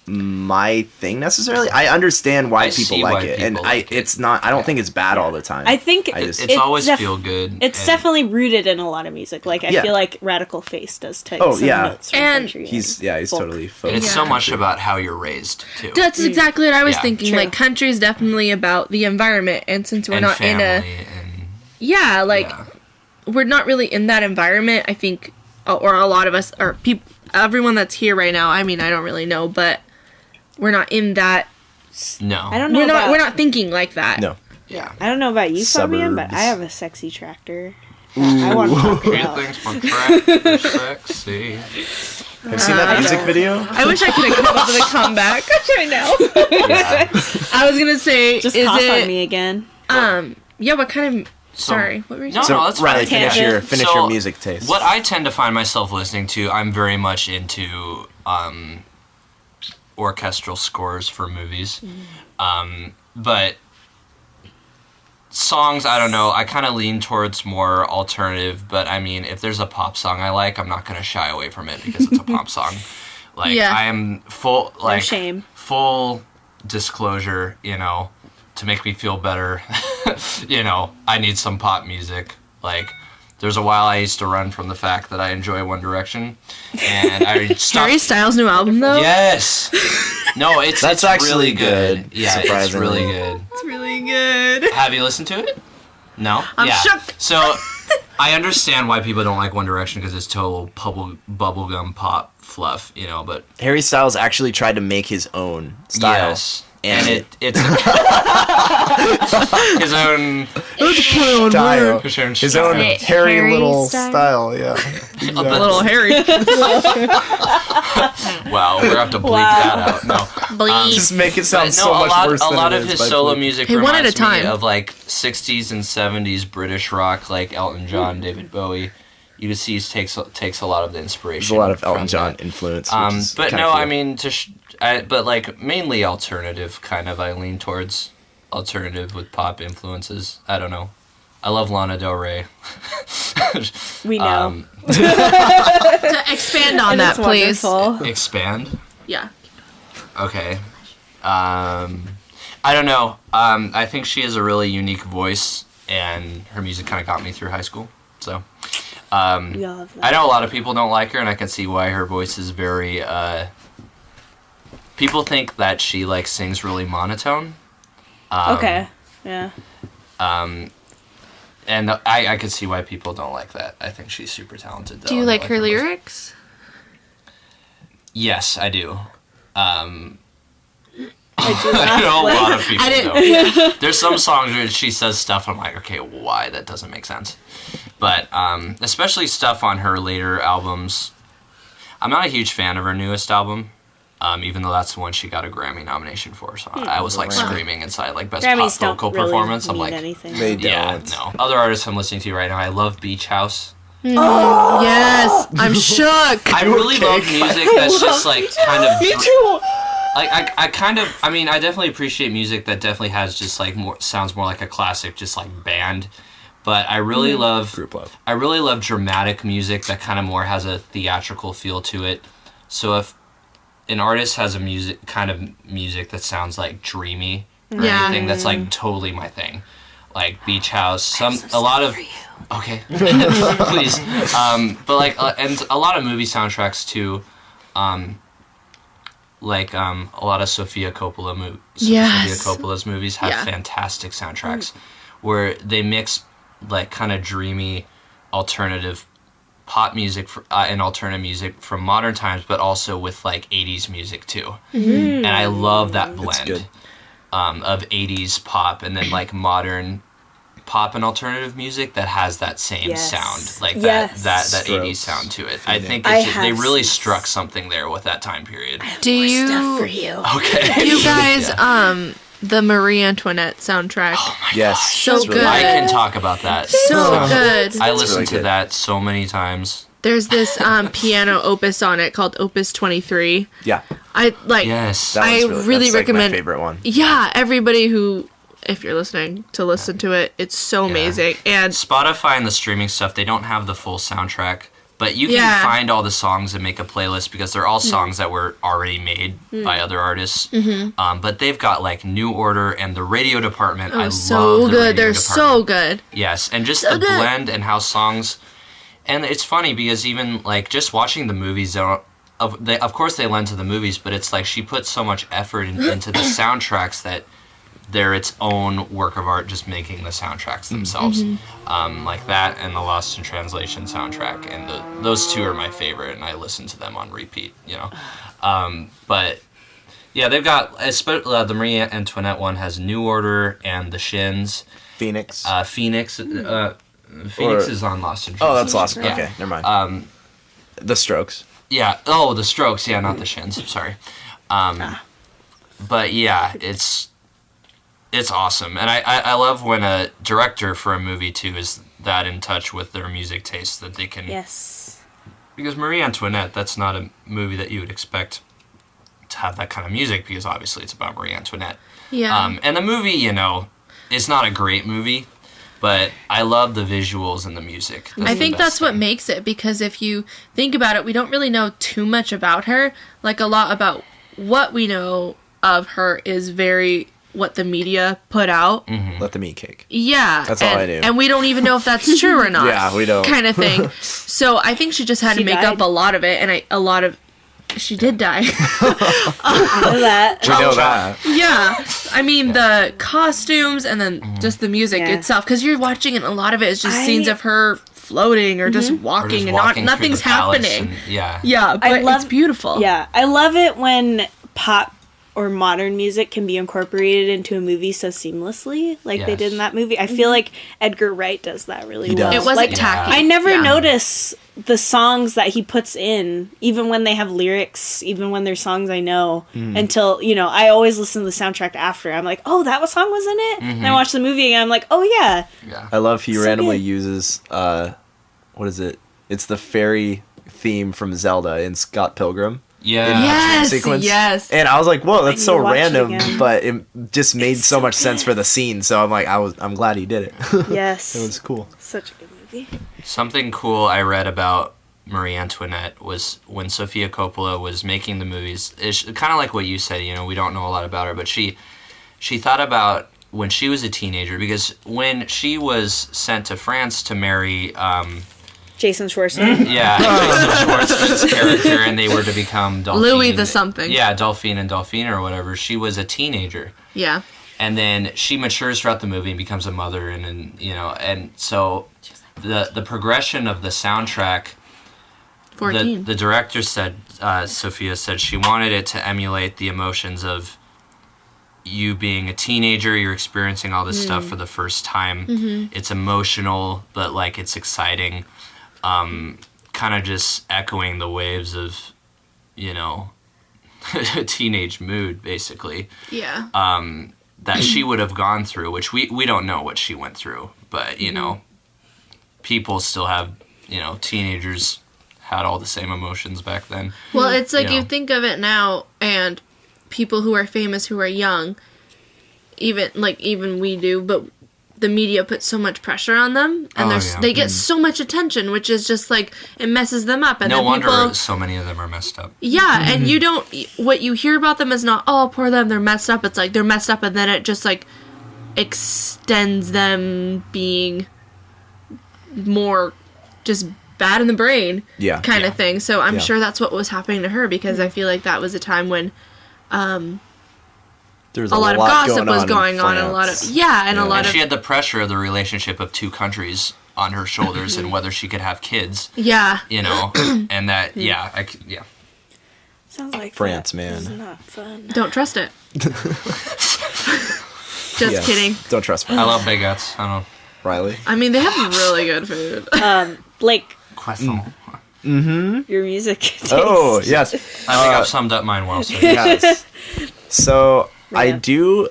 Speaker 4: my thing necessarily. I understand why
Speaker 3: I
Speaker 4: people
Speaker 3: see
Speaker 4: like
Speaker 3: why
Speaker 4: it, and
Speaker 3: people like it.
Speaker 4: it's not. I don't think it's bad all the time.
Speaker 2: I think
Speaker 4: I just-
Speaker 3: It's always
Speaker 2: def-
Speaker 3: feel good.
Speaker 2: It's
Speaker 3: and-
Speaker 2: definitely rooted in a lot of music. Like I
Speaker 4: Yeah.
Speaker 2: feel like Radical Face does take
Speaker 4: Oh,
Speaker 2: some
Speaker 4: yeah.
Speaker 2: notes from
Speaker 1: And
Speaker 2: country.
Speaker 4: he's
Speaker 2: folk.
Speaker 4: totally folk.
Speaker 3: And it's
Speaker 1: Yeah.
Speaker 3: so much about how you're raised too.
Speaker 1: That's exactly what I was
Speaker 3: Yeah.
Speaker 1: thinking.
Speaker 2: True.
Speaker 1: Like, country is definitely about the environment, and since we're
Speaker 3: and
Speaker 1: not
Speaker 3: family
Speaker 1: in a
Speaker 3: and
Speaker 1: we're not really in that environment. I think, or a lot of us are people. Everyone that's here right now. I mean, I don't really know, but we're not in that.
Speaker 3: no.
Speaker 2: I don't know.
Speaker 1: We're not thinking like that.
Speaker 4: No.
Speaker 3: Yeah.
Speaker 2: I don't know about you, Fabian, but
Speaker 4: Suburbs.
Speaker 2: I have a sexy tractor. I want to talk
Speaker 3: Three
Speaker 2: about.
Speaker 3: things my tractor sexy.
Speaker 4: Have you seen that music video?
Speaker 1: I wish I could have come up with a comeback right now.
Speaker 3: Yeah.
Speaker 1: I was gonna say,
Speaker 2: Just
Speaker 1: is
Speaker 2: cough
Speaker 1: it?
Speaker 2: on me again.
Speaker 1: Yeah. What kind of?
Speaker 3: So-
Speaker 1: Sorry. What were you
Speaker 3: No,
Speaker 1: saying?
Speaker 3: no, that's
Speaker 4: Riley,
Speaker 3: fine.
Speaker 4: finish
Speaker 3: So,
Speaker 4: your music taste.
Speaker 3: What I tend to find myself listening to, I'm very much into orchestral scores for movies. But songs, I don't know, I kind of lean towards more alternative, but I mean, if there's a pop song I like, I'm not going to shy away from it because it's a pop song. Like,
Speaker 1: Yeah.
Speaker 3: I am full, like,
Speaker 2: shame.
Speaker 3: full disclosure, to make me feel better, I need some pop music. Like, there's a while I used to run from the fact that I enjoy One Direction, and I stopped.
Speaker 1: Harry Styles' new album, though.
Speaker 3: Yes. No, it's
Speaker 4: That's
Speaker 3: it's
Speaker 4: actually
Speaker 3: really good.
Speaker 4: good,
Speaker 3: Yeah, it's
Speaker 4: surprisingly.
Speaker 3: really good.
Speaker 1: It's really good.
Speaker 3: Have you listened to it? No.
Speaker 1: I'm
Speaker 3: yeah.
Speaker 1: shook.
Speaker 3: So I understand why people don't like One Direction because it's total bubblegum pop fluff, But
Speaker 4: Harry Styles actually tried to make his own style.
Speaker 3: yes,
Speaker 4: And
Speaker 3: it's his own.
Speaker 4: Style.
Speaker 3: His own
Speaker 4: His own
Speaker 5: Wait,
Speaker 4: hairy
Speaker 5: Harry
Speaker 4: little
Speaker 5: style?
Speaker 4: style, yeah.
Speaker 1: A little Harry.
Speaker 3: Wow, we're gonna have to bleep that out. No.
Speaker 4: Just make it sound
Speaker 3: But no,
Speaker 4: so much worse
Speaker 3: a
Speaker 4: than
Speaker 3: lot
Speaker 4: it
Speaker 3: of
Speaker 4: is
Speaker 3: his
Speaker 4: by
Speaker 3: solo
Speaker 4: bleeping.
Speaker 3: music
Speaker 1: Hey, one at a
Speaker 3: reminds me
Speaker 1: time.
Speaker 3: of like 60s and 70s British rock, like Elton John, David Bowie. You can see he takes a lot of the inspiration.
Speaker 4: There's a lot of Elton
Speaker 3: from
Speaker 4: John
Speaker 3: that.
Speaker 4: influence. Which is
Speaker 3: But
Speaker 4: kinda
Speaker 3: no,
Speaker 4: cool.
Speaker 3: I mean but like mainly alternative kind of. I lean towards alternative with pop influences. I don't know. I love Lana Del Rey.
Speaker 2: We know.
Speaker 1: To expand on
Speaker 2: And
Speaker 1: that,
Speaker 2: it's
Speaker 1: please.
Speaker 2: wonderful.
Speaker 3: Expand.
Speaker 1: Yeah.
Speaker 3: Okay. I don't know. I think she has a really unique voice, and her music kind of got me through high school. So,
Speaker 2: We all have that.
Speaker 3: I know a lot of people don't like her, and I can see why. Her voice is very. People think that she like sings really monotone.
Speaker 2: Okay. Yeah.
Speaker 3: And I could see why people don't like that. I think she's super talented. Though,
Speaker 1: Do you
Speaker 3: and I
Speaker 1: like her
Speaker 3: voice.
Speaker 1: lyrics?
Speaker 3: Yes, I do.
Speaker 2: I do
Speaker 3: I know a
Speaker 2: laugh.
Speaker 3: lot of people
Speaker 1: I didn't-
Speaker 3: don't. There's some songs where she says stuff I'm like, okay, why? That doesn't make sense. But especially stuff on her later albums. I'm not a huge fan of her newest album, even though that's the one she got a Grammy nomination for. So I was like
Speaker 4: Wow.
Speaker 3: screaming inside, like best
Speaker 2: Grammys
Speaker 3: pop vocal
Speaker 2: don't really
Speaker 3: performance. I'm
Speaker 2: mean
Speaker 3: like,
Speaker 2: anything.
Speaker 4: They
Speaker 3: yeah,
Speaker 4: don't.
Speaker 3: no. Other artists I'm listening to right now, I love Beach House.
Speaker 1: Yes. I'm shook.
Speaker 3: I really
Speaker 4: okay?
Speaker 3: love music that's just like kind of.
Speaker 2: Me too.
Speaker 3: Like I mean I definitely appreciate music that definitely has just like more sounds more like a classic just like band, but I really love
Speaker 4: Group love.
Speaker 3: I really love dramatic music that kind of more has a theatrical feel to it. So if an artist has a music that sounds like dreamy or
Speaker 1: Yeah.
Speaker 3: anything, that's like totally my thing. Like Beach House, a lot of okay, please, but like and a lot of movie soundtracks too. A lot of Sofia
Speaker 1: Yes.
Speaker 3: Coppola's movies have
Speaker 1: Yeah.
Speaker 3: fantastic soundtracks, where they mix like kind of dreamy alternative pop music and alternative music from modern times, but also with like 80s music too. And I love that blend of 80s pop and then like modern pop and alternative music that has that same sound, like that 80s sound to it. I think they really struck something there with that time period.
Speaker 1: Do you
Speaker 2: Stuff for you.
Speaker 3: Okay.
Speaker 1: do you guys the Marie Antoinette soundtrack?
Speaker 3: Oh my
Speaker 4: Yes.
Speaker 3: gosh.
Speaker 1: So
Speaker 4: it's really
Speaker 1: good.
Speaker 3: I can talk about that.
Speaker 1: So good.
Speaker 3: I listened
Speaker 4: really
Speaker 3: to
Speaker 4: good.
Speaker 3: that so many times.
Speaker 1: There's this piano opus on it called Opus 23.
Speaker 4: Yeah.
Speaker 1: I like
Speaker 3: Yes.
Speaker 4: That
Speaker 1: I
Speaker 4: one's
Speaker 1: really
Speaker 4: that's, like,
Speaker 1: recommend
Speaker 4: my favorite one.
Speaker 1: Yeah, everybody who if you're listening to listen to it, it's so amazing. And
Speaker 3: Spotify and the streaming stuff, they don't have the full soundtrack, but you can find all the songs and make a playlist because they're all songs that were already made by other artists. But they've got like New Order and the radio department. I
Speaker 1: so
Speaker 3: love the
Speaker 1: good.
Speaker 3: radio
Speaker 1: They're
Speaker 3: department.
Speaker 1: so good.
Speaker 3: Yes, and just
Speaker 1: So
Speaker 3: the
Speaker 1: good.
Speaker 3: blend and how songs. And it's funny because even like just watching the movies, of course they lend to the movies, but it's like she puts so much effort into the soundtracks that they're its own work of art, just making the soundtracks themselves. Like that and the Lost in Translation soundtrack, and those two are my favorite, and I listen to them on repeat. You know, but yeah, they've got the Marie Antoinette one has New Order and the Shins.
Speaker 4: Phoenix.
Speaker 3: Phoenix. Phoenix is on Lost in Translation.
Speaker 4: Oh, that's Lost.
Speaker 3: Yeah.
Speaker 4: Okay, never mind. The Strokes.
Speaker 3: Yeah. Oh, the Strokes. Yeah, not the Shins. Sorry. But yeah, it's awesome, and I love when a director for a movie too is that in touch with their music taste that they can.
Speaker 2: Yes.
Speaker 3: Because Marie Antoinette, that's not a movie that you would expect to have that kind of music because obviously it's about Marie Antoinette.
Speaker 1: Yeah.
Speaker 3: And the movie, you know, is not a great movie, but I love the visuals and the music.
Speaker 1: I think that's what makes it, because if you think about it, we don't really know too much about her. Like, a lot about what we know of her is very what the media put out.
Speaker 4: Let them eat cake.
Speaker 1: Yeah.
Speaker 4: That's all I knew.
Speaker 1: And we don't even know if that's true or not.
Speaker 4: Yeah, we don't.
Speaker 1: Kind of thing. So I think she just had
Speaker 2: She
Speaker 1: to make
Speaker 2: died.
Speaker 1: up a lot of it, and she did die.
Speaker 2: I know that.
Speaker 4: We know that.
Speaker 1: Yeah. I mean, the costumes and then just the music
Speaker 2: Yeah.
Speaker 1: itself, because you're watching, and a lot of it is just scenes of her floating or just
Speaker 3: Or
Speaker 1: walking,
Speaker 3: just
Speaker 1: and
Speaker 3: walking through
Speaker 1: nothing's
Speaker 3: the palace
Speaker 1: happening.
Speaker 3: and- yeah.
Speaker 1: Yeah, but
Speaker 2: love-
Speaker 1: it's beautiful.
Speaker 2: Yeah, I love it when pop or modern music can be incorporated into a movie so seamlessly, like they
Speaker 3: Yes.
Speaker 2: did in that movie. I feel like Edgar Wright does that really
Speaker 4: He
Speaker 2: well.
Speaker 4: does.
Speaker 1: It wasn't
Speaker 2: Like,
Speaker 1: tacky.
Speaker 2: I never
Speaker 1: Yeah.
Speaker 2: notice the songs that he puts in, even when they have lyrics, even when they're songs I know, until, I always listen to the soundtrack after. I'm like, oh, that song was in it? And I watch the movie and I'm like, oh yeah.
Speaker 3: Yeah.
Speaker 4: I love he
Speaker 2: So
Speaker 4: randomly
Speaker 2: good.
Speaker 4: uses what is it? It's the fairy theme from Zelda in Scott Pilgrim.
Speaker 3: Yeah.
Speaker 1: Yes,
Speaker 4: Sequence.
Speaker 1: yes.
Speaker 4: And I was like, whoa, that's
Speaker 2: need
Speaker 4: so
Speaker 2: to watch it
Speaker 4: random,
Speaker 2: again.
Speaker 4: but it just made so much sense for the scene. So I'm like, I'm glad he did it.
Speaker 2: Yes.
Speaker 4: It was cool.
Speaker 2: Such a good movie.
Speaker 3: Something cool I read about Marie Antoinette was when Sofia Coppola was making the movies. It's kind of like what you said. We don't know a lot about her, but she thought about when she was a teenager, because when she was sent to France to marry,
Speaker 2: Jason Schwartzman.
Speaker 3: Jason Schwartzman's character, and they were to become Delphine.
Speaker 1: Louis the something.
Speaker 3: Yeah, Delphine and Delphine or whatever. She was a teenager.
Speaker 1: Yeah.
Speaker 3: And then she matures throughout the movie and becomes a mother, and so the progression of the soundtrack.
Speaker 1: 14.
Speaker 3: The director said, Sophia said, she wanted it to emulate the emotions of you being a teenager. You're experiencing all this stuff for the first time. It's emotional, but like it's exciting. Kind of just echoing the waves of, a teenage mood, basically.
Speaker 1: Yeah.
Speaker 3: That she would have gone through, which we don't know what she went through, but people still have, teenagers had all the same emotions back then.
Speaker 1: Well, it's like
Speaker 3: Yeah.
Speaker 1: you think of it now, and people who are famous who are young, even we do, but the media puts so much pressure on them, and they get so much attention, which is just like, it messes them up. And
Speaker 3: No
Speaker 1: then
Speaker 3: wonder
Speaker 1: people,
Speaker 3: so many of them are messed up.
Speaker 1: yeah, and you don't, what you hear about them is not, oh, poor them, they're messed up. It's like, they're messed up, and then it just like extends them being more just bad in the brain,
Speaker 4: Yeah.
Speaker 1: kind of thing. So I'm
Speaker 4: Yeah.
Speaker 1: sure that's what was happening to her, because I feel like that was a time when
Speaker 4: There's
Speaker 1: a lot of gossip was
Speaker 4: in
Speaker 1: going on, and a lot of
Speaker 4: France.
Speaker 1: and a
Speaker 3: And
Speaker 1: lot
Speaker 3: she
Speaker 1: of
Speaker 3: had the pressure of the relationship of two countries on her shoulders and whether she could have kids,
Speaker 1: yeah.
Speaker 3: you know, and that, yeah.
Speaker 2: Sounds like
Speaker 4: France,
Speaker 2: that
Speaker 4: man.
Speaker 2: is not fun.
Speaker 1: Don't trust it. Just
Speaker 4: Yeah.
Speaker 1: kidding.
Speaker 4: Don't trust me.
Speaker 3: I love baguettes. I don't
Speaker 4: Riley.
Speaker 1: I mean, they have really good food.
Speaker 2: Blake,
Speaker 3: croissant.
Speaker 2: your music taste.
Speaker 4: Oh, yes.
Speaker 3: I think I've summed up mine well, so
Speaker 4: Yes. So, I
Speaker 2: Yeah.
Speaker 4: do...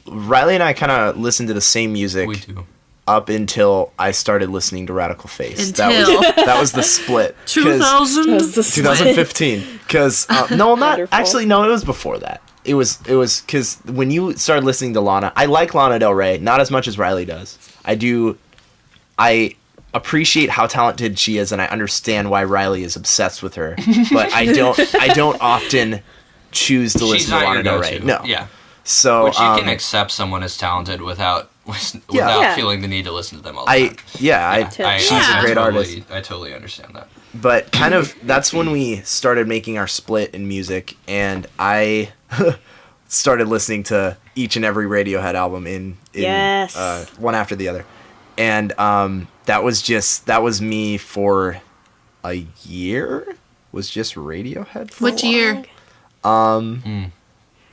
Speaker 4: Riley and I kind of listen to the same music
Speaker 3: we do.
Speaker 4: up until I started listening to Radical Face.
Speaker 1: Until.
Speaker 4: That was the split. 'Cause-
Speaker 1: 2000.
Speaker 2: That was the
Speaker 4: 2015. Because, no, not...
Speaker 2: Wonderful.
Speaker 4: Actually, no, it was before that. It was because when you started listening to Lana, I like Lana Del Rey, not as much as Riley does. I appreciate how talented she is, and I understand why Riley is obsessed with her. But I don't often choose to
Speaker 3: She's
Speaker 4: listen to
Speaker 3: not
Speaker 4: Lana
Speaker 3: your
Speaker 4: Del
Speaker 3: go-to.
Speaker 4: Rey. No.
Speaker 3: Yeah.
Speaker 4: So
Speaker 3: Which you can accept someone as talented without
Speaker 2: Yeah.
Speaker 3: feeling the need to listen to them all the time.
Speaker 4: she's a great artist.
Speaker 3: I totally understand that.
Speaker 4: But kind of that's when we started making our split in music, and I started listening to each and every Radiohead album in
Speaker 2: Yes.
Speaker 4: one after the other, and that was me for a year. Was just Radiohead. For
Speaker 1: Which
Speaker 4: a while.
Speaker 1: year?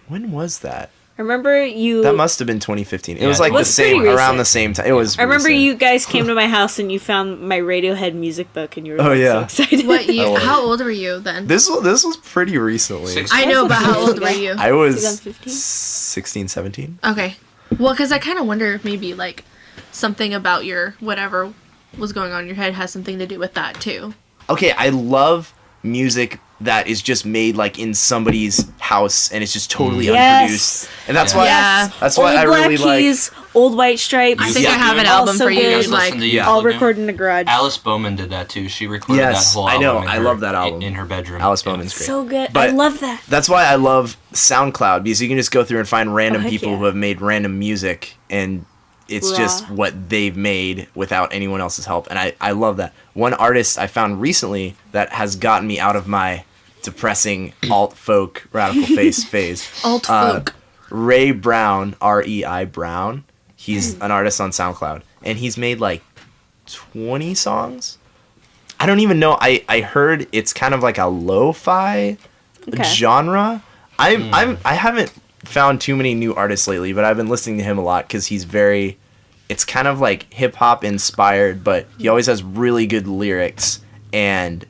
Speaker 4: When was that?
Speaker 2: I remember you.
Speaker 4: That must have been 2015. It
Speaker 3: Yeah,
Speaker 4: was like
Speaker 3: it
Speaker 4: the
Speaker 3: was
Speaker 4: same
Speaker 2: pretty
Speaker 4: around
Speaker 2: recent.
Speaker 4: the same time. It was.
Speaker 2: I remember
Speaker 4: recent.
Speaker 2: you guys came to my house and you found my Radiohead music book and you were
Speaker 4: Oh, yeah.
Speaker 2: so excited.
Speaker 1: What year?
Speaker 4: love it.
Speaker 1: How old were you then?
Speaker 4: This was pretty recently.
Speaker 3: Six-
Speaker 1: I know, but how old were you?
Speaker 4: I was
Speaker 2: 2015?
Speaker 4: 16, 17.
Speaker 1: Okay. Well, because I kind of wonder if maybe like something about your whatever was going on in your head has something to do with that too.
Speaker 4: Okay, I love music that is just made like in somebody's house and it's just totally
Speaker 2: Yes.
Speaker 4: unproduced. And that's why
Speaker 1: Yeah.
Speaker 4: that's why
Speaker 2: Old
Speaker 4: I
Speaker 2: Black
Speaker 4: really like
Speaker 2: Keys, Old White Stripes.
Speaker 1: I think
Speaker 3: Yeah.
Speaker 1: I have an
Speaker 3: Also
Speaker 1: album for
Speaker 2: good.
Speaker 1: you.
Speaker 3: You guys
Speaker 1: Like,
Speaker 3: listen to
Speaker 4: yeah.
Speaker 2: All
Speaker 3: Euclid?
Speaker 2: recorded in the garage.
Speaker 3: Alice Bowman did that too. She recorded
Speaker 4: Yes,
Speaker 3: that whole
Speaker 4: I
Speaker 3: album.
Speaker 4: know.
Speaker 3: in
Speaker 4: I
Speaker 3: her-
Speaker 4: love that album.
Speaker 3: in her bedroom.
Speaker 4: Alice
Speaker 3: Yeah.
Speaker 4: Bowman's great.
Speaker 2: So good.
Speaker 4: But
Speaker 2: I love that.
Speaker 4: That's why I love SoundCloud, because you can just go through and find random
Speaker 2: heck
Speaker 4: people
Speaker 2: yeah.
Speaker 4: who have made random music, and it's
Speaker 2: Raw.
Speaker 4: just what they've made without anyone else's help. And I love that. One artist I found recently that has gotten me out of my depressing alt folk Radical Face phase.
Speaker 1: alt folk.
Speaker 4: Ray Brown, R-E-I Brown. He's an artist on SoundCloud, and he's made like 20 songs. I don't even know. I heard it's kind of like a lo-fi
Speaker 2: Okay.
Speaker 4: genre. I haven't found too many new artists lately, but I've been listening to him a lot because he's very. It's kind of like hip hop inspired, but he always has really good lyrics, and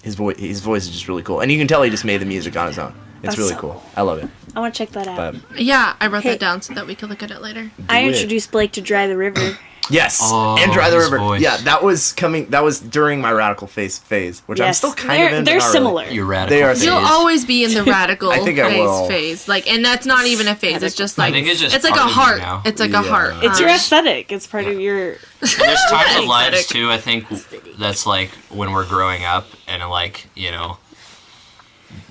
Speaker 4: his voice is just really cool. And you can tell he just made the music on his own. It's
Speaker 2: That's
Speaker 4: really
Speaker 2: so
Speaker 4: cool. I love it.
Speaker 2: I want to check that out.
Speaker 4: But
Speaker 1: Yeah, I wrote
Speaker 2: Hey.
Speaker 1: that down so that we could look at it later.
Speaker 2: I
Speaker 4: do it.
Speaker 2: introduced Blake to Dry the River.
Speaker 4: yes,
Speaker 3: Oh,
Speaker 4: and Dry the
Speaker 3: his
Speaker 4: River.
Speaker 3: voice.
Speaker 4: Yeah, that was coming. That was during my Radical Face phase, which I'm
Speaker 2: Yes.
Speaker 4: still kind
Speaker 2: they're,
Speaker 4: of in. but
Speaker 2: They're
Speaker 4: not really.
Speaker 2: similar.
Speaker 3: You're radical.
Speaker 4: They are
Speaker 3: phase.
Speaker 1: You'll always be in the radical
Speaker 4: I think I will.
Speaker 1: phase. Like, and that's not even a phase. It's just like
Speaker 3: I think it's just
Speaker 1: like a
Speaker 3: part of you
Speaker 1: heart.
Speaker 3: now.
Speaker 1: It's like a
Speaker 4: Yeah.
Speaker 1: heart.
Speaker 2: It's your
Speaker 1: Um,
Speaker 2: aesthetic. It's part of your.
Speaker 3: There's times in
Speaker 1: Aesthetic.
Speaker 3: lives too. I think that's like when we're growing up and like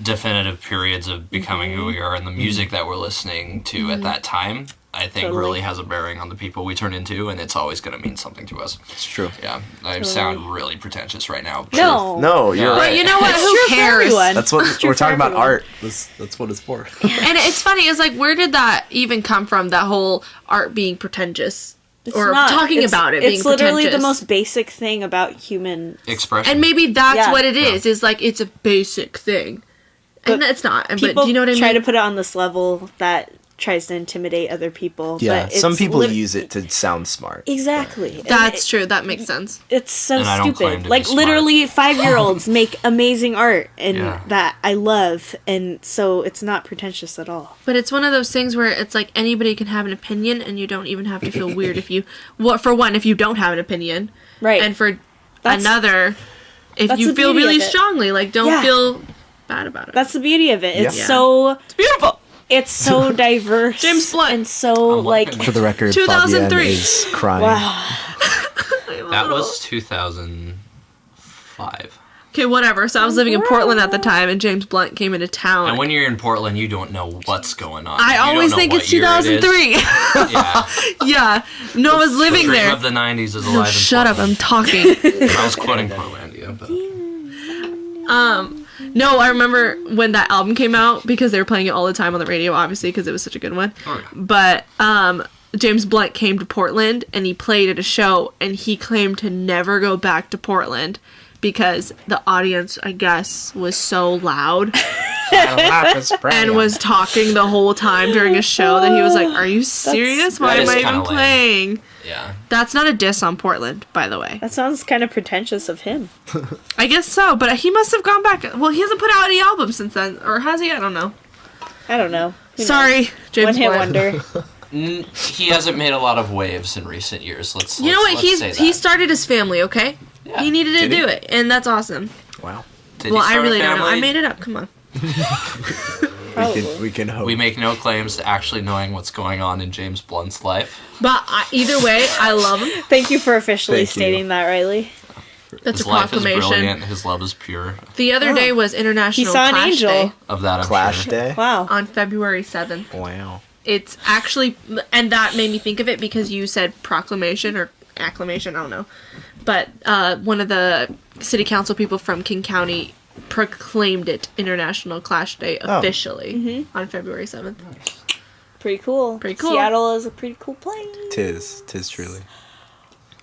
Speaker 3: definitive periods of becoming who we are, and the music that we're listening to at that time. I think
Speaker 2: Totally.
Speaker 3: really has a bearing on the people we turn into, and it's always going to mean something to us.
Speaker 4: It's true.
Speaker 3: Yeah, I sound really pretentious right now. but-
Speaker 2: No.
Speaker 4: No, you're
Speaker 3: Yeah.
Speaker 4: right.
Speaker 1: But you know what?
Speaker 2: It's
Speaker 1: Who
Speaker 2: true for
Speaker 1: cares?
Speaker 2: everyone.
Speaker 4: That's what
Speaker 2: It's true
Speaker 4: we're
Speaker 2: for
Speaker 4: talking about.
Speaker 2: everyone.
Speaker 4: Art. That's what it's for.
Speaker 1: And it's funny. It's like, where did that even come from? That whole art being pretentious,
Speaker 2: It's
Speaker 1: or
Speaker 2: not.
Speaker 1: talking
Speaker 2: It's-
Speaker 1: about it being
Speaker 2: It's literally the
Speaker 1: pretentious.
Speaker 2: most basic thing about human.
Speaker 3: Expression.
Speaker 1: And maybe that's
Speaker 2: Yeah.
Speaker 1: what it is. Is like it's a basic thing, and
Speaker 2: But
Speaker 1: it's not. But
Speaker 2: People
Speaker 1: do you know what I mean?
Speaker 2: try to put it on this level that tries to intimidate other people.
Speaker 4: Yeah,
Speaker 2: but it's
Speaker 4: some people
Speaker 2: lit-
Speaker 4: use it to sound smart.
Speaker 2: Exactly. And
Speaker 1: That's true. That makes sense.
Speaker 2: It's so
Speaker 3: And I don't claim
Speaker 2: stupid.
Speaker 3: to
Speaker 2: Like
Speaker 3: be smart.
Speaker 2: literally 5-year-olds make amazing art and
Speaker 3: Yeah.
Speaker 2: that I love, and so it's not pretentious at all.
Speaker 1: But it's one of those things where it's like anybody can have an opinion, and you don't even have to feel weird if you. Well, for one, if you don't have an opinion,
Speaker 2: Right.
Speaker 1: and for
Speaker 2: That's-
Speaker 1: another, if
Speaker 2: that's
Speaker 1: you
Speaker 2: the
Speaker 1: feel
Speaker 2: beauty
Speaker 1: really
Speaker 2: of it.
Speaker 1: strongly, like don't
Speaker 2: Yeah.
Speaker 1: feel bad about it.
Speaker 2: That's the beauty of it. It's
Speaker 4: Yeah.
Speaker 2: so
Speaker 1: It's beautiful.
Speaker 2: it's so diverse.
Speaker 1: James Blunt.
Speaker 2: and so
Speaker 3: I'm
Speaker 2: like
Speaker 3: looking.
Speaker 4: For the record,
Speaker 1: 2003.
Speaker 4: Fabienne is crying.
Speaker 2: wow.
Speaker 3: that was 2005.
Speaker 1: Okay, whatever. So I was living in Portland at the time, and James Blunt came into town.
Speaker 3: And when you're in Portland, you don't know what's going on.
Speaker 1: I
Speaker 3: You don't
Speaker 1: always
Speaker 3: know
Speaker 1: think
Speaker 3: what
Speaker 1: it's
Speaker 3: year it is.
Speaker 1: 2003.
Speaker 3: Yeah.
Speaker 1: Yeah. No, I was living
Speaker 3: Dream
Speaker 1: there.
Speaker 3: of the 90s is
Speaker 1: No,
Speaker 3: alive in
Speaker 1: shut up. I'm
Speaker 3: Portland.
Speaker 1: talking.
Speaker 3: I was quoting Portlandia, but
Speaker 1: No, I remember when that album came out because they were playing it all the time on the radio, obviously, because it was such a good one.
Speaker 3: Oh, yeah.
Speaker 1: But James Blunt came to Portland and he played at a show, and he claimed to never go back to Portland because the audience, I guess, was so loud and was talking the whole time during a show that he was like, "Are you serious? Why
Speaker 3: that
Speaker 1: am
Speaker 3: is
Speaker 1: I
Speaker 3: kinda
Speaker 1: even
Speaker 3: lame.
Speaker 1: playing?"
Speaker 3: Yeah.
Speaker 1: That's not a diss on Portland, by the way.
Speaker 2: That sounds kind of pretentious of him.
Speaker 1: I guess so, but he must have gone back. Well, he hasn't put out any albums since then, or has he? I don't know.
Speaker 2: I don't know. Who knows?
Speaker 1: Sorry, James
Speaker 2: One hit
Speaker 1: Blunt.
Speaker 2: wonder.
Speaker 3: He hasn't made a lot of waves in recent years.
Speaker 1: You know what?
Speaker 3: Let's say
Speaker 1: He
Speaker 3: that.
Speaker 1: started his family, okay?
Speaker 3: Yeah.
Speaker 1: He needed to
Speaker 4: Did he?
Speaker 1: do it, and that's awesome.
Speaker 4: Wow.
Speaker 3: Did
Speaker 1: Well,
Speaker 3: he
Speaker 1: I
Speaker 3: start a
Speaker 1: really don't know. I
Speaker 3: family?
Speaker 1: made it up. Come on.
Speaker 4: We can hope.
Speaker 3: We make no claims to actually knowing what's going on in James Blunt's life.
Speaker 1: But either way, I love him.
Speaker 2: Thank you for officially
Speaker 4: Thank you.
Speaker 2: stating that, Riley.
Speaker 1: That's
Speaker 3: His
Speaker 1: a
Speaker 3: life is
Speaker 1: proclamation.
Speaker 3: brilliant. His love is pure.
Speaker 1: The other day was International
Speaker 2: He saw an
Speaker 1: Clash
Speaker 2: angel.
Speaker 1: Day
Speaker 3: Of that, I'm
Speaker 4: Clash
Speaker 3: sure.
Speaker 4: Day.
Speaker 2: Wow.
Speaker 1: on February 7th.
Speaker 4: Wow.
Speaker 1: It's actually, and that made me think of it because you said proclamation or acclamation, I don't know. But one of the city council people from King County proclaimed it International Clash Day
Speaker 4: Oh.
Speaker 1: officially on February 7th.
Speaker 2: Pretty cool.
Speaker 1: Pretty cool.
Speaker 2: Seattle is a pretty cool place.
Speaker 4: Tis truly.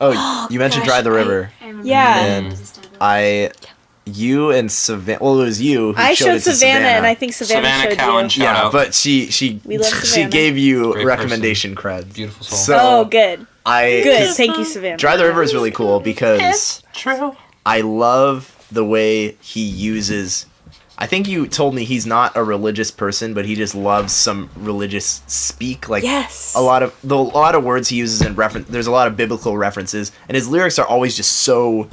Speaker 4: Oh, you mentioned Dry the River.
Speaker 5: I remember
Speaker 2: Yeah.
Speaker 5: that.
Speaker 4: And
Speaker 5: It was established.
Speaker 4: You and Savannah. Well, it was you. Who
Speaker 2: I
Speaker 4: showed
Speaker 2: showed
Speaker 4: it to
Speaker 2: Savannah, and I think Savannah,
Speaker 3: Savannah
Speaker 2: showed
Speaker 3: Cowan
Speaker 2: you.
Speaker 3: showed
Speaker 4: Yeah,
Speaker 3: out.
Speaker 4: but she
Speaker 2: We love
Speaker 4: she
Speaker 2: Savannah.
Speaker 4: gave you
Speaker 3: Great
Speaker 4: recommendation cred.
Speaker 3: Beautiful soul.
Speaker 4: So
Speaker 2: Oh, good.
Speaker 4: Good.
Speaker 2: Good. Thank you, Savannah.
Speaker 4: Dry the River is really cool because
Speaker 3: True.
Speaker 4: I love the way he uses. I think you told me he's not a religious person, but he just loves some religious speak. Like
Speaker 2: Yes.
Speaker 4: a lot of words he uses in reference. There's a lot of biblical references, and his lyrics are always just so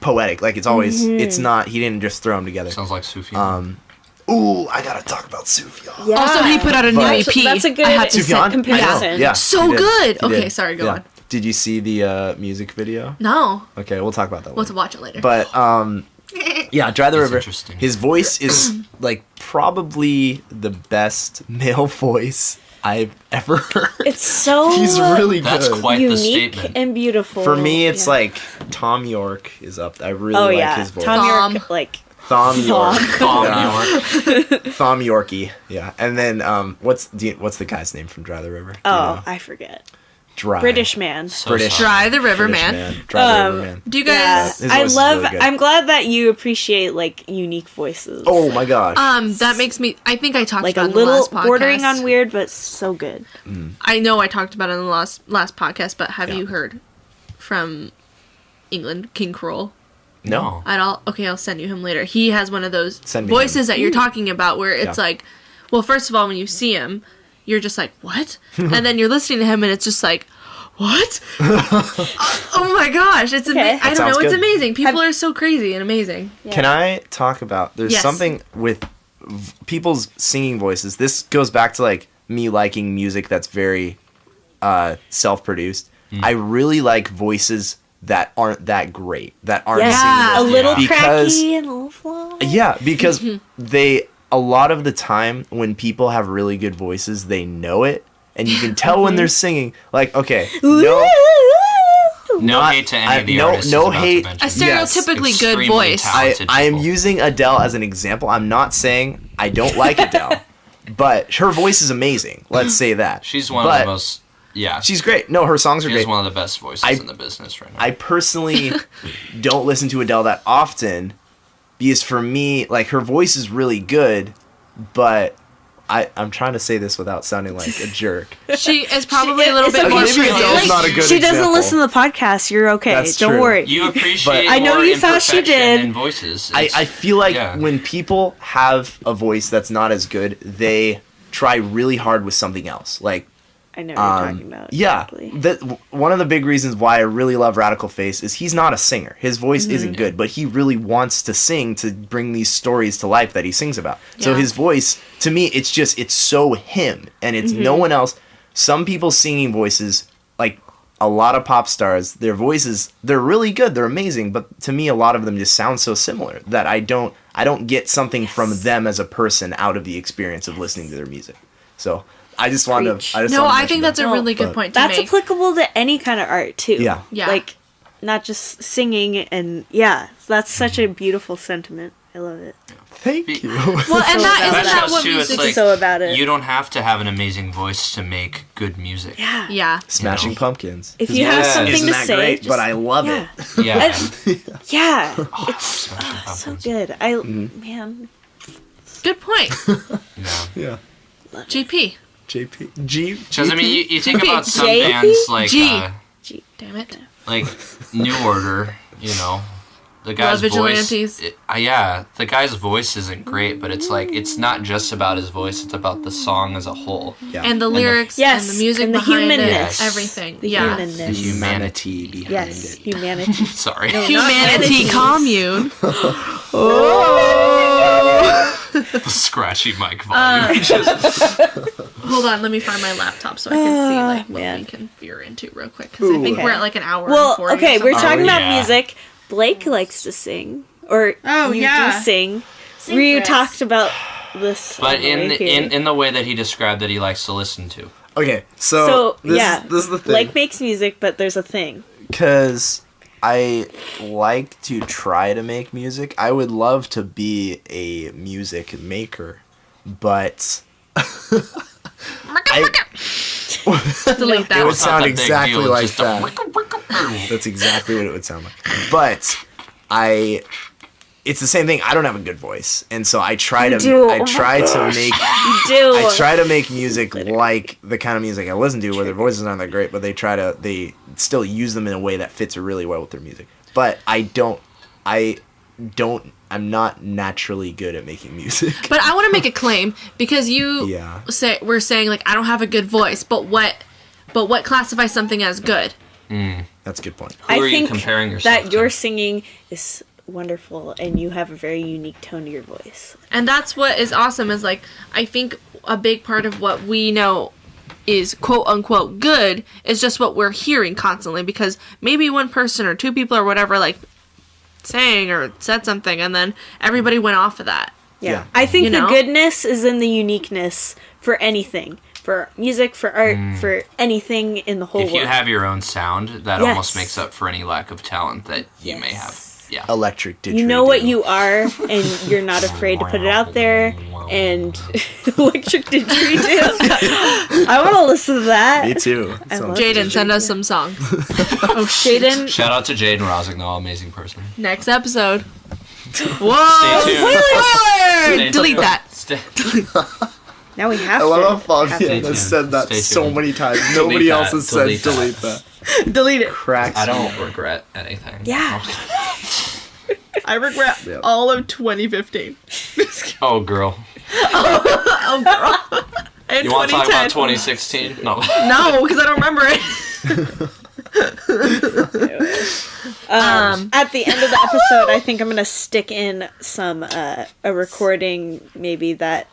Speaker 4: poetic. Like it's always it's not. He didn't just throw them together.
Speaker 3: Sounds like Sufi.
Speaker 4: Ooh, I gotta talk about Sufjan.
Speaker 2: Yeah.
Speaker 1: Also, he put out a new
Speaker 4: But-
Speaker 1: EP.
Speaker 2: That's a good
Speaker 1: I had to
Speaker 4: Sufjan?
Speaker 1: say,
Speaker 2: comparison.
Speaker 4: I know, yeah.
Speaker 1: So
Speaker 4: he did.
Speaker 1: good.
Speaker 4: He
Speaker 1: Okay,
Speaker 4: did.
Speaker 1: sorry, go on.
Speaker 4: Did you see the music video?
Speaker 1: No,
Speaker 4: Okay, we'll talk about that
Speaker 1: we'll have
Speaker 4: later.
Speaker 1: to watch it later.
Speaker 4: But yeah, Dry the
Speaker 3: It's
Speaker 4: River.
Speaker 3: interesting.
Speaker 4: His voice is like probably the best male voice I've ever heard.
Speaker 2: It's so
Speaker 4: He's really
Speaker 3: That's
Speaker 4: good.
Speaker 3: quite the
Speaker 2: unique
Speaker 3: statement.
Speaker 2: and beautiful.
Speaker 4: For me, it's
Speaker 2: Yeah.
Speaker 4: like Tom York is up. I really
Speaker 2: Oh
Speaker 4: like
Speaker 2: yeah,
Speaker 4: his voice.
Speaker 2: Tom York, like
Speaker 4: Thom York.
Speaker 3: Tom
Speaker 4: Yeah.
Speaker 3: York.
Speaker 4: Thom Yorkie. Yeah. And then what's the guy's name from Dry the River? Do you
Speaker 2: oh,
Speaker 4: know?
Speaker 2: I forget.
Speaker 4: Dry.
Speaker 2: British man.
Speaker 3: So
Speaker 4: British.
Speaker 3: sorry.
Speaker 1: Dry the River
Speaker 4: British
Speaker 1: Man.
Speaker 4: Dry the River Man.
Speaker 1: Do you
Speaker 2: Yeah,
Speaker 1: guys?
Speaker 4: His
Speaker 2: I
Speaker 4: voice is
Speaker 2: love.
Speaker 4: really good.
Speaker 2: I'm glad that you appreciate like unique voices.
Speaker 4: Oh my gosh.
Speaker 1: That makes me. I think I talked
Speaker 2: like a
Speaker 1: about it in the
Speaker 2: little
Speaker 1: last podcast.
Speaker 2: bordering on weird, but so good.
Speaker 1: I know I talked about it in the last podcast, but have
Speaker 4: Yeah.
Speaker 1: you heard from England, King Kroll?
Speaker 4: no.
Speaker 1: At all? Okay, I'll send you him later. He has one of those
Speaker 4: Send me
Speaker 1: voices
Speaker 4: him.
Speaker 1: that you're talking about where it's
Speaker 4: Yeah.
Speaker 1: like, well, first of all, when you see him, you're just like, what? And then you're listening to him and it's just like, what? Oh my gosh, it's
Speaker 2: Okay.
Speaker 1: amazing. I
Speaker 2: That
Speaker 1: don't know,
Speaker 4: sounds
Speaker 1: it's
Speaker 4: good.
Speaker 1: amazing. People are so crazy and amazing.
Speaker 2: Yeah.
Speaker 4: Can I talk about? There's
Speaker 1: Yes.
Speaker 4: something with people's singing voices. This goes back to like me liking music that's very self-produced. I really like voices that aren't that great, that aren't
Speaker 2: Yeah, a
Speaker 4: singing.
Speaker 2: little
Speaker 4: Because-
Speaker 2: cracky and a little flaw.
Speaker 4: Yeah, because a lot of the time when people have really good voices, they know it, and you can tell when they're singing. Like, okay, no,
Speaker 3: No
Speaker 4: Not-
Speaker 3: hate to any
Speaker 4: I-
Speaker 3: of the
Speaker 4: no-
Speaker 3: artists.
Speaker 4: no
Speaker 3: he's about to
Speaker 4: hate.
Speaker 3: mention.
Speaker 1: A stereotypically good
Speaker 3: Extremely
Speaker 1: voice.
Speaker 3: talented.
Speaker 4: I am
Speaker 3: people.
Speaker 4: using Adele as an example. I'm not saying I don't like Adele, but her voice is amazing. Let's say that.
Speaker 3: She's one
Speaker 4: But
Speaker 3: of the most. Yeah,
Speaker 4: She's great. No, her songs are
Speaker 3: she's
Speaker 4: great.
Speaker 3: one of the best voices
Speaker 4: I-
Speaker 3: in the business right now.
Speaker 4: I personally don't listen to Adele that often because for me, like her voice is really good, but I'm trying to say this without sounding like a jerk.
Speaker 1: She is probably a little
Speaker 2: It's
Speaker 1: bit
Speaker 2: okay.
Speaker 1: more
Speaker 4: Maybe
Speaker 1: pretty.
Speaker 4: Adele's not a good
Speaker 2: She doesn't
Speaker 4: example.
Speaker 2: listen to the podcast. You're okay.
Speaker 4: That's
Speaker 2: Don't
Speaker 4: true.
Speaker 2: worry.
Speaker 3: You appreciate
Speaker 2: I know
Speaker 3: more
Speaker 2: you thought she
Speaker 3: imperfection
Speaker 2: did.
Speaker 3: in voices.
Speaker 4: I
Speaker 3: It's-
Speaker 4: feel like
Speaker 3: yeah.
Speaker 4: when people have a voice that's not as good, they try really hard with something else. Like
Speaker 2: I know what you're talking about.
Speaker 4: yeah,
Speaker 2: exactly.
Speaker 4: one of the big reasons why I really love Radical Face is he's not a singer. His voice isn't good, but he really wants to sing to bring these stories to life that he sings about. So
Speaker 1: Yeah.
Speaker 4: his voice, to me, it's so him, and it's no one else. Some people's singing voices, like a lot of pop stars, their voices, they're really good, they're amazing, but to me, a lot of them just sound so similar that I don't get something from them as a person out of the experience of listening to their music. So I just wanted
Speaker 2: Preach.
Speaker 4: to. I just
Speaker 1: No,
Speaker 4: wanted to
Speaker 1: I
Speaker 4: mention
Speaker 1: think that's
Speaker 4: that.
Speaker 1: a really good
Speaker 4: But-
Speaker 1: point to
Speaker 2: That's
Speaker 1: make.
Speaker 2: applicable to any kind of art too.
Speaker 4: Yeah.
Speaker 1: Yeah.
Speaker 2: Like not just singing and yeah, that's such a beautiful sentiment. I love it.
Speaker 4: Thank you.
Speaker 1: Well, and
Speaker 2: So
Speaker 1: that isn't
Speaker 3: That
Speaker 1: that
Speaker 3: shows
Speaker 1: what
Speaker 3: too, it's
Speaker 1: music
Speaker 3: like,
Speaker 1: is?
Speaker 2: So about it.
Speaker 3: You don't have to have an amazing voice to make good music.
Speaker 2: Yeah.
Speaker 1: Yeah.
Speaker 4: Smashing
Speaker 3: You know.
Speaker 4: Pumpkins.
Speaker 2: If
Speaker 4: His
Speaker 2: you have
Speaker 4: voice
Speaker 2: something
Speaker 4: isn't
Speaker 2: to
Speaker 4: that
Speaker 2: say,
Speaker 4: great,
Speaker 2: just-
Speaker 4: but I love
Speaker 2: yeah.
Speaker 4: it.
Speaker 3: Yeah.
Speaker 2: Yeah. It's
Speaker 3: Smashing
Speaker 2: so
Speaker 3: Pumpkins.
Speaker 2: good. Man.
Speaker 1: Good point.
Speaker 3: Yeah.
Speaker 4: Yeah.
Speaker 1: GP.
Speaker 4: JP. G.
Speaker 3: Because I mean, you think
Speaker 1: Okay,
Speaker 3: about some
Speaker 2: J-
Speaker 3: bands like
Speaker 1: G.
Speaker 2: Gee.
Speaker 1: Damn it.
Speaker 3: New Order. You know, the guy's
Speaker 1: Love
Speaker 3: voice.
Speaker 1: Vigilantes.
Speaker 3: Yeah, the guy's voice isn't great, but it's like it's not just about his voice; it's about the song as a whole.
Speaker 4: Yeah.
Speaker 1: And the lyrics
Speaker 2: Yes,
Speaker 1: and the music
Speaker 2: and the
Speaker 1: behind it.
Speaker 3: humanness.
Speaker 1: Everything.
Speaker 2: The
Speaker 1: Yeah.
Speaker 3: The
Speaker 2: humanness.
Speaker 3: humanity.
Speaker 4: behind
Speaker 2: Yes,
Speaker 4: it.
Speaker 2: humanity.
Speaker 3: Sorry.
Speaker 1: Humanity
Speaker 2: Not
Speaker 1: commune.
Speaker 3: The scratchy mic volume.
Speaker 1: Hold on, let me find my laptop so I can see like what
Speaker 2: man.
Speaker 1: we can veer into real quick because I think
Speaker 2: Okay.
Speaker 1: we're at like an hour.
Speaker 2: Well,
Speaker 1: and 40 or
Speaker 2: okay, we're
Speaker 1: something.
Speaker 2: talking about
Speaker 3: yeah.
Speaker 2: music. Blake likes to sing, or
Speaker 1: Oh,
Speaker 2: you
Speaker 1: yeah.
Speaker 2: do sing.
Speaker 5: Sing
Speaker 2: We
Speaker 5: for us.
Speaker 2: talked about this,
Speaker 3: But
Speaker 2: on the way here.
Speaker 3: in the way that he described that he likes to listen to.
Speaker 4: Okay,
Speaker 2: so
Speaker 4: so this
Speaker 2: yeah,
Speaker 4: is the thing.
Speaker 2: Blake makes music, but there's a thing.
Speaker 4: Because I like to try to make music. I would love to be a music maker, but I,
Speaker 1: Delete
Speaker 4: it
Speaker 1: that.
Speaker 4: would
Speaker 3: It's not
Speaker 4: sound
Speaker 3: that big
Speaker 4: exactly
Speaker 3: deal, it's
Speaker 4: like
Speaker 3: just a
Speaker 4: that. That's exactly what it would sound like. But it's the same thing. I don't have a good voice, and so I try to
Speaker 2: do.
Speaker 4: I try to make
Speaker 2: You do.
Speaker 4: I try to make music like the kind of music I listen to, where their voices aren't that great, but they still use them in a way that fits really well with their music. But I'm not naturally good at making music.
Speaker 1: But I want to make a claim because you
Speaker 4: Yeah.
Speaker 1: we're saying like I don't have a good voice, but what classifies something as good?
Speaker 4: That's a good point.
Speaker 3: Who are you
Speaker 2: think
Speaker 3: comparing yourself
Speaker 2: that
Speaker 3: to?
Speaker 2: your singing is wonderful, and you have a very unique tone to your voice.
Speaker 1: And that's what is awesome is like I think a big part of what we know is quote unquote good is just what we're hearing constantly because maybe one person or two people or whatever like sang or said something and then everybody went off of that.
Speaker 4: Yeah.
Speaker 2: I think
Speaker 1: You
Speaker 2: the
Speaker 1: know?
Speaker 2: goodness is in the uniqueness for anything. For music, for art, for anything in the whole
Speaker 3: If you
Speaker 2: world.
Speaker 3: have your own sound, that
Speaker 2: Yes.
Speaker 3: almost makes up for any lack of talent that you may have. Yeah.
Speaker 4: Electric didgeridoo.
Speaker 2: You know what you are, and you're not afraid to put it out there. And electric didgeridoo. I want to listen to that.
Speaker 4: Me too.
Speaker 2: I love
Speaker 1: Jaden, send us some songs. Oh shit.
Speaker 2: Jaden,
Speaker 3: Shout out to Jaden Rosignol, amazing person.
Speaker 1: Next episode. Whoa!
Speaker 3: Stay tuned.
Speaker 1: Spoiler!
Speaker 3: Stay
Speaker 1: Delete
Speaker 3: tuned.
Speaker 1: that.
Speaker 2: now we have
Speaker 4: I love
Speaker 2: to.
Speaker 4: how Fabian
Speaker 2: have to.
Speaker 4: has said that
Speaker 3: Stay
Speaker 4: so
Speaker 3: tuned.
Speaker 4: many times. Nobody else
Speaker 3: that.
Speaker 4: has said
Speaker 3: Delete that.
Speaker 4: delete that.
Speaker 1: Delete it.
Speaker 4: Cracks.
Speaker 3: I don't regret anything.
Speaker 2: Yeah.
Speaker 1: I regret
Speaker 4: Yep.
Speaker 1: all of 2015.
Speaker 3: Oh, girl.
Speaker 1: Oh, girl. And
Speaker 3: You want to talk about
Speaker 1: 2010.
Speaker 3: 2016? No.
Speaker 1: No, because I don't remember it.
Speaker 2: At the end of the episode, I think I'm gonna stick in some a recording maybe that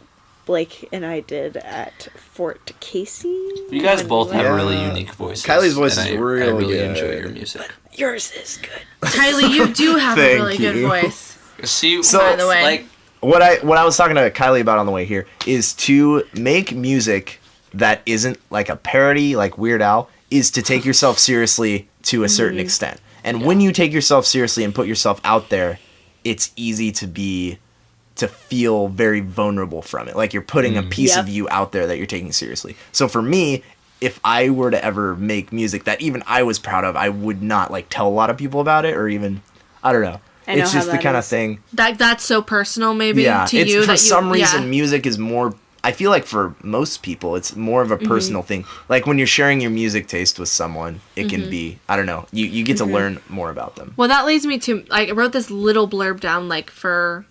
Speaker 2: Blake and I did at Fort Casey.
Speaker 3: You guys both have
Speaker 4: Yeah.
Speaker 3: really unique voices.
Speaker 4: Kylie's voice
Speaker 3: and
Speaker 4: is
Speaker 3: I
Speaker 4: really
Speaker 3: really
Speaker 4: good.
Speaker 3: enjoy your music.
Speaker 2: Yours is good.
Speaker 1: Kylie, you do have a
Speaker 4: Thank
Speaker 1: really good
Speaker 4: you.
Speaker 1: voice.
Speaker 3: See,
Speaker 4: So-
Speaker 1: By the way.
Speaker 3: like,
Speaker 4: What I was talking to Kylie about on the way here is to make music that isn't like a parody, like Weird Al, is to take yourself seriously to a certain extent. And when you take yourself seriously and put yourself out there, it's easy to feel very vulnerable from it. Like you're putting a piece of
Speaker 2: Yep.
Speaker 4: you out there that you're taking seriously. So for me, if I were to ever make music that even I was proud of, I would not like tell a lot of people about it or even, I don't know.
Speaker 2: I know
Speaker 4: It's
Speaker 2: how
Speaker 4: just the
Speaker 2: that
Speaker 4: kind of
Speaker 2: is.
Speaker 4: thing.
Speaker 1: That's so personal, maybe
Speaker 4: Yeah,
Speaker 1: to
Speaker 4: it's
Speaker 1: you.
Speaker 4: for
Speaker 1: that you,
Speaker 4: some reason
Speaker 1: yeah.
Speaker 4: music is more. I feel like for most people, it's more of a personal thing. Like when you're sharing your music taste with someone, it can be. I don't know. You get to learn more about them.
Speaker 1: Well, that leads me to like I wrote this little blurb down like for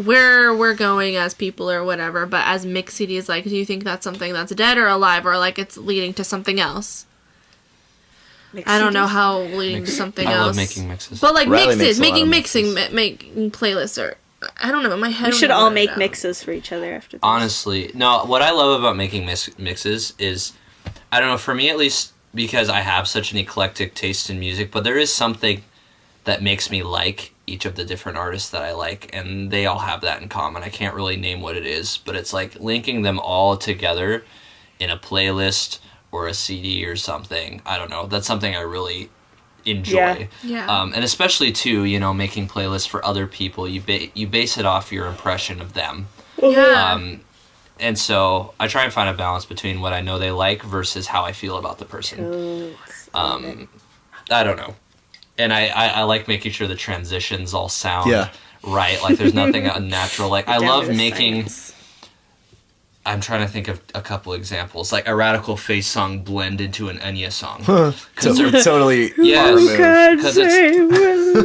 Speaker 1: where we're going as people or whatever. But as mixed CDs, like, do you think that's something that's dead or alive, or like it's leading to something else? I don't know how leading to something
Speaker 3: I
Speaker 1: else.
Speaker 3: love making mixes.
Speaker 1: But like
Speaker 4: Riley
Speaker 1: mixes,
Speaker 4: makes a lot
Speaker 1: making
Speaker 4: of
Speaker 1: mixing,
Speaker 4: mixes.
Speaker 1: making playlists, or I don't know. In my head,
Speaker 2: We
Speaker 1: would
Speaker 2: should
Speaker 1: never
Speaker 2: all
Speaker 1: write it
Speaker 2: make
Speaker 1: down.
Speaker 2: mixes for each other after this.
Speaker 3: Honestly, no, what I love about making mixes is, I don't know, for me at least, because I have such an eclectic taste in music, but there is something that makes me like each of the different artists that I like, and they all have that in common. I can't really name what it is, but it's like linking them all together in a playlist or a CD or something. I don't know. That's something I really enjoy.
Speaker 1: Yeah.
Speaker 3: And especially too, you know, making playlists for other people, you base it off your impression of them.
Speaker 1: Yeah.
Speaker 3: And so I try and find a balance between what I know they like versus how I feel about the person. I don't know. And I like making sure the transitions all sound right. Like there's nothing unnatural. Like I love making... I'm trying to think of a couple examples. Like a Radical Face song blend into an Enya song.
Speaker 4: Totally.
Speaker 3: Yeah, because
Speaker 2: it's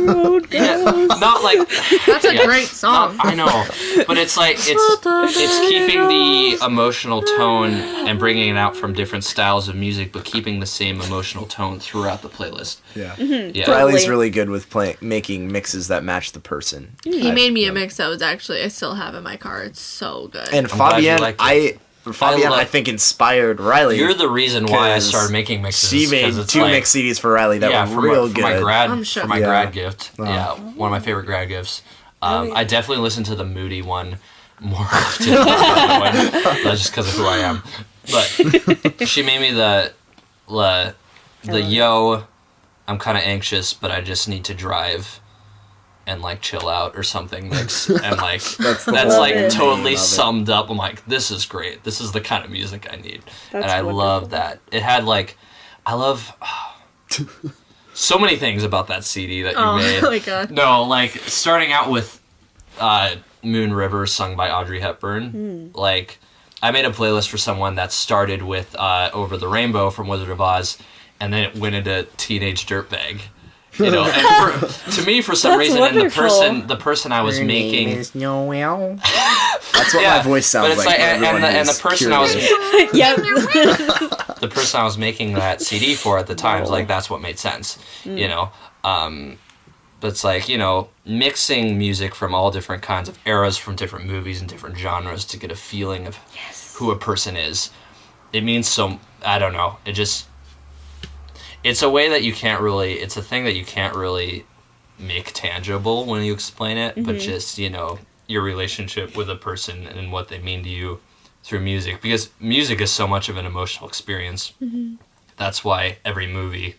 Speaker 3: not like
Speaker 1: That's a great song.
Speaker 3: I know, but it's like it's keeping the emotional tone and bringing it out from different styles of music, but keeping the same emotional tone throughout the playlist.
Speaker 4: Yeah.
Speaker 3: Yeah.
Speaker 4: Riley's really good with making mixes that match the person.
Speaker 1: He made me a mix that was actually I still have in my car. It's so good.
Speaker 4: And
Speaker 3: I'm glad you
Speaker 4: Fabienne,
Speaker 3: liked it.
Speaker 4: I think inspired Riley.
Speaker 3: You're the reason why I
Speaker 4: 'cause
Speaker 3: started making mixes.
Speaker 4: She made
Speaker 3: 'cause it's
Speaker 4: 2
Speaker 3: like-
Speaker 4: mix CDs for Riley that were real good.
Speaker 1: I'm sure.
Speaker 3: For my
Speaker 4: Yeah.
Speaker 3: grad gift. Yeah, one of my favorite grad gifts. I definitely listen to the Moody one more often than the other one. That's just because of who I am. But she made me the yo, I'm kind of anxious, but I just need to drive and like chill out or something mix. And like that's like
Speaker 2: it.
Speaker 3: totally
Speaker 4: Love it.
Speaker 3: summed up. I'm like, this is great. This is the kind of music I need.
Speaker 2: That's
Speaker 3: and I
Speaker 2: wonderful.
Speaker 3: love that. It had like, I love so many things about that CD that you
Speaker 1: Oh
Speaker 3: made.
Speaker 1: my god.
Speaker 3: No, like starting out with Moon River sung by Audrey Hepburn. Like I made a playlist for someone that started with Over the Rainbow from Wizard of Oz, and then it went into Teenage Dirtbag. You know, and to me, for some
Speaker 2: That's
Speaker 3: reason,
Speaker 2: wonderful.
Speaker 3: and the person I was making,
Speaker 4: Noel. That's what my voice sounds
Speaker 3: but it's
Speaker 4: like. for
Speaker 3: and
Speaker 4: everyone
Speaker 3: the
Speaker 4: who's
Speaker 3: person I was
Speaker 4: curious.
Speaker 2: Yep.
Speaker 3: the person I was making that CD for at the time, like that's what made sense, you know. But it's like, you know, mixing music from all different kinds of eras, from different movies and different genres to get a feeling of who a person is. It means so. I don't know. It just. It's a way that you can't really. It's a thing that you can't really make tangible when you explain it, but just, you know, your relationship with a person and what they mean to you through music, because music is so much of an emotional experience. That's why every movie,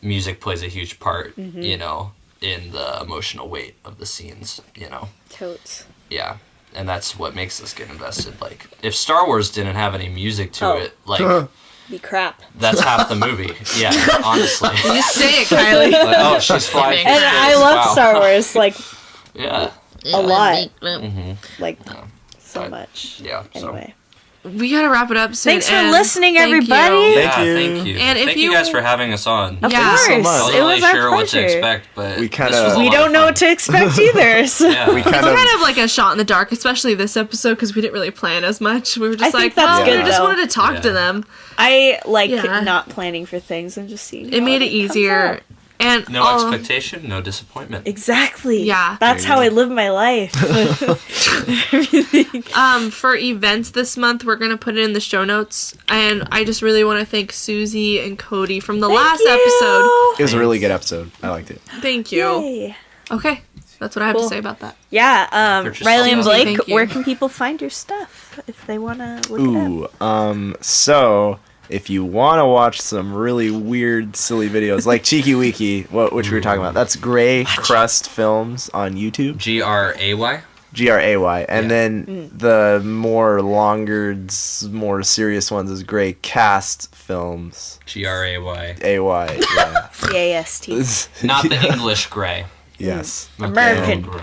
Speaker 3: music plays a huge part, you know, in the emotional weight of the scenes, you know.
Speaker 2: Totes.
Speaker 3: Yeah. And that's what makes us get invested. Like, if Star Wars didn't have any music to it, like,
Speaker 2: Be crap.
Speaker 3: that's half the movie. Yeah, honestly.
Speaker 1: You say it, Kylie.
Speaker 3: Like, oh, she's flying.
Speaker 2: And
Speaker 3: through
Speaker 2: I
Speaker 3: space.
Speaker 2: love
Speaker 3: Wow.
Speaker 2: Star Wars, like,
Speaker 3: Yeah.
Speaker 2: a lot.
Speaker 3: Mm-hmm.
Speaker 2: Like,
Speaker 3: Yeah.
Speaker 2: so
Speaker 3: But-
Speaker 2: much.
Speaker 3: Yeah. So.
Speaker 2: Anyway.
Speaker 1: We gotta wrap it up soon.
Speaker 2: Thanks for
Speaker 1: and
Speaker 2: listening,
Speaker 1: thank
Speaker 2: everybody.
Speaker 1: you.
Speaker 4: Thank
Speaker 3: Yeah,
Speaker 4: you.
Speaker 3: thank you.
Speaker 1: And if
Speaker 3: thank you
Speaker 1: you-
Speaker 3: guys for having us on.
Speaker 2: Of
Speaker 1: Yeah.
Speaker 2: course.
Speaker 4: so much.
Speaker 3: I wasn't
Speaker 2: It
Speaker 3: really
Speaker 2: was our
Speaker 3: sure what to
Speaker 2: pleasure.
Speaker 3: expect, but
Speaker 4: We kinda-
Speaker 3: this was a
Speaker 2: We
Speaker 3: lot
Speaker 2: don't
Speaker 3: of
Speaker 2: know
Speaker 3: fun.
Speaker 2: what to expect either. So.
Speaker 3: Yeah.
Speaker 4: We kind
Speaker 1: It's
Speaker 4: of
Speaker 1: kind of like a shot in the dark, especially this episode, because we didn't really plan as much. We were just
Speaker 2: I
Speaker 1: like,
Speaker 2: think that's
Speaker 1: well,
Speaker 4: good,
Speaker 1: we just
Speaker 2: though.
Speaker 1: wanted to talk
Speaker 3: Yeah.
Speaker 1: to them.
Speaker 2: I like
Speaker 1: Yeah.
Speaker 2: not planning for things and just seeing.
Speaker 1: It
Speaker 2: how
Speaker 1: made it
Speaker 2: comes
Speaker 1: easier.
Speaker 2: out.
Speaker 1: And
Speaker 3: No expectation, no disappointment.
Speaker 2: Exactly.
Speaker 1: Yeah.
Speaker 2: That's how I live my life.
Speaker 1: for events this month, we're gonna put it in the show notes. And I just really want to thank Susie and Cody from the last episode.
Speaker 4: it was a really good episode. I liked it.
Speaker 1: Thank you.
Speaker 2: Yay.
Speaker 1: Okay, that's what I have
Speaker 2: Cool.
Speaker 1: to say about that.
Speaker 2: Yeah,
Speaker 3: Purchase
Speaker 2: Riley and
Speaker 3: something.
Speaker 2: Blake,
Speaker 1: Thank you.
Speaker 2: where can people find your stuff if they want to look it up?
Speaker 4: Ooh, so if you want to watch some really weird, silly videos like Cheeky Weeky, which we were talking about, that's Gray Crust Films on YouTube,
Speaker 3: GRAY?
Speaker 4: GRAY, and
Speaker 3: Yeah.
Speaker 4: then the more longer, more serious ones is Gray Cast Films,
Speaker 3: GRAY.
Speaker 4: AY. Yeah.
Speaker 2: CAST.
Speaker 3: Not the English gray.
Speaker 4: Yes.
Speaker 2: American.
Speaker 3: Gray.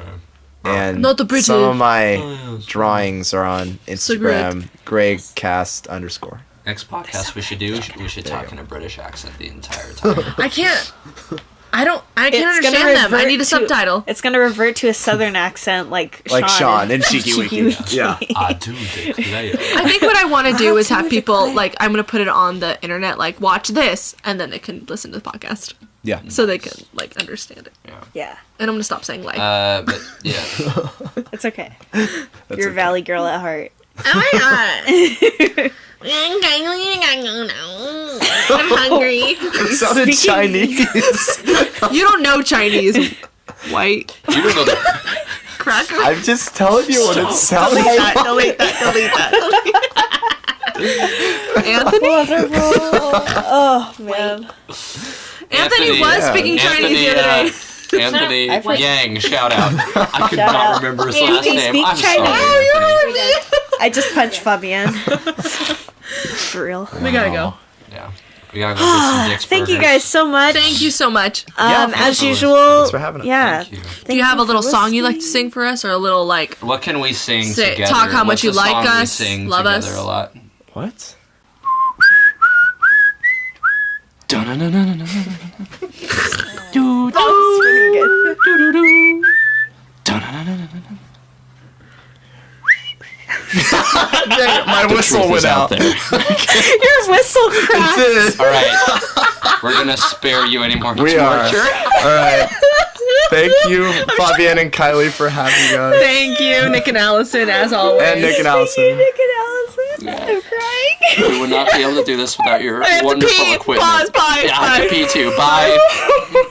Speaker 4: And
Speaker 1: Not the British.
Speaker 4: some of my
Speaker 3: Oh,
Speaker 4: drawings are on Instagram, GrayCast_.
Speaker 3: Next podcast we should do, we should talk in a British accent the entire time.
Speaker 1: I can't. I can't
Speaker 2: It's gonna
Speaker 1: understand them. I
Speaker 2: revert
Speaker 1: need a
Speaker 2: to-
Speaker 1: subtitle.
Speaker 2: It's going to revert to a southern accent like
Speaker 4: Sean and Cheeky Weeky. Yeah.
Speaker 3: I do declare.
Speaker 1: I think what I want to do is have people like I'm gonna put it on the internet, like watch this, and then they can listen to the podcast,
Speaker 4: Yeah.
Speaker 1: so they can like understand it.
Speaker 2: Yeah,
Speaker 1: And I'm gonna stop saying like.
Speaker 3: But yeah.
Speaker 2: it's okay.
Speaker 4: That's
Speaker 2: You're a
Speaker 4: okay.
Speaker 2: Valley girl at heart.
Speaker 1: Oh my god! I'm hungry.
Speaker 4: It sounded Chinese.
Speaker 1: You don't know Chinese, white
Speaker 3: You don't know that.
Speaker 1: cracker.
Speaker 4: I'm just telling you what it sounded
Speaker 1: Delete
Speaker 4: like.
Speaker 1: that. Delete that. Delete that. Anthony.
Speaker 2: Oh man.
Speaker 1: Anthony was speaking Chinese the other day.
Speaker 3: Anthony
Speaker 2: I forgot.
Speaker 3: Yang, shout out. I could
Speaker 2: Shout
Speaker 3: not
Speaker 2: out.
Speaker 3: remember his
Speaker 5: Hey,
Speaker 3: last
Speaker 2: do you
Speaker 3: name.
Speaker 2: speak
Speaker 3: I'm
Speaker 2: Chinese?
Speaker 3: sorry, Anthony.
Speaker 2: I just punched Fabian. For real.
Speaker 1: We gotta go.
Speaker 3: Yeah. We gotta go get some Dick's
Speaker 2: Thank you
Speaker 3: Burgers.
Speaker 2: guys so much.
Speaker 1: Thank you so much.
Speaker 4: Yeah,
Speaker 2: As
Speaker 3: absolutely.
Speaker 2: usual.
Speaker 4: Thanks for having us.
Speaker 2: Yeah.
Speaker 3: Thank you.
Speaker 1: Do you have a little song you'd like to sing for us, or a little like?
Speaker 3: What can we sing
Speaker 1: Say-
Speaker 3: together?
Speaker 1: talk how much
Speaker 3: What's
Speaker 1: you
Speaker 3: a
Speaker 1: like
Speaker 3: song we
Speaker 1: us,
Speaker 3: sing
Speaker 1: love
Speaker 3: together
Speaker 1: us.
Speaker 3: a lot.
Speaker 4: What?
Speaker 2: That was pretty good.
Speaker 4: My whistle went out.
Speaker 3: there.
Speaker 2: Your whistle cracked.
Speaker 4: Did.
Speaker 3: All right, we're gonna spare you any more
Speaker 4: We are.
Speaker 3: torture.
Speaker 4: All right. Thank you, Fabienne and Kylie, for having us.
Speaker 1: Thank you, Nick and Allison, as always.
Speaker 4: And Nick and
Speaker 2: Nick
Speaker 4: Allison.
Speaker 2: and Allison. I'm crying.
Speaker 3: We would not be able to do this without your
Speaker 1: I have to
Speaker 3: wonderful
Speaker 1: pee.
Speaker 3: equipment.
Speaker 1: Pause. Bye.
Speaker 3: Yeah, I have to
Speaker 1: Bye.
Speaker 3: pee too. Bye.